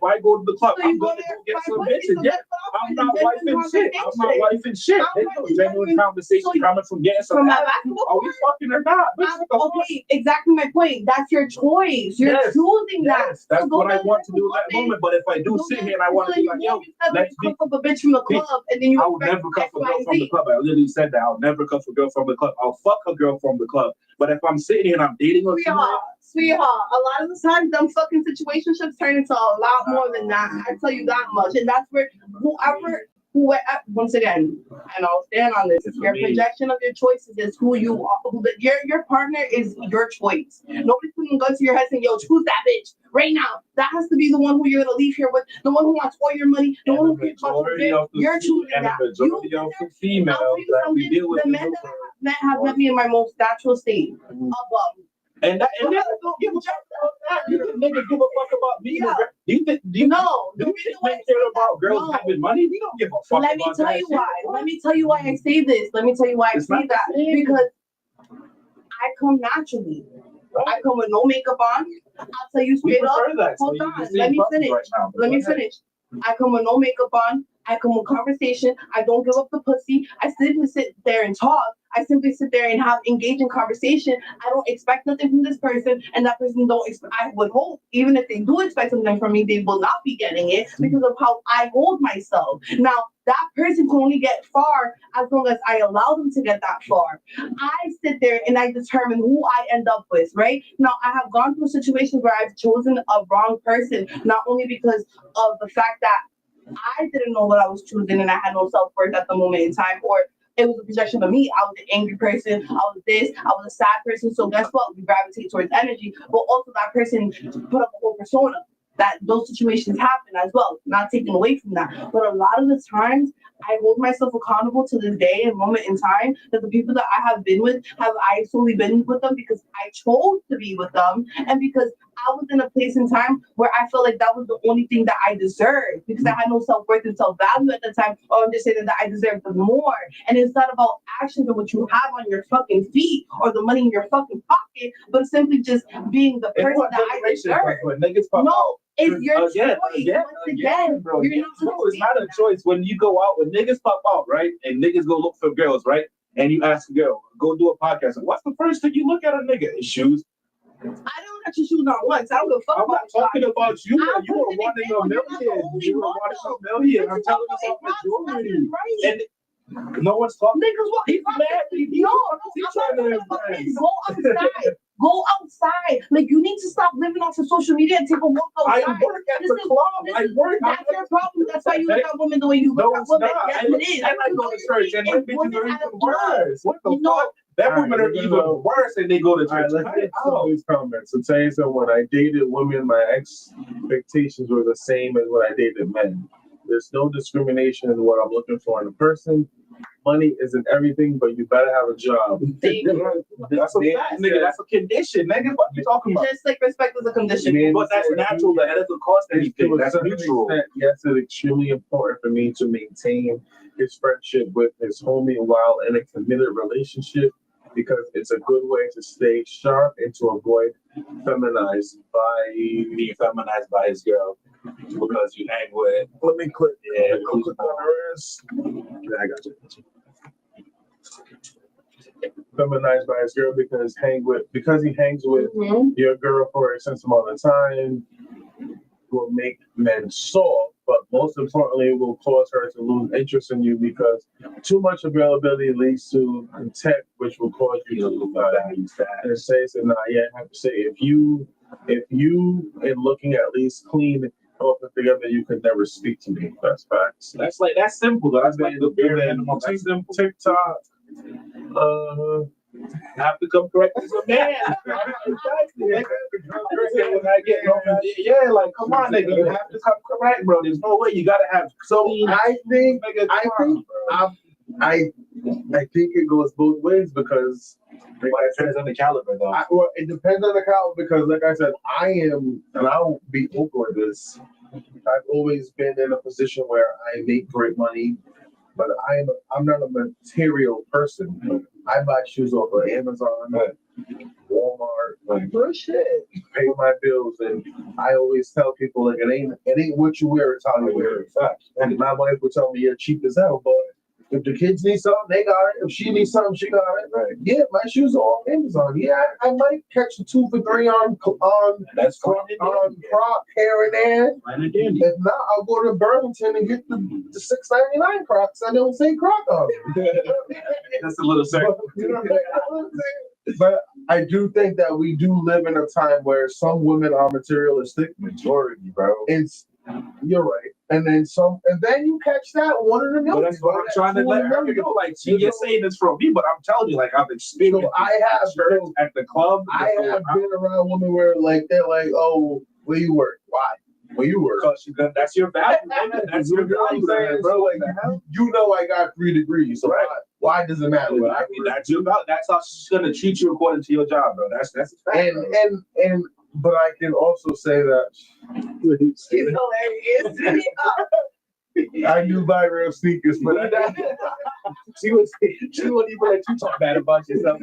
I go to the club, So you I'm go gonna there go get and some find pussy, bitches. so Yeah, that's what I'm I'm not finding, genuine wifing shit. I'm not conversation. wifing shit. I'm There's no finding genuine genuine- conversation so you- coming from getting some From a ass. basketball Are we court? fucking or not? Bitch, what the fuck? Okay, exactly my point. That's your choice. You're Yes, choosing that. Yes, that's So go what I down want to there do and at that club moment. But if I do Go sit there here and I want to so be you like, won't yo, be suddenly let's be. cuff up a bitch from the club and then you I will expect never cuff X, a Y, girl and from the Z. club. I literally said that. I'll never cuff a girl from the club. I'll fuck a girl from the club. But if I'm sitting here and I'm dating a Sweetheart, a lot of the times them fucking situationships turn into a lot more than that. I tell you that much. And that's where whoever, once again, and I'll stand on this, your projection of your choices is who you are. Your partner is your choice. Nobody's putting a gun to your head saying, yo, choose that bitch right now. That has to be the one who you're gonna leave here with, the one who wants all your money, the one who can You're choosing and that. the majority of the females I'll tell you that we something, deal with the in men the that I have met have met me in my most natural state. and niggas don't give a fuck about that. You think niggas give a fuck about me? Yeah. Do you think No, do the you reason think why I men care say about that- girls no. having money? We don't give a fuck Let me about tell that you shit. why. Let me tell you why I say this. Let me tell you why I It's say not that. the same. Because I come naturally. I come with no makeup on. I'll tell you We straight up. prefer that. Hold So on, you let see me buttons finish. right now, but Let me go ahead. finish. I come with no makeup on. I come with conversation. I don't give up the pussy. I simply sit there and talk. I simply sit there and have engaging conversation. I don't expect nothing from this person, and that person don't expect. I would hope, even if they do expect something from me, they will not be getting it because of how I hold myself. Now, that person can only get far as long as I allow them to get that far. I sit there and I determine who I end up with, right? Now, I have gone through situations where I've chosen a wrong person, not only because of the fact that I didn't know what I was choosing and I had no self-worth at the moment in time, or it was a projection of me. I was an angry person. I was this. I was a sad person. So guess what? We gravitate towards energy, but also that person put up a whole persona. That those situations happen as well. Not taken away from that, but a lot of the times I hold myself accountable to this day and moment in time that the people that I have been with I solely been with them because I chose to be with them and because I was in a place in time where I felt like that was the only thing that I deserved because I had no self-worth and self-value at the time or understanding that I deserved more. And it's not about actions and what you have on your fucking feet or the money in your fucking pocket, but simply just being the In person what that I generation? deserve. When niggas pop No, it's your again, choice. again, Once again, bro. you're not No, it's not a choice. When you go out, when niggas pop out, right, and niggas go look for girls, right, and you ask a girl, go do a podcast. What's the first thing you look at a nigga? His shoes. I don't let your shoes on once. I don't give a fuck I'm not talking about you. I'm You are putting it one in down. a You're not the million. only You are one, one though. in a million. I'm Bitches telling walk you away about from majority. left and right. And no one's talking. Niggas walk He's mad. No, I'm not talking about this. Go outside. Go outside. Like you need to stop living off of social media and take a walk I outside. work at the club. I work. That's your problem. That's why you look at women the way you No, look at it's women. not. Yes, And it is. I go to church and them bitches are even worse. What the No. fuck? That All women right, are we're even gonna- worse and they go to All right, church. let's get some of these comments. So tell you something, when I dated women, my expectations were the same as when I dated men. There's no discrimination in what I'm looking for in a person. Money isn't everything, but you better have a job. Thank you. That's a fact, nigga. That's a condition, nigga. What you talking about? Just like respect is a condition. But that's natural. That doesn't cost anything. That's neutral. Yes, it's extremely important for me to maintain his friendship with his homie while in a committed relationship because it's a good way to stay sharp and to avoid feminized by Being feminized by his girl because you hang with. Let me click. Yeah, Go click on her wrist. Yeah, I got you. Feminized by his girl because he hangs with Mhm. your girl for a sense amount of time will make men soft, but most importantly will cause her to lose interest in you because too much availability leads to contempt, which will cause you to lose value. And it says, and I have to say, if you in looking at least clean open together, you could never speak to me. That's facts. That's simple. Though. That's like the bare minimum. That's simple. TikTok, Have to come correct as a man. Exactly. When I get yeah, like come on, nigga, you have to come correct, bro. There's no way you gotta have. So I think I think it goes both ways because It depends on the caliber, though. well, it depends on the caliber because, like I said, I am, and I'll be open with this. I've always been in a position where I make great money, but I'm not a material person. I buy shoes off of Amazon, Walmart, For shit. pay my bills, and I always tell people like it ain't what you wear, it's how you wear it. And my wife would tell me you're cheap as hell, but if the kids need something, they got it. If she needs something, she got it. Right. Yeah, my shoes are on Amazon. Yeah, I might catch a 2 for $3 on That's Croc here and there. fine and dandy. If not, I'll go to Burlington and get the $6.99 Crocs. I don't say Croc on them. That's a little certain. You know what I'm saying? But I do think that we do live in a time where some women are materialistic. Majority, bro. You're right. And then you catch that one in a million. But that's what I'm trying to let her know. Like, you're saying this from me, but I'm telling you, like, I've experienced. So I have shirts at the club. I have been around women where like they're like, oh, where you work? Why? Where you work? Because that's your value, man. That's your value, man, bro. Like, You know I got 3 degrees, so why does it matter? I mean, that's your value. That's how she's gonna treat you according to your job, bro. That's a fact. And but I can also say that It's hilarious. I do buy real sneakers, but She wouldn't even let you talk bad about yourself.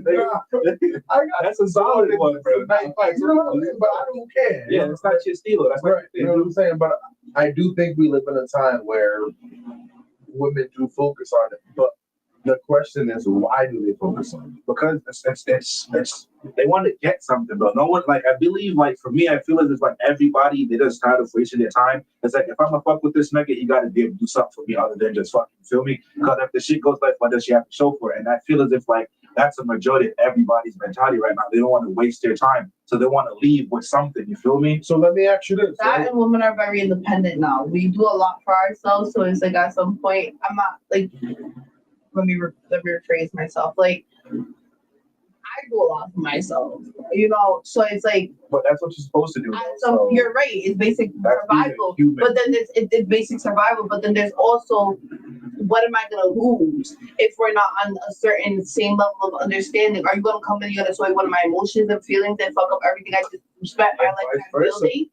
That's a solid one, bro. You know what I'm saying? But I don't care. Yeah, it's not your stealer. That's Right. You know what I'm saying? But I do think we live in a time where women do focus on it. But the question is, why do they focus on it? Because it's they want to get something, bro. No one, like, I believe, like, for me, I feel as if like everybody, they just tired of wasting their time. It's like, if I'm gonna fuck with this nigga, he gotta be able to do something for me other than just fucking, feel me? Because if the shit goes like, what does she have to show for it? And I feel as if like that's a majority of everybody's mentality right now. They don't want to waste their time, so they want to leave with something. You feel me? So let me ask you this. That and women are very independent now. We do a lot for ourselves, so it's like at some point, I'm not like. Let me rephrase myself. Like, I do a lot for myself, you know. So it's like, But that's what you're supposed to do. so you're right. It's basic That's survival, human. but then it's basic survival. But then there's also, what am I gonna lose if we're not on a certain same level of understanding? Are you gonna come and you're gonna sway one of my emotions and feelings and fuck up everything I just spent my lifetime building?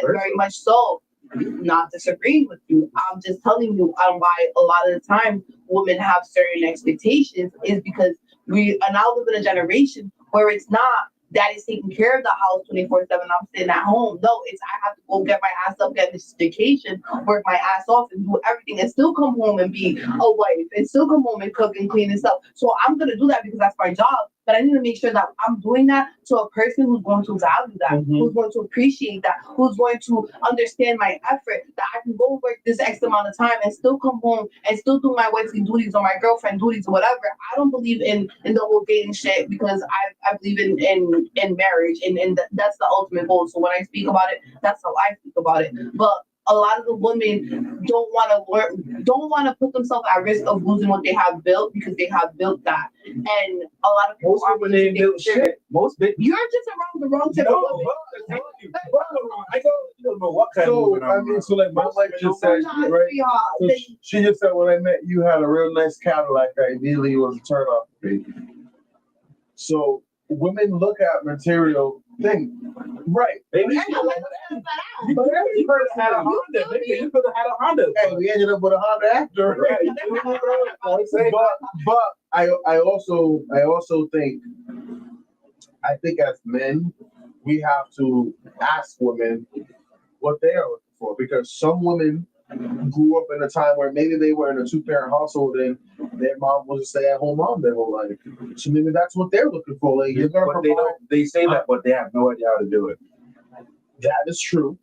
Very much so. Not disagreeing with you. I'm just telling you why a lot of the time women have certain expectations is because we are now living in a generation where it's not daddy's taking care of the house 24/7. I'm sitting at home. No, it's I have to go get my ass up, get this education, work my ass off, and do everything, and still come home and be a wife, and still come home and cook and clean and stuff. So I'm gonna do that because that's my job. But I need to make sure that I'm doing that to a person who's going to value that, who's going to appreciate that, who's going to understand my effort, that I can go work this X amount of time and still come home and still do my wifely duties or my girlfriend duties or whatever. I don't believe in the whole dating shit because I believe in marriage and that's the ultimate goal. So when I speak about it, that's how I speak about it. But a lot of the women don't want to put themselves at risk of losing what they have built because they have built that. And a lot of people Most women ain't built shit. Most bitches. You're just around the wrong type of woman. I don't know what kind of So woman I mean, so like my wife just said, Not right? sweetheart. So she just said when I met you had a real nice Cadillac. Ideally, was a turn off for me. So women look at material things, right? Maybe Yeah, she but like that's that. But every person had a Honda. Maybe you could have had a Honda. Hey, we ended up with a Honda after, Right. but I also think as men we have to ask women what they are looking for because some women grew up in a time where maybe they were in a 2-parent household and their mom was a stay-at-home mom their whole life. So maybe that's what they're looking for. Like you're gonna But provide. they say that, but they have no idea how to do it. That is true.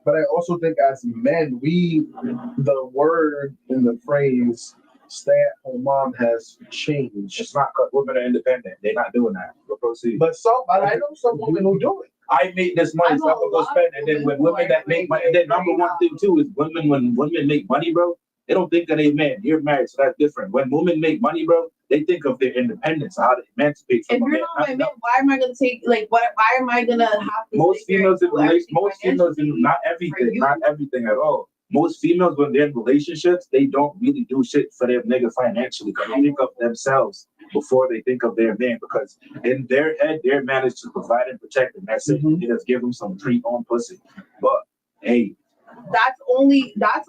But I also think as men, the word and the phrase stay-at-home mom has changed. It's not because women are independent. They're not doing that. But proceed. But I know some women who do it. I make this money, so I'm gonna go spend. And then when women that make money, and then number one thing too is when women make money, bro, they don't think that they men. You're married, so that's different. When women make money, bro, they think of their independence, how to emancipate If from you're it. not my man, why am I gonna take like what? Why am I gonna have to? Most sit here females in and do everything most females in financially not for everything, you? not everything at all. Most females when they're in relationships, they don't really do shit for their nigga financially. They think of themselves before they think of their man, because in their head, their man is to provide and protect them. That's it. They just give them some pre-owned pussy. But hey, That's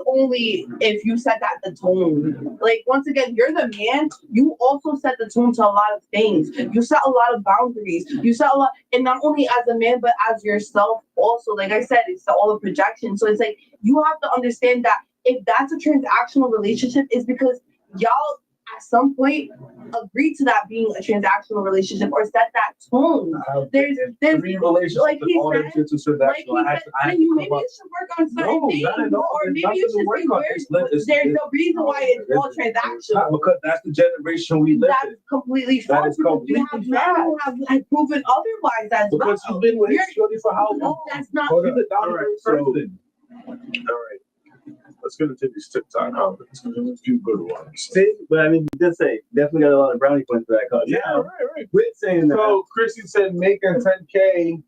only if you set that the tone. Like once again, you're the man. You also set the tone to a lot of things. You set a lot of boundaries. You set a lot, and not only as a man, but as yourself also. Like I said, it's all a projection. So it's like you have to understand that if that's a transactional relationship, it's because y'all at some point agreed to that being a transactional relationship or set that tone. There's three relationships like he all said, that shit to like he transactional. said, then you maybe you should work on certain No, things, not at all. or There's maybe nothing you to should work see on. where It's- there's no reason why it's all Not transactional. because that's the generation we live That's in. completely That false is because we have completely men who have proven otherwise as well. Because you've been with his You're- shorty for how long? That's not. Hold He's on. a down All right, person. All right. Let's get into these TikTok comments. There's a few good ones. See, but I mean, just say definitely got a lot of brownie points for that cause. Right. Quit saying that. So Chrissy said making 10K,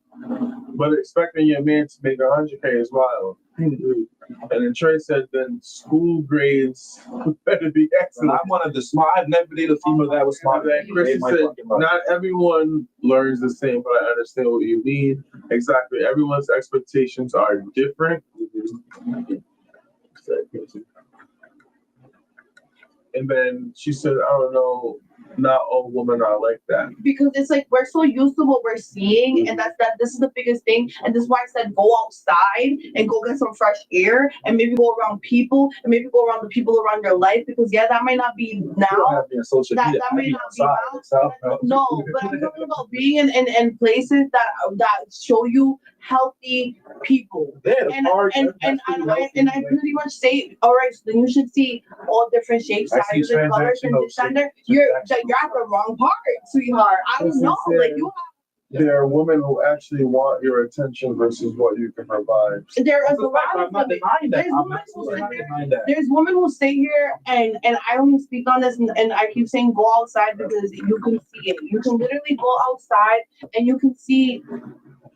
but expecting your man to make 100K is wild. And then Trey said then school grades better be And excellent. I'm one of the smart. I've never dated a female that was smart. And then Chrissy said not everyone learns the same, but I understand what you mean. Exactly. Everyone's expectations are different. And then she said, I don't know, not all women are like that. Because it's like we're so used to what we're seeing, and that's that. This is the biggest thing, and this is why I said go outside and go get some fresh air, and maybe go around people, and maybe go around the people around your life. Because yeah, that might not be now. That may not be now. No, but I'm talking about being in places that show you healthy people. And I pretty much say, all right, so then you should see all different shapes, I see sizes, and colors, and transactional this and that. You're at the wrong part, sweetheart. I don't know. Like you There are women who actually want your attention versus what you can provide. there is a lot I'm of not women. denying that. There's I'm women who sit not there. denying that. There's women who stay here, and I only speak on this, and I keep saying go outside because you can see it. You can literally go outside and you can see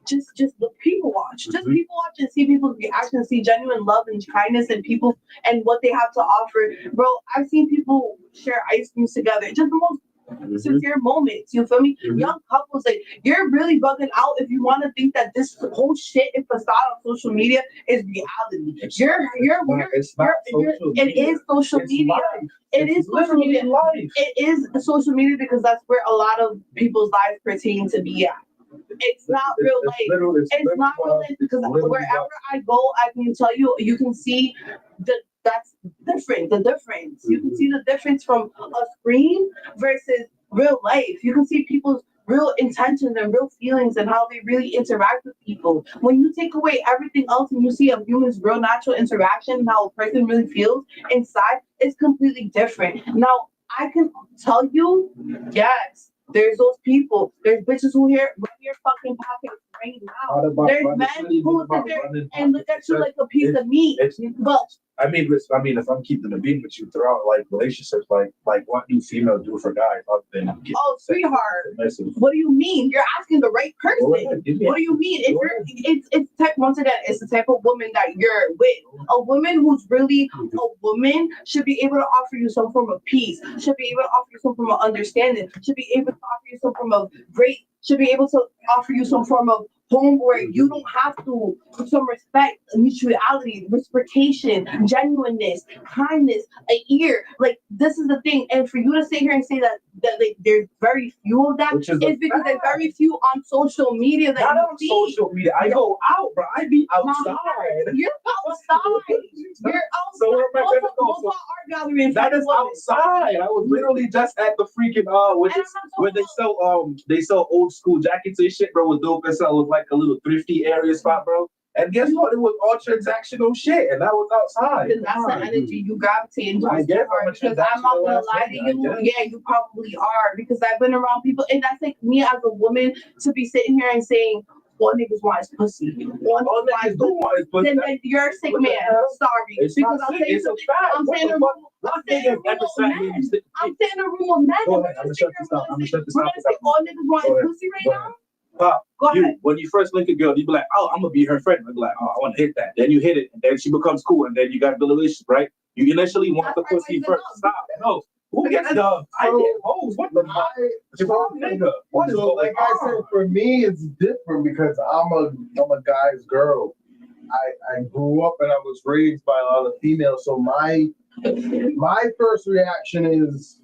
just the people watch. Just people watch and see people's reaction, see genuine love and kindness and people and what they have to offer. Bro, I've seen people share ice creams together. Just the most sincere moments. You feel me? Young couples, like you're really bugging out if you want to think that this whole shit and facade on social media is reality. It is social media. It is social media. It is social media because that's where a lot of people's lives pertain to be at. It's not real life. It's not real life because wherever I go, I can tell you, you can see that's different. The difference. You can see the difference from a screen versus real life. You can see people's real intentions and real feelings and how they really interact with people. When you take away everything else and you see a human's real natural interaction, how a person really feels inside, it's completely different. Now, I can tell you, yes, there's those people. There's bitches who run your fucking pockets right now. There's men who sit there and look at you like a piece of meat. But I mean, if I'm keeping the beat with you throughout like relationships, like what do females do for guys other than get sweetheart, message? what do you mean? You're asking the right person. Go ahead, give me What do you mean? If you're, it's type once again, it's the type of woman that you're with. A woman who's really a woman should be able to offer you some form of peace. Should be able to offer you some form of understanding. Should be able to offer you some form of grace. Should be able to offer you some form of home where you don't have to, some respect, mutuality, reciprocation, genuineness, kindness, an ear. Like this is the thing. And for you to sit here and say that like there's very few of that is because there's very few on social media that Not you on see. social media. I go out, bro. I be outside. You're outside. You're outside. So where am I gonna go? Most of our art gathering That is outside. I was literally just at the freaking where they sell old school jackets and shit, bro. Was dope as hell. It was like a little thrifty area spot, bro. And guess what? It was all transactional shit, and that was outside. Then that's the energy you gravitate I towards. guess I'm a Because I'm not gonna lie to you. Yeah, you probably are. Because I've been around people, and that's like me as a woman to be sitting here and saying, all niggas want is pussy. All niggas do want is pussy. Then you're a sick What the man. hell? Sorry. It's Because not I'll sick, tell you it's a something. fact. I'm What saying the a fuck? room. What I'm saying a nigga room ever of sat men. here and said- I'm saying a room of men. Go ahead, I'ma shut this down. I'ma shut this down. We're gonna say all niggas want Go is ahead. pussy right Go now. ahead. Pop, Go you, ahead. when you first link a girl, you be like, oh, I'm gonna be her friend. I be like, oh, I want to hit that. Then you hit it, and then she becomes cool, and then you got the relationship, right? You initially want the That's why pussy I first. said Stop. No. Who gets the? I get hoes. What the fuck? So, Nigga, what is so going like I on? said, for me, it's different because I'm a guy's girl. I grew up and I was raised by a lot of females. So my first reaction is,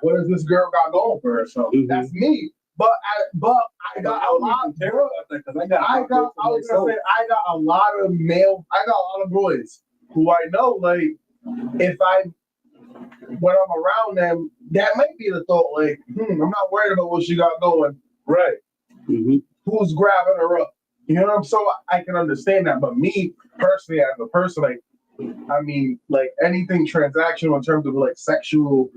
what does this girl got going for herself? Mhm. That's me. But I got a lot. care about that because I got. I was gonna say I got a lot of boys who I know, like, when I'm around them, that might be the thought, like, I'm not worried about what she got going. Right. Mm-hmm. Who's grabbing her up? You know what I'm so I can understand that. But me personally, as a person, like, I mean, like anything transactional in terms of like sexual,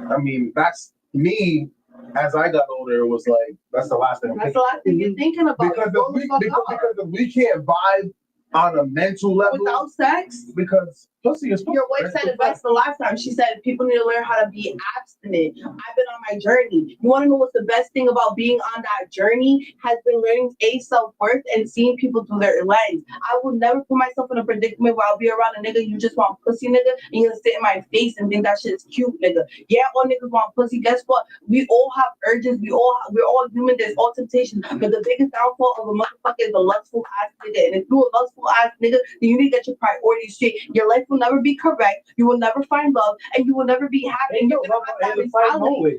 I mean, that's me. As I got older, it was like that's the last thing I'm That's thinking. the last thing you're thinking about. Because Grow the fuck up. if we can't vibe on a mental level Without sex, because pussy is pussy. your wife said it best the last time. She said people need to learn how to be abstinent. I've been on my journey. You want to know what's the best thing about being on that journey? Has been learning self-worth and seeing people through their lens. I will never put myself in a predicament where I'll be around a nigga you just want pussy nigga and you're gonna sit in my face and think that shit is cute nigga. Yeah, all niggas want pussy. Guess what? We all have urges. We're all human. There's all temptations. But the biggest downfall of a motherfucker is a lustful ass nigga. And if you're a lustful ass nigga, then you need to get your priorities straight. Your life will never be correct. You will never find love, and you will never be happy. And you're gonna have that mentality.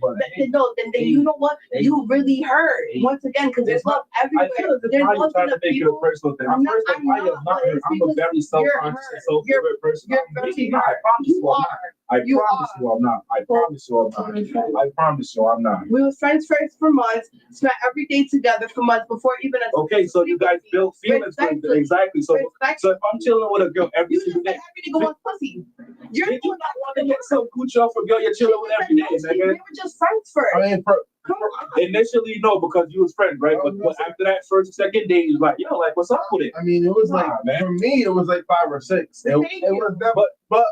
Then you know what? You really hurt once again because there's love I everywhere. feel as if There's I'm love trying in to the make it a people. personal thing. I'm not- First off, I'm I am not, not but hurt. it's I'm a because very you're self-conscious and hurt. self-aware person. You're I'm very really not. I hurt. promise you, You I'm not. are. I You promise are. you, I'm not. I promise you, I'm not. I promise you, I'm not. We were friends first for months, spent every day together for months before even a Okay, so you guys built feelings with Respectfully. exactly. So if I'm chilling with a girl every You just single said day, every nigga wants pussy. You're did you not want to get some coochie off a girl you're chilling with every day, We nigga? were just friends first. I mean, Come on. Initially, no, because you was friends, right? But after that first, second day, you was like, yo, like, what's up with it? I mean, it was Nah, like man. for me, it was like 5 or 6. It Thank you. was that, but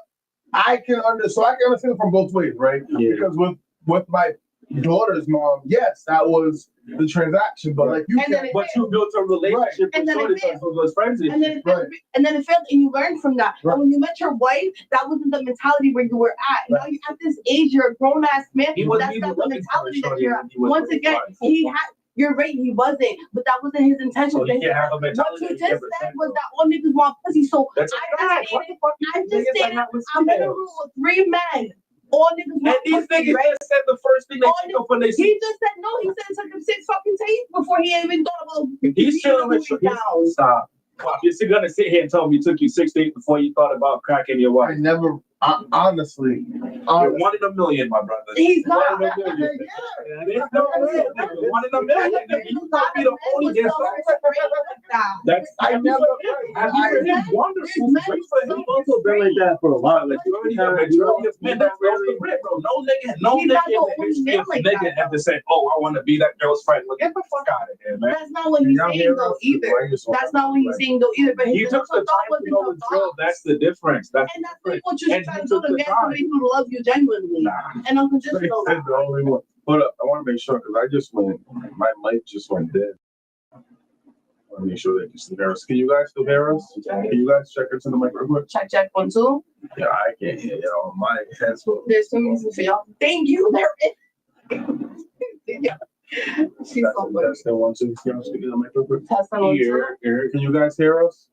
I can understand from both ways, right? Yeah. Because with my daughter's mom, yes, that was the transaction, but like you And then can, But you built a relationship And with then shorty it failed. who was friends with And you. then it failed, and then it failed, and you learned from that. Right. And when you met your wife, that wasn't the mentality where you were at. Now you at this age, you're a grown ass man. He wasn't That's even not the looking for a mentality that shorty you're when at. he was Once with his again, wife. he had. You're right, he wasn't, but that wasn't his intention. So he What can't have a you mentality. just that he never said said, was though. that all niggas want pussy. So That's a I fact. just What stated, the fuck? I just Niggas are stated, not with I'm in a females. room with 3 men. All niggas And want these pussy, niggas right? just said the first thing they All think of when they He see. just said no. He said it took him 6 fucking takes before he even thought about. He's chilling with you. Stop. You're still gonna sit here and tell me it took you 6 days before you thought about cracking your I wife. never, honestly, You're one in a million, my brother. He's not. One in a million. There's no way, nigga. One in a million. Nigga. You might be the only guest. That's I never, he's wonderful. There's Great for him. I've also been like that for a while. Like, You already have majority of men that's off the rip, bro. No nigga in He's not the the only history man of like nigga that, ever said, oh, I want to be that girl's friend. Well, get the fuck out of here, man. That's not what he's saying though either. That's not what he's saying though either. But He his took the initial thought time to know wasn't the the drill. thought. That's the difference. That's And that's the like what you should And try he to do took to the get time. somebody who loves you genuinely and unconditional. That's the only one. Hold up, I want to make sure because I just went, my mic just went dead. I want to make sure that you still hear us. Can you guys still hear us? Can you guys check into the mic real quick? Check 1 2. Yeah, I can't hear you on my headphones. There's some reason for y'all. Thank you. There is. She's so good. That's the 1 2. Can you speak in the mic real quick? Test on 1 2. Here. Can you guys hear us?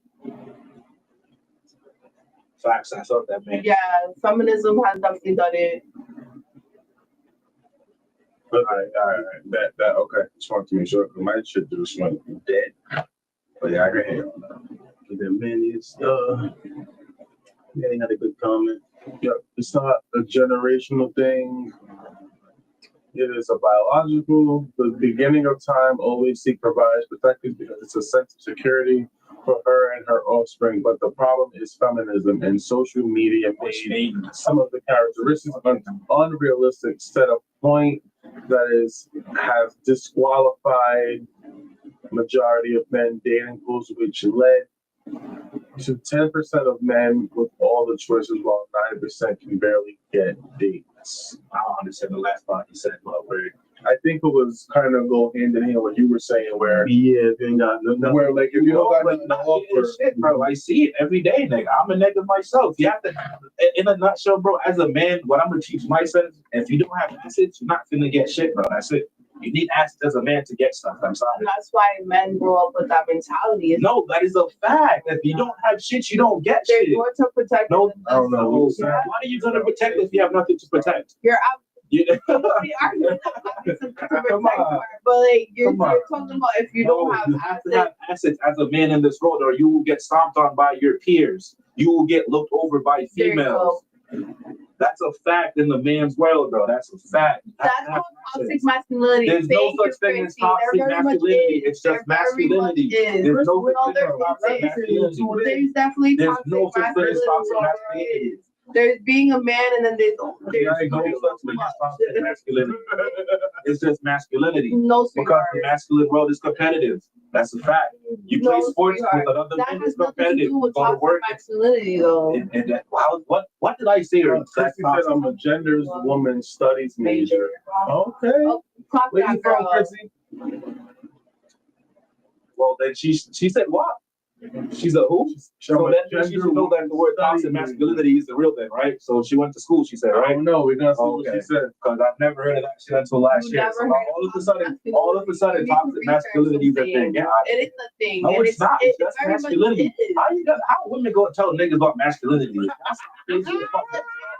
facts. I thought that, man. Yeah, feminism has definitely done it. All right. That okay. Just want to make sure because my shit just went dead. But yeah, I can hear you now. And then Manny had a good comment. Yep, it's not a generational thing. It is a biological. The beginning of time always seek provides protected because it's a sense of security for her and her offspring. But the problem is feminism and social media made some of the characteristics unrealistic, set a point that has disqualified majority of men dating pools, which led to 10% of men with all the choices, while 90% can barely get dates. I don't understand the last part you said, but where I think it was kind of go hand in hand what you were saying, where Yeah, they ain't got nothing. where like if you don't got like, nothing to not offer, getting shit, bro. I see it every day, nigga. I'm a nigga myself. You have to, in a nutshell, bro. As a man, what I'm gonna teach my sons: if you don't have assets, you're not gonna get shit, bro. That's it. You need assets as a man to get stuff. I'm sorry. And that's why men grow up with that mentality. It's No, that is a fact. If you don't have shit, you don't get they're shit. going to protect No, I don't know. Yeah. What are you gonna protect if you have nothing to protect? You're You, absolutely arguing that to protect Come on. her, but like you're Come on. talking about if you No, don't have you have to assets. have assets as a man in this world, or you will get stomped on by your peers. You will get looked over by There you females. That's a fact in the man's world, bro. That's a fact. You have That's to have called toxic assets. masculinity. There's no Thank such you, thing as Christy. There toxic very much masculinity. is. It's just There very much masculinity. is. There's no No, such thing there as toxic masculinity. There's definitely There's toxic no such thing as toxic masculinity. masculinity. There's being a man, and then there's There ain't no such thing as toxic masculinity. It's just masculinity. no Because the sweetheart. masculine world is competitive. That's a fact. You play No, sports sweetheart. with another That man has is nothing to competitive. do with Go to toxic work. masculinity, though. And that, what did I say? That's Chrissy said toxic. I'm a genders woman studies major. okay. Oh, clock Where you that from, girl. Chrissy? Well, then she said what? She's a who? So that means she should know that the word toxic masculinity is the real thing, right? So she went to school, she said, I right? don't know. We're gonna see what Okay. she said. Because I've never heard of that shit until last You year. never So heard all of a sudden, toxic research masculinity is a something. thing. Yeah. It is a thing. No, and it's not. It's it just very much masculinity. is. How women go tell niggas about masculinity? That's crazy.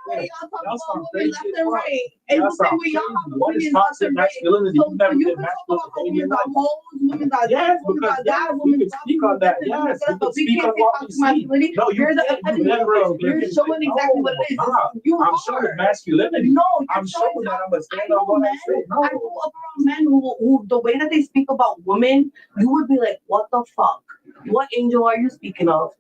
Y'all talk Y'all about sound women crazy left as and fuck. right. And Y'all the thing sound with y'all crazy. have What is opinions left toxic and right. masculinity? So You've never you been can talk masculine about in your women life. got hoes, women got Yes, this, women because got that, yes, we women can got speak on that. this, Yes, we can but we speak can't on say what we toxic see. masculinity. No, you You're the can't. You epitome. never. You're showing exactly what it is. You I'm are. showing masculinity. No, I'm you're showing showing that I'm a I stand know on what I men. say. No. I grew up around men who the way that they speak about women, you would be like, what the fuck? What angel are you speaking of?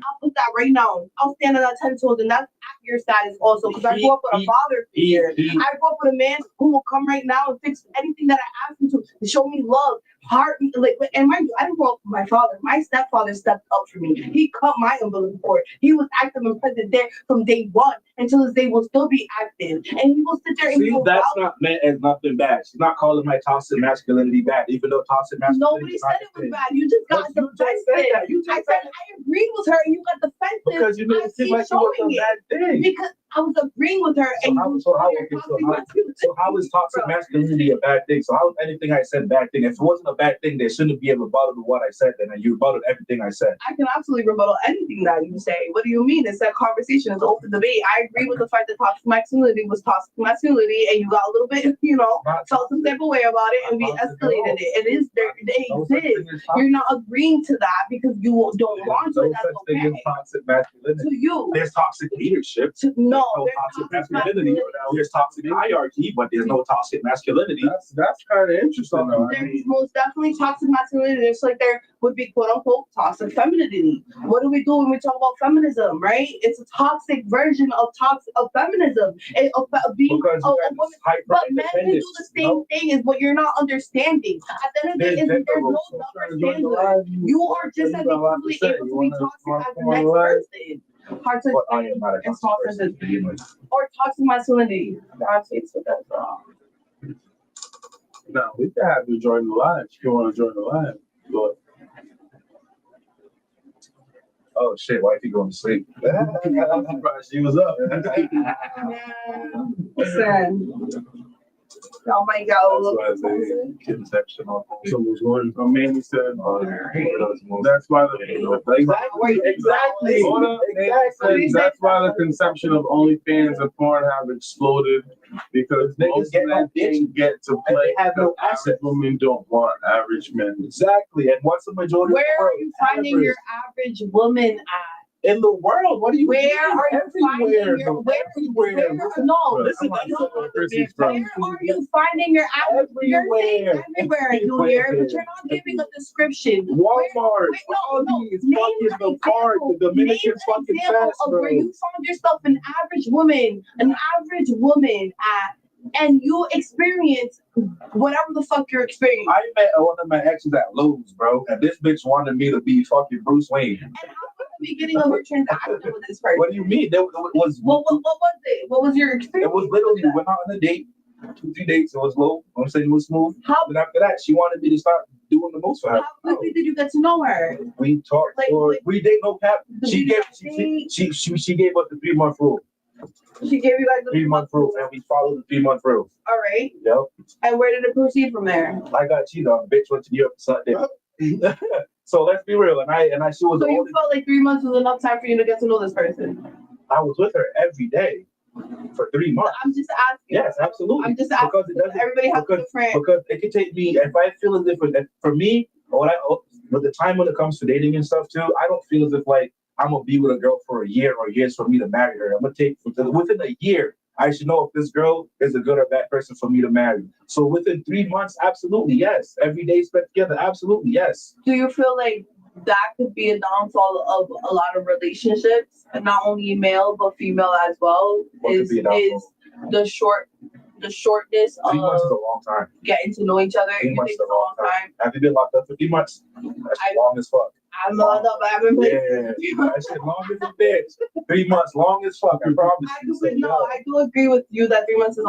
I'll put that right now. I'll stand on that 10 toes, and that's at your status also. Because I grew up with a father figure. I grew up with a man who will come right now and fix anything that I ask him to show me love, heart. Like, and mind you, I didn't grow up with my father. My stepfather stepped up for me. He cut my umbilical cord. He was active and present there from day one until his day will still be active. And he will sit there and he See, will that's wow. not meant as nothing bad. She's not calling my toxic masculinity bad, even though toxic masculinity Nobody is said not it a was thing. bad. You just got But you just said defensive. that. You I just said said I agreed with her, and you got defensive. because you made I it seem keep like it was showing a it. bad thing. Because I was agreeing with her, So and how- you so how- showed your okay, so toxic how- masculinity. So how is toxic Bro. masculinity a bad thing? So how is anything I said bad thing? If it wasn't a bad thing, there shouldn't be a rebuttal to what I said. Then you rebutted everything I said. I can absolutely rebuttal anything that you say. What do you mean? It's that conversation. It's open debate. I agree with the fact that toxic masculinity was toxic masculinity, and you got a little bit, Not felt some type of way about it, and we Not toxic at escalated all. it. It is there. It No such exists. thing as You're toxic. not agreeing to that because you don't want to. No And that's such thing as okay. toxic masculinity. To you. There's toxic leadership. No, There's there's toxic toxic masculinity. There's toxic hierarchy, but there's no toxic masculinity. That's kind of interesting though. I There's mean, most definitely toxic masculinity. There's like there would be quote unquote toxic femininity. What do we do when we talk about feminism, right? It's a toxic version of feminism. Of being Because a you guys woman. hyper But men can do independent. the same thing is what you're not understanding. At the end of the day, there's no double standard. You are just as equally able to be toxic as the next person. Hard to But I am not a It's toxic toxic. person to begin with. or toxic masculinity. God takes with that. No, we can have you join the live if you want to join the live. But Oh shit, why you going to sleep? I'm surprised she was up. Listen. Oh my God. That's why I say conceptional. Someone's going. Manny said. That's That's why the exactly. Hold up. Exactly. That's why the conception of OnlyFans and porn have exploded because Niggas most get no men can't get to And play. they have no because assets. Women don't want average men. Exactly. And what's the majority of Where the are world? you finding your average woman at? In the world, what do you Where mean? are you finding Everywhere, your bro. Everywhere. no, Listen, no, that's no. what Chrissy's Where from. are you finding your average? You're saying Everywhere. everywhere, Junior, but you're not giving a description. Walmart, Wait, no, Aldi's, name fucking an the park, example. the Dominican Name an fucking example fast of where you found yourself an average woman at and you experience whatever the fuck you're experiencing. I met one of my exes at Lowe's, bro, and this bitch wanted me to be fucking Bruce Wayne. And how was the beginning of your transaction with this person? What do you mean? There was What was it? What was your experience? it was literally went out on a date, 2-3 dates. It was low. I'm saying it was smooth. How, But after that, she wanted me to start doing the most for her. how quickly did you get to know her? We talked Like- for like- 3 days, no cap. Did She you gave guys date? she gave us the 3-month rule. She gave you guys the 3-month rule, and we followed the 3-month rule. All right. Yep. And where did it proceed from there? I got cheated on. Bitch went to New York Sunday. So let's be real. And I she was So the you only. felt like 3 months was enough time for you to get to know this person? I was with her every day for 3 months. I'm just asking. Yes, absolutely. I'm just asking. Because it doesn't. Everybody has different. Because it could take me if I feel as if for me, with the time when it comes to dating and stuff too, I don't feel as if like I'm gonna be with a girl for a year or years for me to marry her. I'm gonna take within a year. I should know if this girl is a good or bad person for me to marry. So within 3 months, absolutely yes. Every day spent together, absolutely yes. Do you feel like that could be a downfall of a lot of relationships, and not only male but female as well? What could Is be a downfall? the shortness 3 months is of a long time. getting to know each other? 3 You months think is it's a long time? Have you been locked up for 3 months? That's I- long as fuck. I'm not up, but I've been Yeah, that shit long as a bitch. 3 months, long as fuck. I promise you. I do agree with you that 3 months is a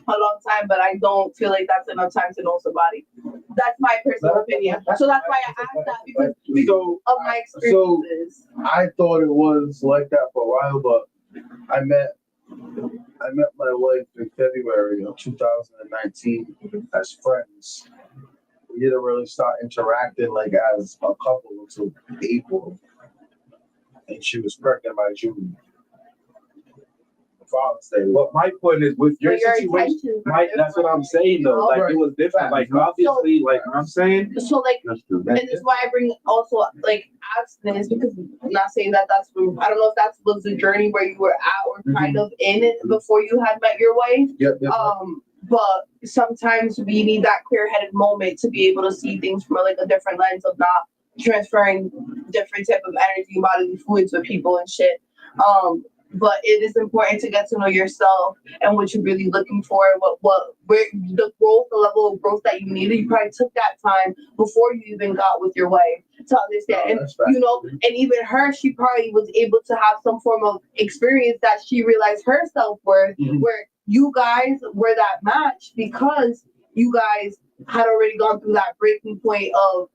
long time, but I don't feel like that's enough time to know somebody. That's my personal opinion. So that's why I asked that, because So of my experiences. I thought it was like that for a while, but I met my wife in February of 2019 as friends. We didn't really start interacting like as a couple until April, and she was pregnant by June. Father's Day. But my point is, with your But your situation, intentions are that's what I'm different, saying though. you know? Like it was different. Like obviously, like I'm saying. So like, That's true. and this is why I bring also like abstinence, because I'm not saying that that's I don't know if that was the journey where you were at or kind of in it before you had met your wife. Yep. But sometimes we need that clear-headed moment to be able to see things from like a different lens of not transferring different type of energy, bodily fluids with people and shit. But it is important to get to know yourself and what you're really looking for, where the growth, the level of growth that you needed. You probably took that time before you even got with your wife to understand. And that's right. you know, and even her, she probably was able to have some form of experience that she realized her self-worth, Mhm. where you guys were that match because you guys had already gone through that breaking point of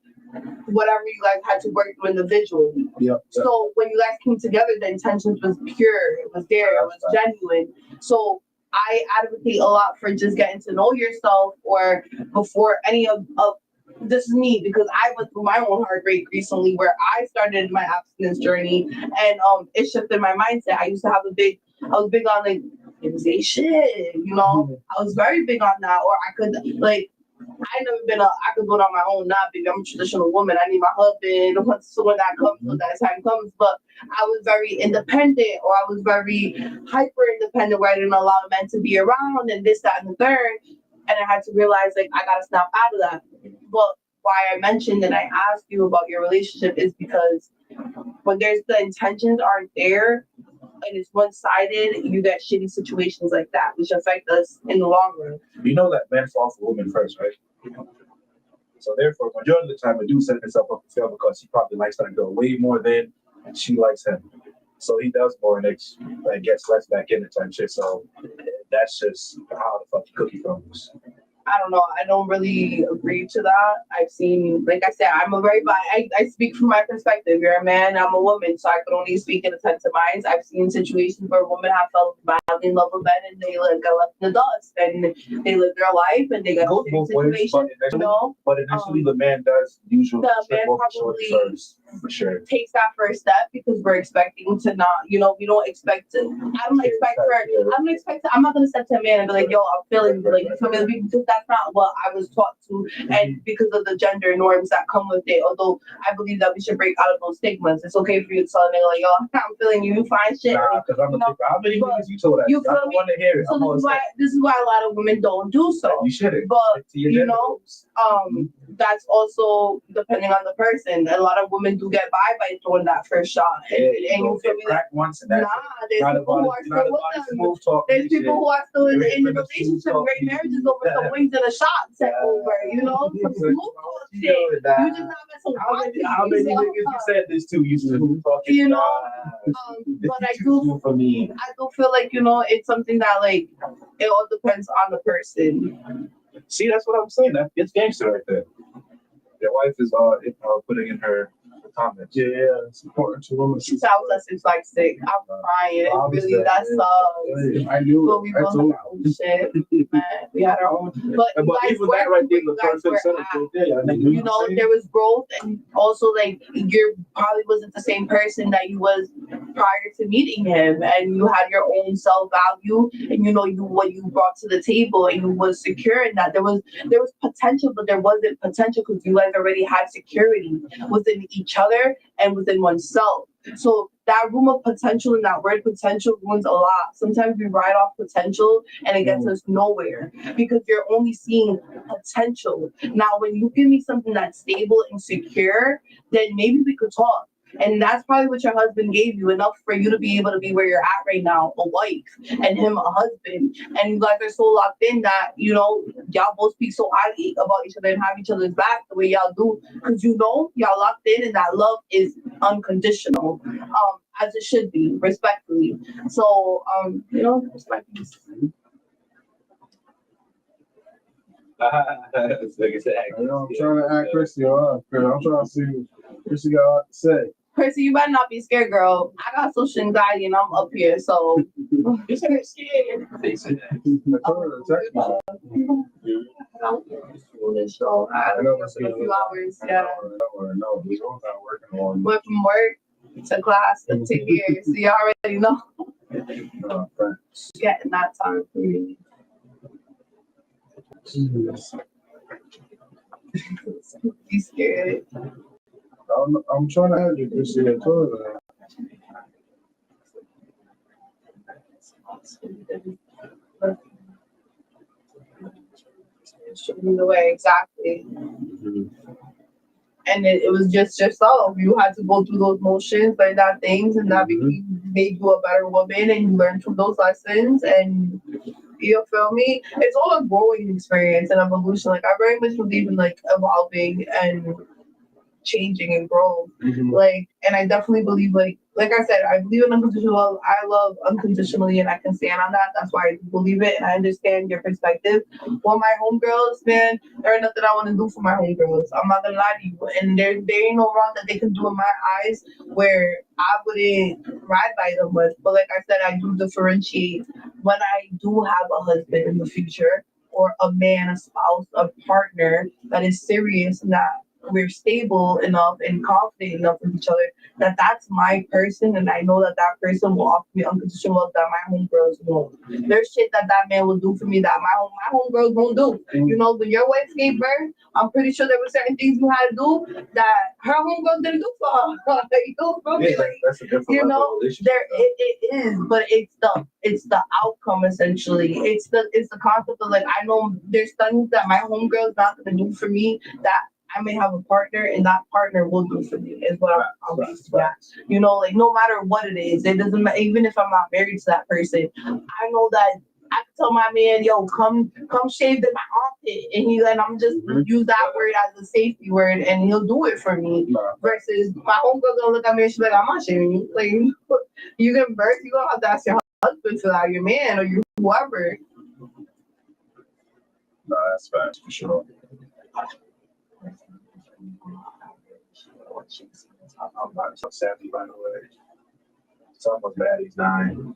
whatever you guys had to work through individually. Yep. So when you guys came together, the intentions was pure, it was there, it was genuine. So I advocate a lot for just getting to know yourself, or before any of this is me, because I went through my own heartbreak recently where I started my abstinence journey, and it shifted my mindset. I used to have I was big on like shit, you know. I was very big on that, or I could like I never been I could go on my own, not big. I'm a traditional woman. I need my husband when that comes, when that time comes. But I was very independent, or I was very hyper independent, where I didn't allow men to be around and this, that, and the third. And I had to realize like I gotta snap out of that. But why I mentioned and I asked you about your relationship is because when the intentions aren't there and it's one-sided, you get shitty situations like that, which affect us in the long run. You know that men fall for women first, right? So therefore, majority of the time, a dude setting himself up to fail because he probably likes that girl way more than she likes him. So he does more and gets less back in the type shit. So that's just how the fucking cookie crumbles. I don't know. I don't really agree to that. I've seen, like I said, I speak from my perspective. You're a man, I'm a woman, so I can only speak in a sense of minds. I've seen situations where women have felt madly in love with men and they got left in the dust and they live their life and they got Goes a both situation, ways, but you initially, know, the man does usually the trip man over shorty probably first, for sure. takes that first step because we're expecting to not, you know, we don't expect to. I'm not gonna step to a man and be like, yo, I'm feeling like you feel me, because that's not what I was taught to, and because of the gender norms that come with it. Although I believe that we should break out of those stigmas. It's okay for you to tell a nigga like, yo, I'm feeling you fine shit. Nah, because I'm You a know, thinker. How many but niggas you told that? you I feel don't me? want to hear it. So I'm always this is why a lot of women don't do so. you shouldn't. But Stick to your you gender know, roles. that's also depending on the person. A lot of women do get by throwing that first shot. And you feel me? Like, cracked once and nah, that's there's not people who about are it. Not still with about it. them. Smooth talk. There's people who are still in There the ain't been a smooth relationship, talk. great marriages over some wings and a shot set over, you know? Some smooth talk shit. You just have some How many niggas you said this to? You smooth talking. You know, Nah. but I It's too do smooth for me. I do feel like, you know, it's something that like it all depends on the person. See, that's what I'm saying. It's gangster right there. Your wife is putting in her comments. Yeah, it's important to women. She tells us it's like sick. I'm crying. Bob is Really, there, that yeah. sucks. I knew But it. we I both had told our own shit, man. We had our own. But you But guys even were that right there, where the you guys perfect were sentence at. right there. I think You know, there was growth, and also like you probably wasn't the same person that you was prior to meeting him, and you had your own self value, and you know what you brought to the table, and you was secure in that. There was potential, but there wasn't potential because you guys already had security within each other and within oneself. So that room of potential and that word potential ruins a lot. Sometimes we ride off potential and it gets us nowhere because you're only seeing potential. Now, when you give me something that's stable and secure, then maybe we could talk. And that's probably what your husband gave you, enough for you to be able to be where you're at right now, a wife, and him a husband. And you guys are so locked in that, you know, y'all both speak so highly about each other and have each other's back the way y'all do. Because you know, y'all locked in and that love is unconditional, as it should be, respectfully. So, you know, respect. It's like I said, You know, I'm trying to act Chrissy on. I'm trying to see what Chrissy got a lot to say. Percy, you better not be scared, girl. I got social anxiety and I'm up here, so. You said it's scared. They said that. I told her to text me. So I don't know, for a few hours, yeah. No, we don't got working on. Went from work to class to here, so you already know. No, thanks. Getting that time for me. Be scared. I'm trying to add you, Chrissy. I told her Show me the way, exactly. And it was just yourself. You had to go through those motions, learn that things, and that made you a better woman, and you learned from those lessons. And you feel me? It's all a growing experience and evolution. Like I very much believe in like evolving and changing and growing. Like, and I definitely believe like I said, I believe in unconditional love. I love unconditionally, and I can stand on that. That's why I believe it, and I understand your perspective. Well, my homegirls, man, there ain't nothing I want to do for my homegirls. I'm not gonna lie to you, and there ain't no wrong that they can do in my eyes where I wouldn't ride by them much. But like I said, I do differentiate when I do have a husband in the future or a man, a spouse, a partner that is serious and that we're stable enough and confident enough with each other that that's my person, and I know that that person will offer me unconditional love that my homegirls won't. There's shit that man will do for me that my homegirls won't do. You know, when your wife gave birth, I'm pretty sure there were certain things you had to do that her homegirls didn't do for her. You feel me? Yeah, that's a different You level know, of relationship. there it is, but it's the outcome essentially. It's the concept of like I know there's things that my homegirl's not gonna do for me that I may have a partner and that partner will do for me is what I'm basing at. You know, like no matter what it is, it doesn't matter. Even if I'm not married to that person, I know that I can tell my man, yo, come shave in my armpit, and I'm just use that word as a safety word, and he'll do it for me. Versus my homegirl gonna look at me and she's like, I'm not shaving you. Like you give birth, you gonna have to ask your husband for that, your man or you whoever. no, that's facts for sure. I'm not so savvy, by the way. It's almost bad. He's 9.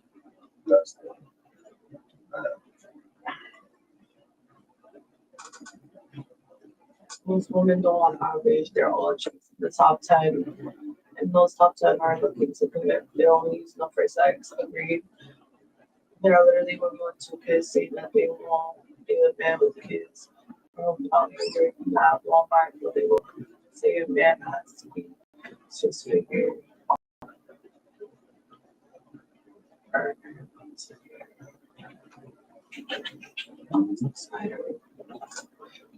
That's Most women don't on average, they're all chasing the top 10. And those top 10 are looking to commit. They're only using them for sex. Agreed. There are literally women with 2 kids saying that they won't be a man with kids. Out here at Walmart, but they will say a man has to be 6 figure.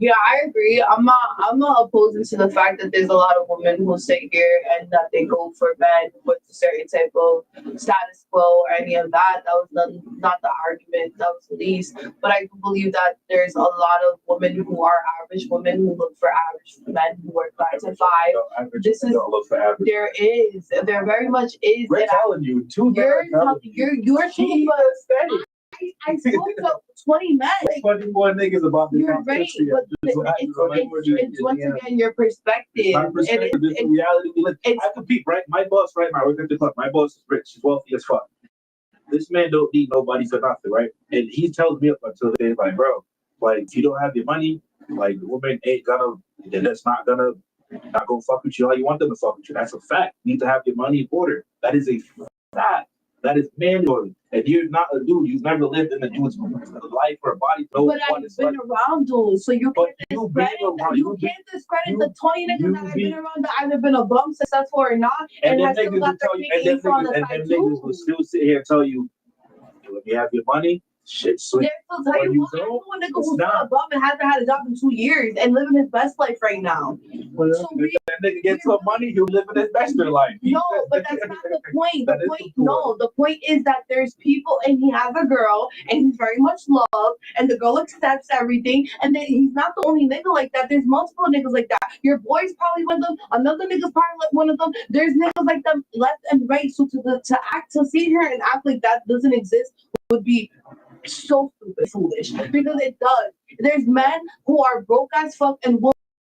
Yeah, I agree. I'm not opposing to the fact that there's a lot of women who sit here and that they go for men with a certain type of status quo or any of that. That was not the argument. That was the least. But I do believe that there's a lot of women who are average women who look for average men who work 5 to 5. This is Don't look for average. there very much is. We're And telling you, two men you're are telling you. you're talking about. I spoke to 20 men. 20 more niggas about this. You're right, but it's once again your perspective. My perspective, And this is the reality we live. it's- I compete, right? My boss, right? My work at the club. My boss is rich. She's wealthy as fuck. This man don't need nobody for nothing, right? And he tells me up until the day, like, bro, like, if you don't have your money, like, the woman ain't gonna, that's not gonna fuck with you how you want them to fuck with you. That's a fact. You need to have your money in order. That is a fact. That is mandatory. If you're not a dude, you've never lived in a dude's life or body. No but one I've is been like, around dudes, so you but can't you being discredit around, you can't discredit the 20 niggas you that I've be- been around that either been a bum, successful or not, and and then have still niggas will got their tell you, cake and and eat on the them side niggas will too. still sit here and tell you, when you have your money, shit sweet. They'll still tell When you, you well, I don't, know a nigga it's who's not not. a bum and hasn't had a job in 2 years and living his best life right now. Well, So if that nigga gets some money, he'll live in his bachelor life. No, but that's not the point. That The is point, the point. no, the point is that there's people and he has a girl and he's very much loved and the girl accepts everything and then he's not the only nigga like that. There's multiple niggas like that. Your boy's probably one of them. Another nigga's probably like one of them. There's niggas like them left and right. So to sit here and act like that doesn't exist would be so stupid, foolish because it does. There's men who are broke as fuck and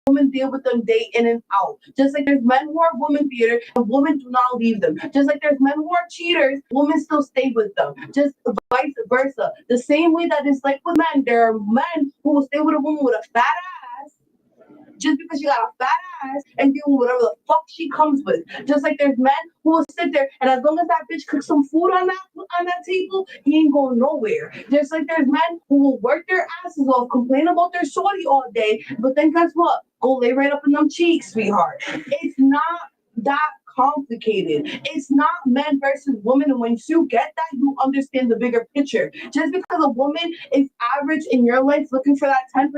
women deal with them day in and out. Just like there's men who are women beater and women do not leave them. Just like there's men who are cheaters, women still stay with them. Just vice versa. The same way that it's like with men, there are men who will stay with a woman with a fat ass just because she got a fat ass and deal with whatever the fuck she comes with. Just like there's men who will sit there and as long as that bitch cooks some food on that table, he ain't going nowhere. Just like there's men who will work their asses off, complain about their shorty all day, but then guess what? Go lay right up in them cheeks, sweetheart. It's not that complicated. It's not men versus women, and once you get that, you understand the bigger picture. Just because a woman is average in your life looking for that 10%,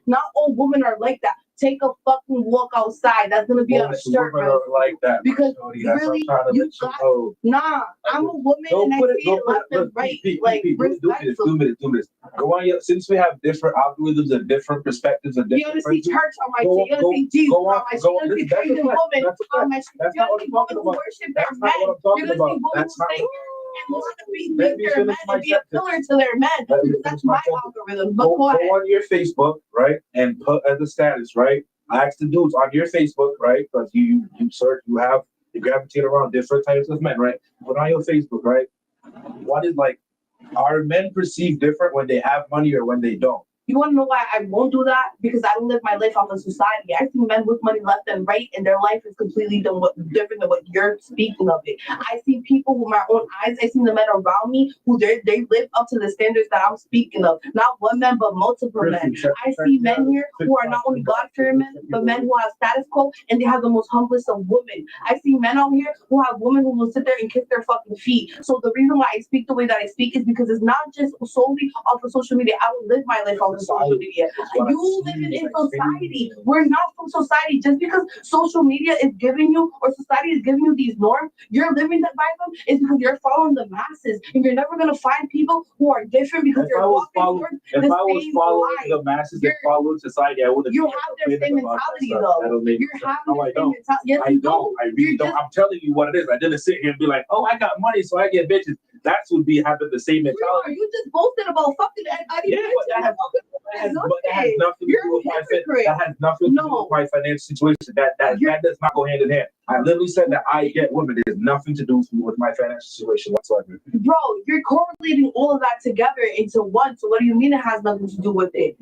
not all women are like that. Take a fucking walk outside. That's gonna be a Most shirt. women are like that. Because Shorty. That's what really, I'm trying to you let you got- know. Nah, I'm a woman and I see it left and right. Like, do this, respectfully. do this. Go on your, since we have different algorithms and different perspectives and You're different gonna see friends, church on my Go- shit. You're gonna see Jesus go on on, my shit. go You're on. gonna see That's a Christian fact. women That's a on fact. my shit. That's You're not gonna what see I'm talking women who about. worship their That's not men. what I'm talking You're gonna see about. women That's who not say what and want to be Let me their finish men my and be a sentence. pillar to their men. Let me That's finish my my sentence. algorithm. But Go go ahead. on your Facebook, right, and put as a status, right? I asked the dudes on your Facebook, right, because you search, you gravitate around different types of men, right? Put on your Facebook, right? What is like, are men perceived different when they have money or when they don't? You want to know why I won't do that? Because I don't live my life off of society. I see men with money left and right, and their life is completely different than what you're speaking of it. I see people with my own eyes. I see the men around me who they live up to the standards that I'm speaking of. Not one man, but multiple men. I see men here who are not only God-fearing men, but men who have status quo, and they have the most humblest of women. I see men out here who have women who will sit there and kiss their fucking feet. So the reason why I speak the way that I speak is because it's not just solely off of social media. I don't live my life off of social media. You living in society. We're not from society. Just because social media is giving you or society is giving you these norms, you're living by them is because you're following the masses. And you're never gonna find people who are different because If you're I was walking following, towards if the I was same following life. the masses and You're- following society, I wouldn't. You be have their complaining same about that mentality stuff. though. That don't make You're sense. having No, the I same don't. mentality. Yes, I you don't. I really You're don't. just- I'm telling you what it is. I didn't sit here and be like, oh, I got money, so I get bitches. That's would be having the same You mentality. just boasted about fucking Eddie Yeah, but that has, but that has nothing to You're do with a my hypocrite. that has nothing to do No. with my financial situation. That does not go hand in hand. I literally said that I get women. There's nothing to do with my financial situation whatsoever. Bro, you're correlating all of that together into one. So what do you mean it has nothing to do with it?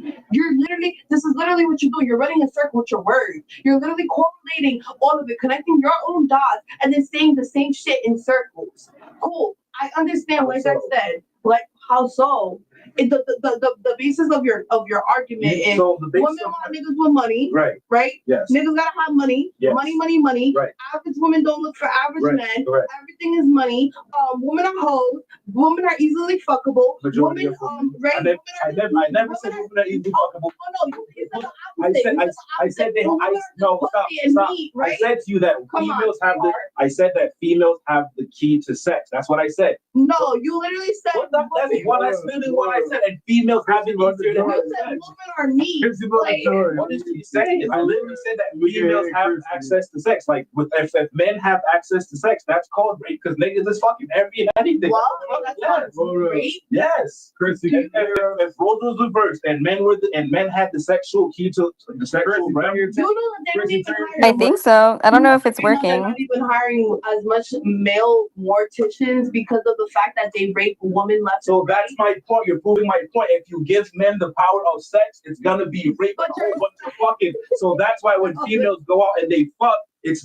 This is literally what you do. You're running a circle with your words. You're literally correlating all of it, connecting your own dots, and then saying the same shit in circles. Cool. I understand, How like so? I said. Like, how so? the basis of your argument is So the women basis of, want niggas with money, right, right? yes, Niggas gotta have money, Yes. money. Right. Average women don't look for average Right, men. correct. Everything is money. Women are hoes. Women are easily fuckable. Majority Women, of women. right? I never, women I never said women are easily fuckable. Oh no, you said the I opposite. said, You I said that, women I, are just no, stop, pussy and stop. meat, I right? said to you that Come on, females have the, sweetheart. I said that females have the key to sex. That's what I said. No, you literally said What the, that's what, that's literally what I said. And females have it easier to you have said sex. women are meat. Chrissy about Like, the story. What did you say? I literally said that females have access to sex. Like, with if men have access to sex, that's called rape because niggas is fucking every and anything. well, that's not Yes. rape. Yes. Chrissy, If roles was reversed and men had the sexual key to the sexual realm, You know that they're not even I hiring. think so. I don't know if it's You know they're working. not even hiring as much male morticians because of the fact that they rape women left. so and right. that's my point. You're proving my point. If you give men the power of sex, it's gonna be rape and a whole bunch of fucking. So that's why when females go out and they fuck, it's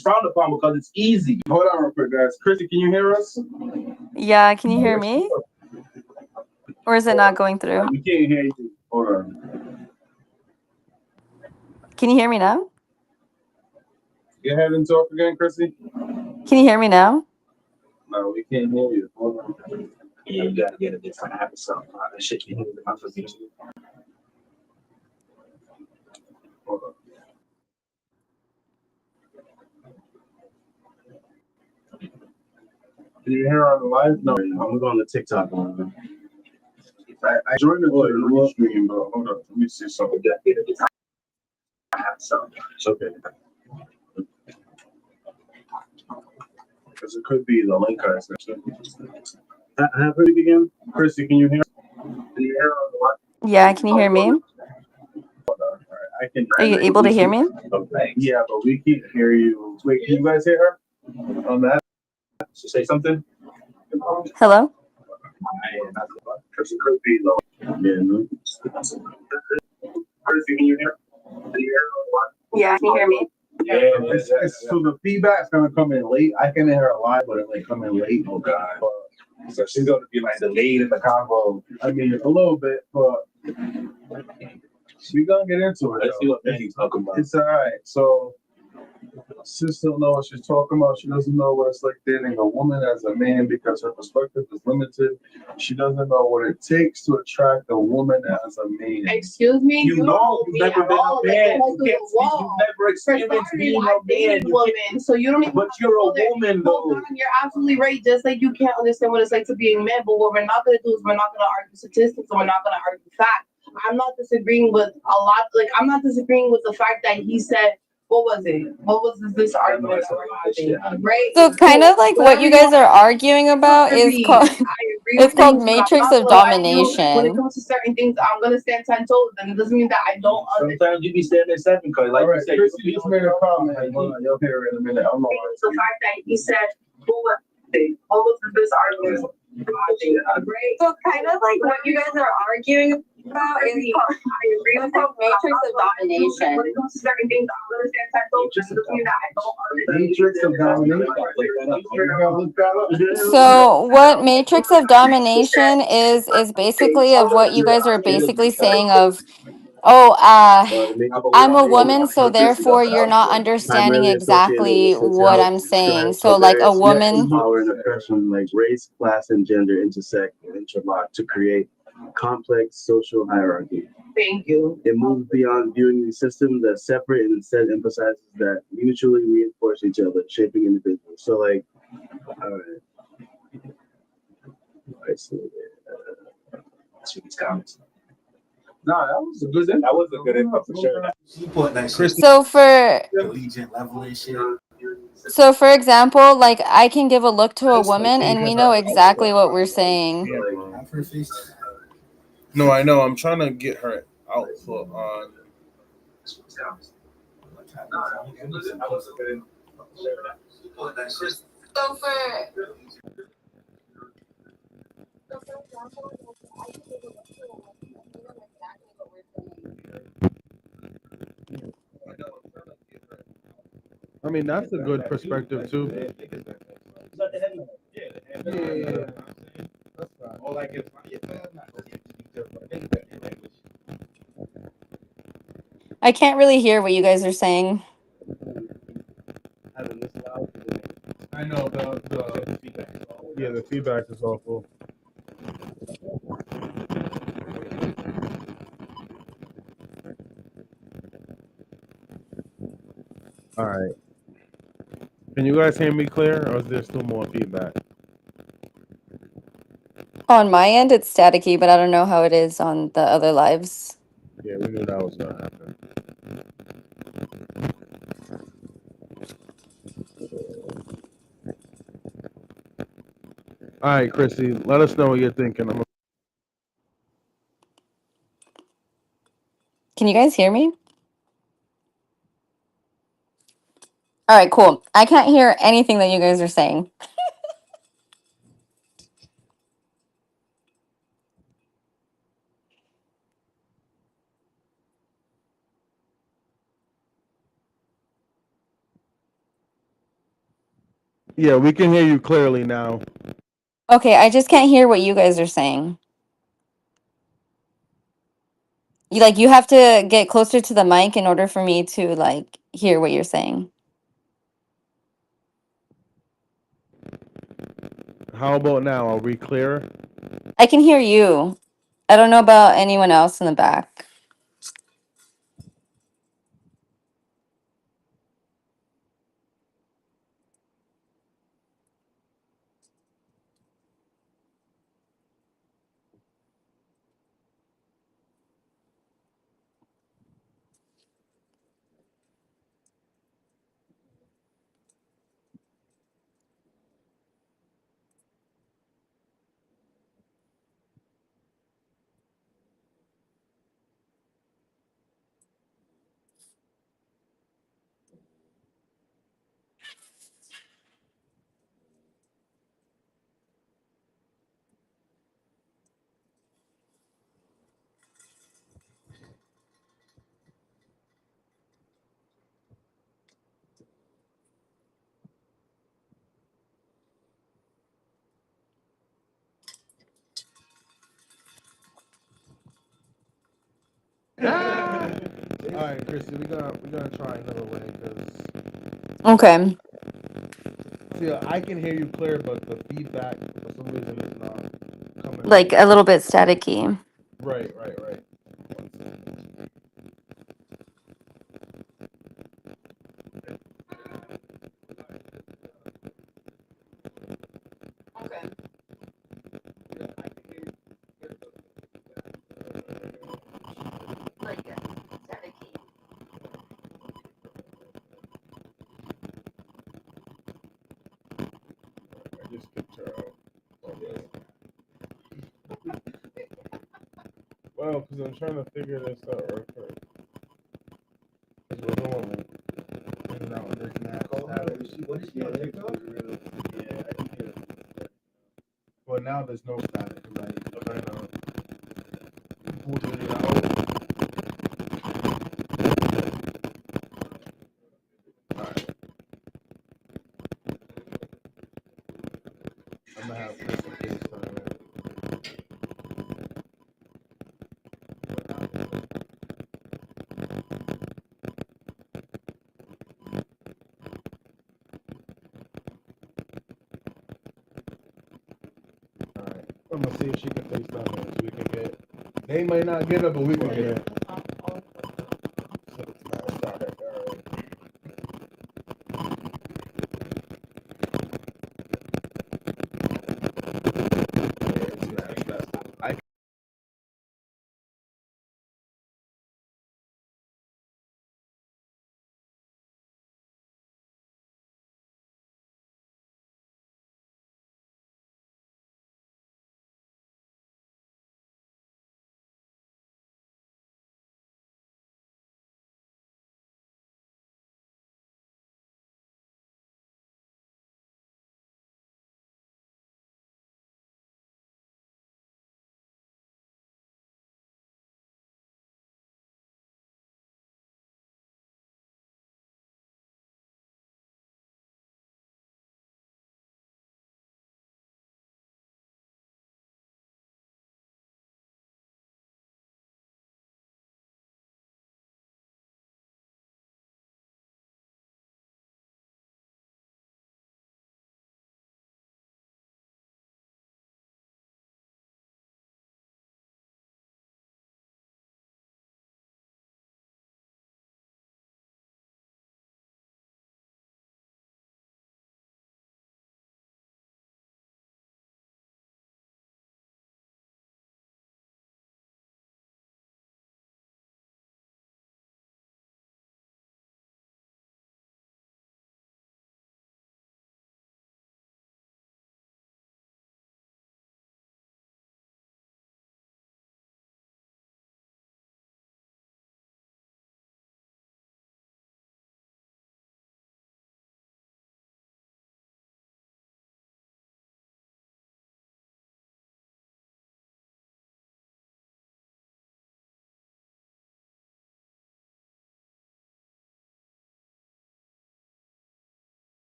frowned upon because it's easy. Hold on real quick, guys. Chrissy, can you hear us? Yeah, can you hear me? Or is it not going through? we can't hear you. Hold on. Can you hear me now? Go ahead and talk again, Chrissy. Can you hear me now? No, we can't hear you. Hold on. Yeah, you gotta get a different app or something. That shit you need to have for me. Hold on. Can you hear on the live? No, I'm going to TikTok. I joined the new stream, but hold on. Let me see something. It's okay. Because it could be the link I sent. Have it again. Chrissy, can you hear? Can you hear on the live? Yeah, can you hear me? Hold on. All right, I can. Are you able to hear me? Okay. Yeah, but we can't hear you. Wait, can you guys hear her on that? So say something. Hello? Because it could be the. Yeah, no. Chrissy, can you hear? Can you hear on the live? Yeah, can you hear me? Yeah, So the feedback's gonna come in late. I can hear her live, but it like come in late. Oh God. So she's gonna be like delayed in the convo. I mean, a little bit, but we gonna get into it. Let's see though. what Benny's talking about. It's all right. So, sis don't know what she's talking about. She doesn't know what it's like dating a woman as a man because her perspective is limited. She doesn't know what it takes to attract a woman as a man. Excuse me. You know, me you've never at been all, a like, man. hold You to can't the speak. wall. You've never For experienced starters, being I a man. dated You women, so you don't even. But you're a hold it. woman, Hold though. on, you're absolutely right. Just like you can't understand what it's like to be a man, but what we're not gonna do is we're not gonna argue statistics, and we're not gonna argue facts. I'm not disagreeing with a lot. Like I'm not disagreeing with the fact that he said. What was it? What was this argument that we're having? Right? So kind of like what you guys are arguing about is called I agree it's with called you, but I'm Matrix not of gonna lie to you. When it Domination. comes to certain things, I'm gonna stand 10 toes, and it doesn't mean that I don't understand. Sometimes you be standing at 7 because, like All right, you said, Chrissy just made a comment. Hold on, you'll hear it in a minute. I'm not. The fact that he said, "What was it? What was this argument?" So kind of like what you guys are arguing about is called Matrix of Domination. When it comes to certain things, I'm gonna stand 10 toes, and it doesn't mean that I don't understand. Matrix of domination. You're gonna look that up? So what Matrix of Domination is basically of what you guys are basically saying of, oh, I'm a woman, so therefore you're not understanding Primarily exactly associated with what how I'm saying. strive So for like a various woman, power and oppression, like race, class, and gender intersect and interlock to create complex social hierarchy. Thank you. It moves beyond viewing these systems as separate and instead emphasizes that mutually reinforce each other, shaping individuals. So like, all right. Alright, so, That's what these comments. Nah, that was a good. That was a good info for sure. She put that shit so for collegiate level and shit. so for example, like I can give a look to a woman and we know exactly what we're saying. Half her face. No, I know. I'm trying to get her output on. She put that shit. So for I mean, that's a good perspective too. Yeah. Or like if I can't really hear what you guys are saying. Having this loud. I know the feedback is awful. All right. Can you guys hear me clear, or is there still more feedback? On my end, it's staticky, but I don't know how it is on the other lives. Yeah, we knew that was gonna happen. All right, Chrissy, let us know what you're thinking. Can you guys hear me? All right, cool. I can't hear anything that you guys are saying. Yeah, we can hear you clearly now. Okay, I just can't hear what you guys are saying. You have to get closer to the mic in order for me to like hear what you're saying. How about now? Are we clear? I can hear you. I don't know about anyone else in the back. All right, Chrissy, we're gonna try another way because Okay. I can hear you clear, but the feedback for some reason is not coming. Like a little bit staticky. Right. Okay. Like staticky. I just kicked her out. Well, because I'm trying to figure this out real quick. Because we're normal. And now there's What is she on TikTok? Yeah, I can hear it. Well, now there's no static because I'm trying to pull it out. Alright. I'm gonna have Chris and FaceTime it. Alright. I'm gonna see if she can FaceTime it so we can get. They might not get it, but we can get it. So it's not static.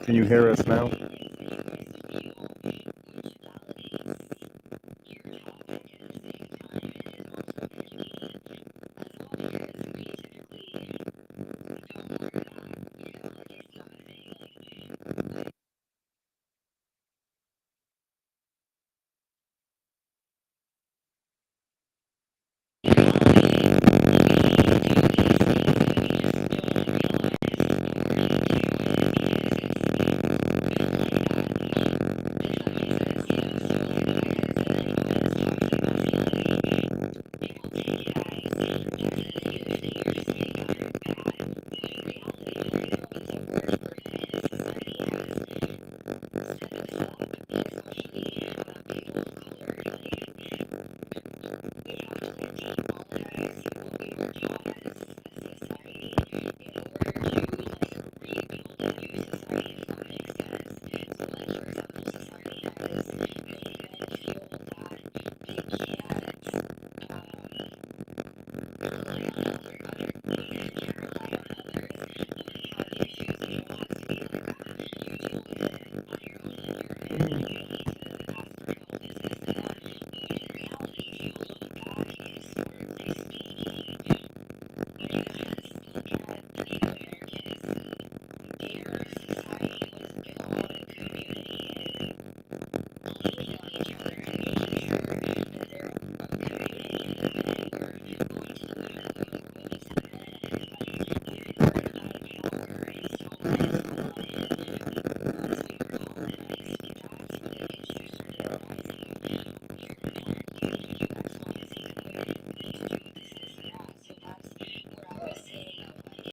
Can you hear us now?